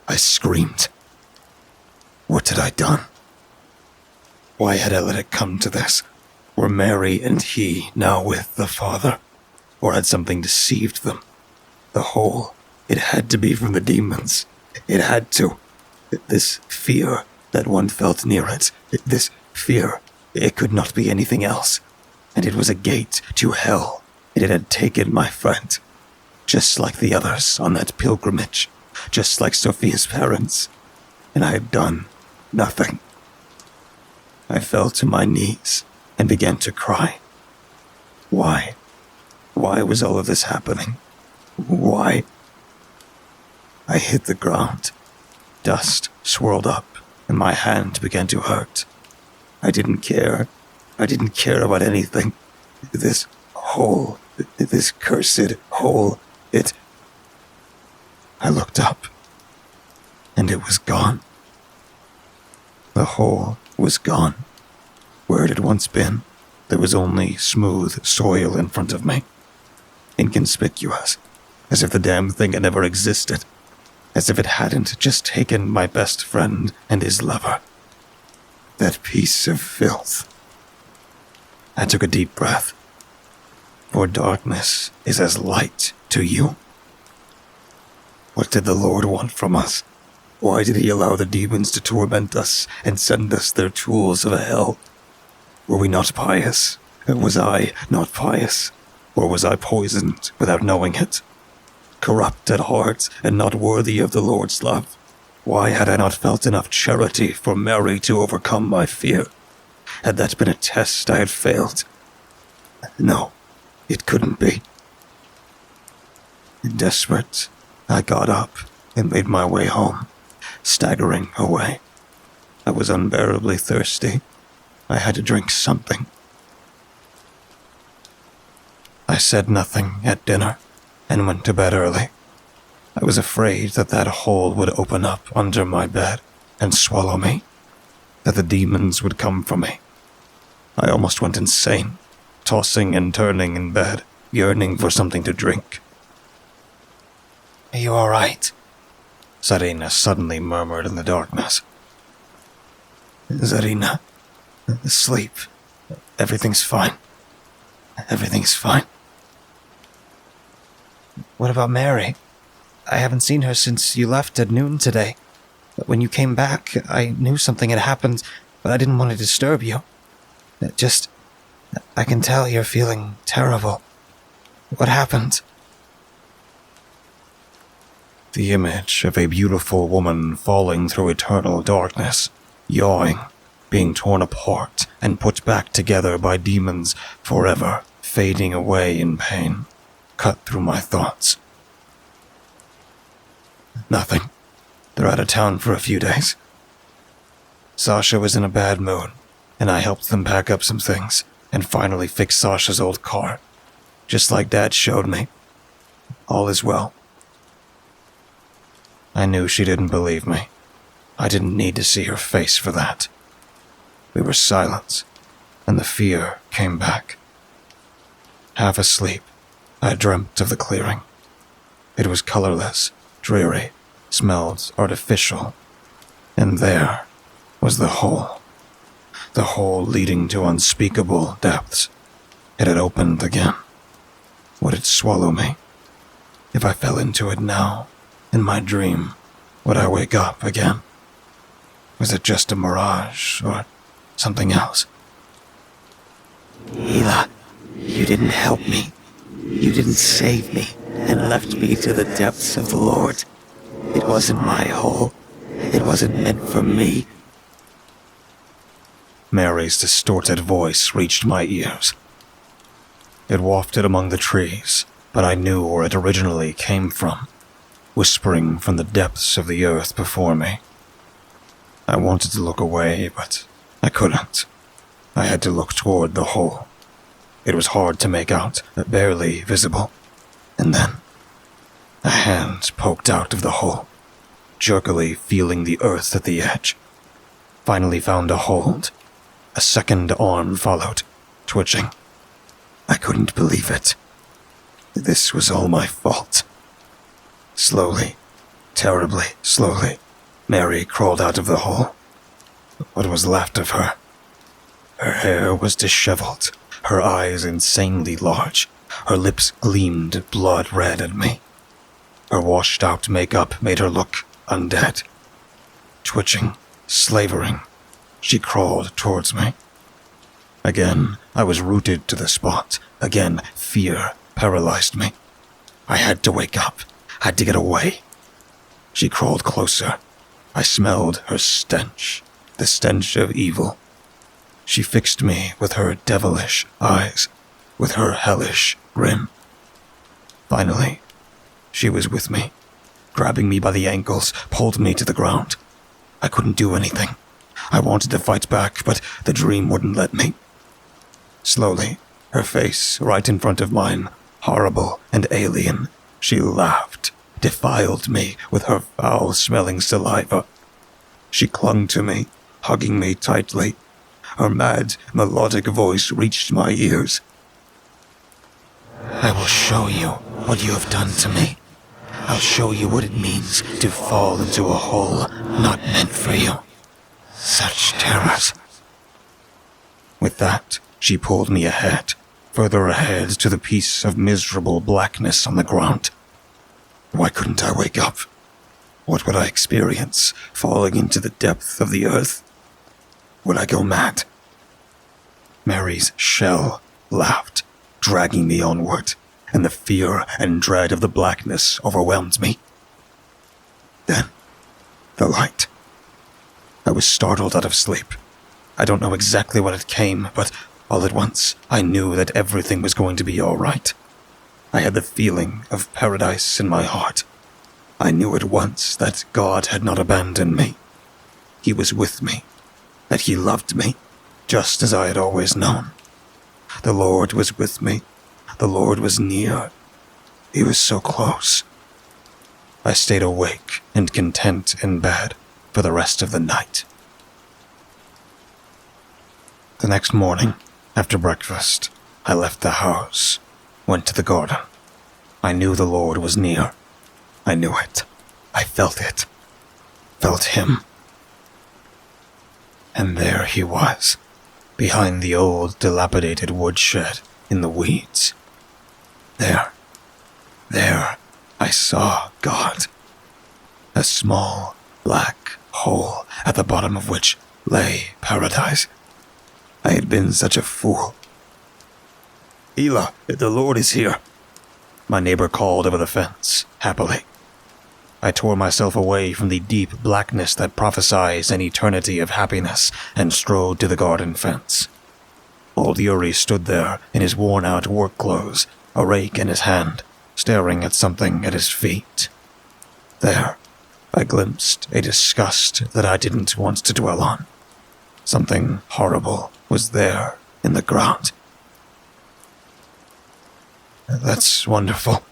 I screamed. What had I done? Why had I let it come to this? Were Mary and he now with the Father? Or had something deceived them? The hole, it had to be from the demons. It had to. This fear that one felt near it, this fear, it could not be anything else. And it was a gate to hell. It had taken my friend, just like the others on that pilgrimage, just like Sophia's parents, and I had done nothing. I fell to my knees and began to cry. Why? Why was all of this happening? Why? I hit the ground. Dust swirled up, and my hand began to hurt. I didn't care. I didn't care about anything. This hole, this cursed hole, I looked up, and it was gone. The hole was gone. Where it had once been, there was only smooth soil in front of me. Inconspicuous, as if the damn thing had never existed. As if it hadn't just taken my best friend and his lover. That piece of filth. I took a deep breath. For darkness is as light to you. What did the Lord want from us? Why did he allow the demons to torment us and send us their tools of hell? Were we not pious? Was I not pious? Or was I poisoned without knowing it? Corrupt at heart and not worthy of the Lord's love? Why had I not felt enough charity for Mary to overcome my fear? Had that been a test I had failed? No, it couldn't be. Desperate, I got up and made my way home, staggering away. I was unbearably thirsty. I had to drink something. I said nothing at dinner and went to bed early. I was afraid that that hole would open up under my bed and swallow me, that the demons would come for me. I almost went insane, tossing and turning in bed, yearning for something to drink. Are you all right? Zarina suddenly murmured in the darkness. Zarina, sleep. Everything's fine. Everything's fine. What about Mary? I haven't seen her since you left at noon today. But when you came back, I knew something had happened, but I didn't want to disturb you. I can tell you're feeling terrible. What happened? The image of a beautiful woman falling through eternal darkness, yawing, being torn apart and put back together by demons, forever fading away in pain, cut through my thoughts. Nothing. They're out of town for a few days. Sasha was in a bad mood, and I helped them pack up some things and finally fix Sasha's old car, just like Dad showed me. All is well. I knew she didn't believe me. I didn't need to see her face for that. We were silent, and the fear came back. Half asleep, I dreamt of the clearing. It was colorless, dreary, smelled artificial, and there was the hole leading to unspeakable depths. It had opened again. Would it swallow me? If I fell into it now, in my dream, would I wake up again? Was it just a mirage, or something else? Hila, you didn't help me. You didn't save me and left me to the depths of the Lord. It wasn't my hole. It wasn't meant for me. Mary's distorted voice reached my ears. It wafted among the trees, but I knew where it originally came from, whispering from the depths of the earth before me. I wanted to look away, but I couldn't. I had to look toward the hole. It was hard to make out, barely visible. And then, a hand poked out of the hole, jerkily feeling the earth at the edge. Finally found a hold. A second arm followed, twitching. I couldn't believe it. This was all my fault. Slowly, terribly slowly, Mary crawled out of the hole. What was left of her? Her hair was disheveled, her eyes insanely large, her lips gleamed blood red at me. Her washed-out makeup made her look undead. Twitching, slavering, she crawled towards me. Again, I was rooted to the spot. Again, fear paralyzed me. I had to wake up, had to get away. She crawled closer. I smelled her stench, the stench of evil. She fixed me with her devilish eyes, with her hellish grin. Finally, she was with me, grabbing me by the ankles, pulled me to the ground. I couldn't do anything. I wanted to fight back, but the dream wouldn't let me. Slowly, her face right in front of mine, horrible and alien, she laughed, defiled me with her foul-smelling saliva. She clung to me, hugging me tightly. Her mad, melodic voice reached my ears. I will show you what you have done to me. I'll show you what it means to fall into a hole not meant for you. Such terrors. With that, she pulled me ahead, further ahead to the piece of miserable blackness on the ground. Why couldn't I wake up? What would I experience, falling into the depth of the earth? Would I go mad? Mary's shell laughed, dragging me onward, and the fear and dread of the blackness overwhelmed me. Then, the light. I was startled out of sleep. I don't know exactly when it came, but all at once I knew that everything was going to be all right. I had the feeling of paradise in my heart. I knew at once that God had not abandoned me. He was with me, that He loved me, just as I had always known. The Lord was with me. The Lord was near. He was so close. I stayed awake and content in bed for the rest of the night. The next morning, after breakfast, I left the house, went to the garden. I knew the Lord was near. I knew it. I felt it. Felt Him. And there He was, behind the old dilapidated woodshed in the weeds. There I saw God. A small, black hole at the bottom of which lay paradise. I had been such a fool. "Ela, the Lord is here," my neighbor called over the fence, happily. I tore myself away from the deep blackness that prophesies an eternity of happiness and strode to the garden fence. Old Yuri stood there in his worn-out work clothes, a rake in his hand, staring at something at his feet. There, I glimpsed a disgust that I didn't want to dwell on. Something horrible was there in the ground. "That's wonderful,"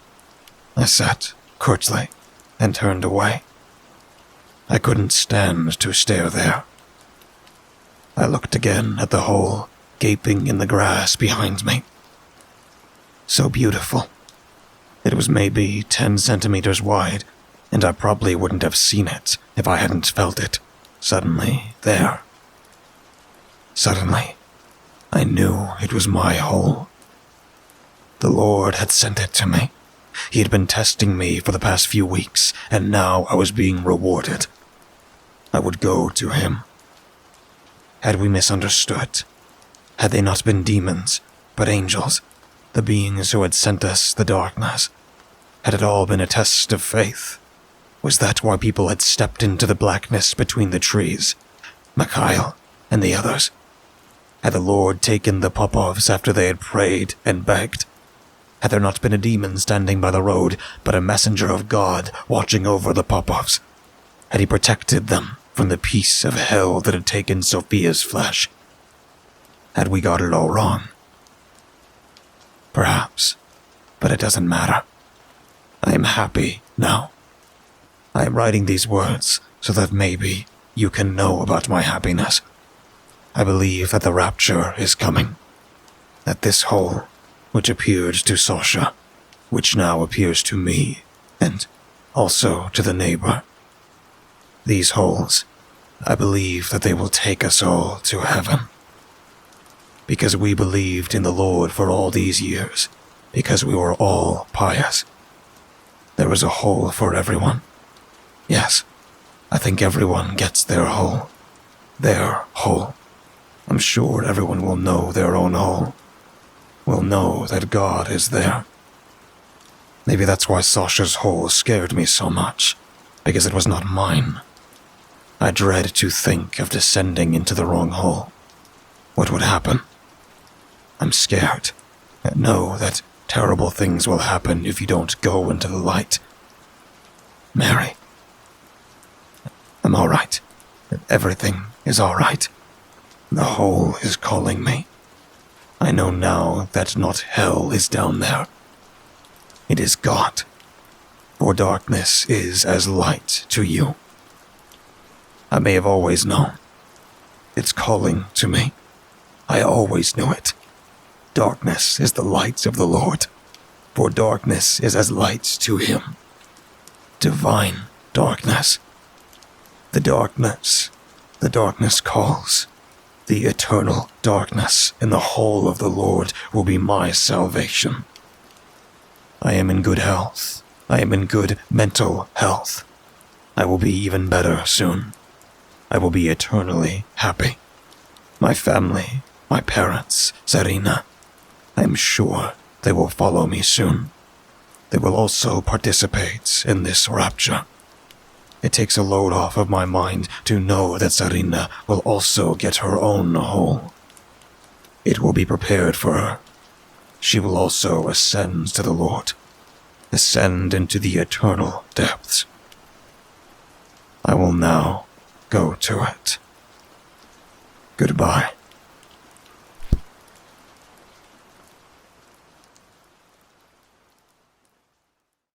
I said, curtly, and turned away. I couldn't stand to stare there. I looked again at the hole, gaping in the grass behind me. So beautiful. It was maybe 10 centimeters wide, and I probably wouldn't have seen it if I hadn't felt it, suddenly there. Suddenly, I knew it was my hole. The Lord had sent it to me. He had been testing me for the past few weeks, and now I was being rewarded. I would go to Him. Had we misunderstood? Had they not been demons, but angels, the beings who had sent us the darkness? Had it all been a test of faith? Was that why people had stepped into the blackness between the trees? Mikhail and the others? Had the Lord taken the Popovs after they had prayed and begged? Had there not been a demon standing by the road, but a messenger of God watching over the Popovs? Had He protected them from the piece of hell that had taken Sophia's flesh? Had we got it all wrong? Perhaps, but it doesn't matter. I am happy now. I am writing these words so that maybe you can know about my happiness. I believe that the rapture is coming. That this hole, which appeared to Sasha, which now appears to me, and also to the neighbor. These holes, I believe that they will take us all to heaven. Because we believed in the Lord for all these years, because we were all pious. There is a hole for everyone. Yes, I think everyone gets their hole. Their hole. I'm sure everyone will know their own hole. Will know that God is there. Maybe that's why Sasha's hole scared me so much. because it was not mine. I dread to think of descending into the wrong hole. What would happen? I'm scared. I know that terrible things will happen if you don't go into the light. Mary. I'm all right. Everything is all right. The hole is calling me. I know now that not hell is down there. It is God. For darkness is as light to you. I may have always known. It's calling to me. I always knew it. Darkness is the light of the Lord, for darkness is as light to him. Divine darkness. The darkness calls. The eternal darkness in the hole of the Lord will be my salvation. I am in good health. I am in good mental health. I will be even better soon. I will be eternally happy. My family, my parents, Zarina, I am sure they will follow me soon. They will also participate in this rapture. It takes a load off of my mind to know that Zarina will also get her own hole. It will be prepared for her. She will also ascend to the Lord, ascend into the eternal depths. I will now go to it. Goodbye.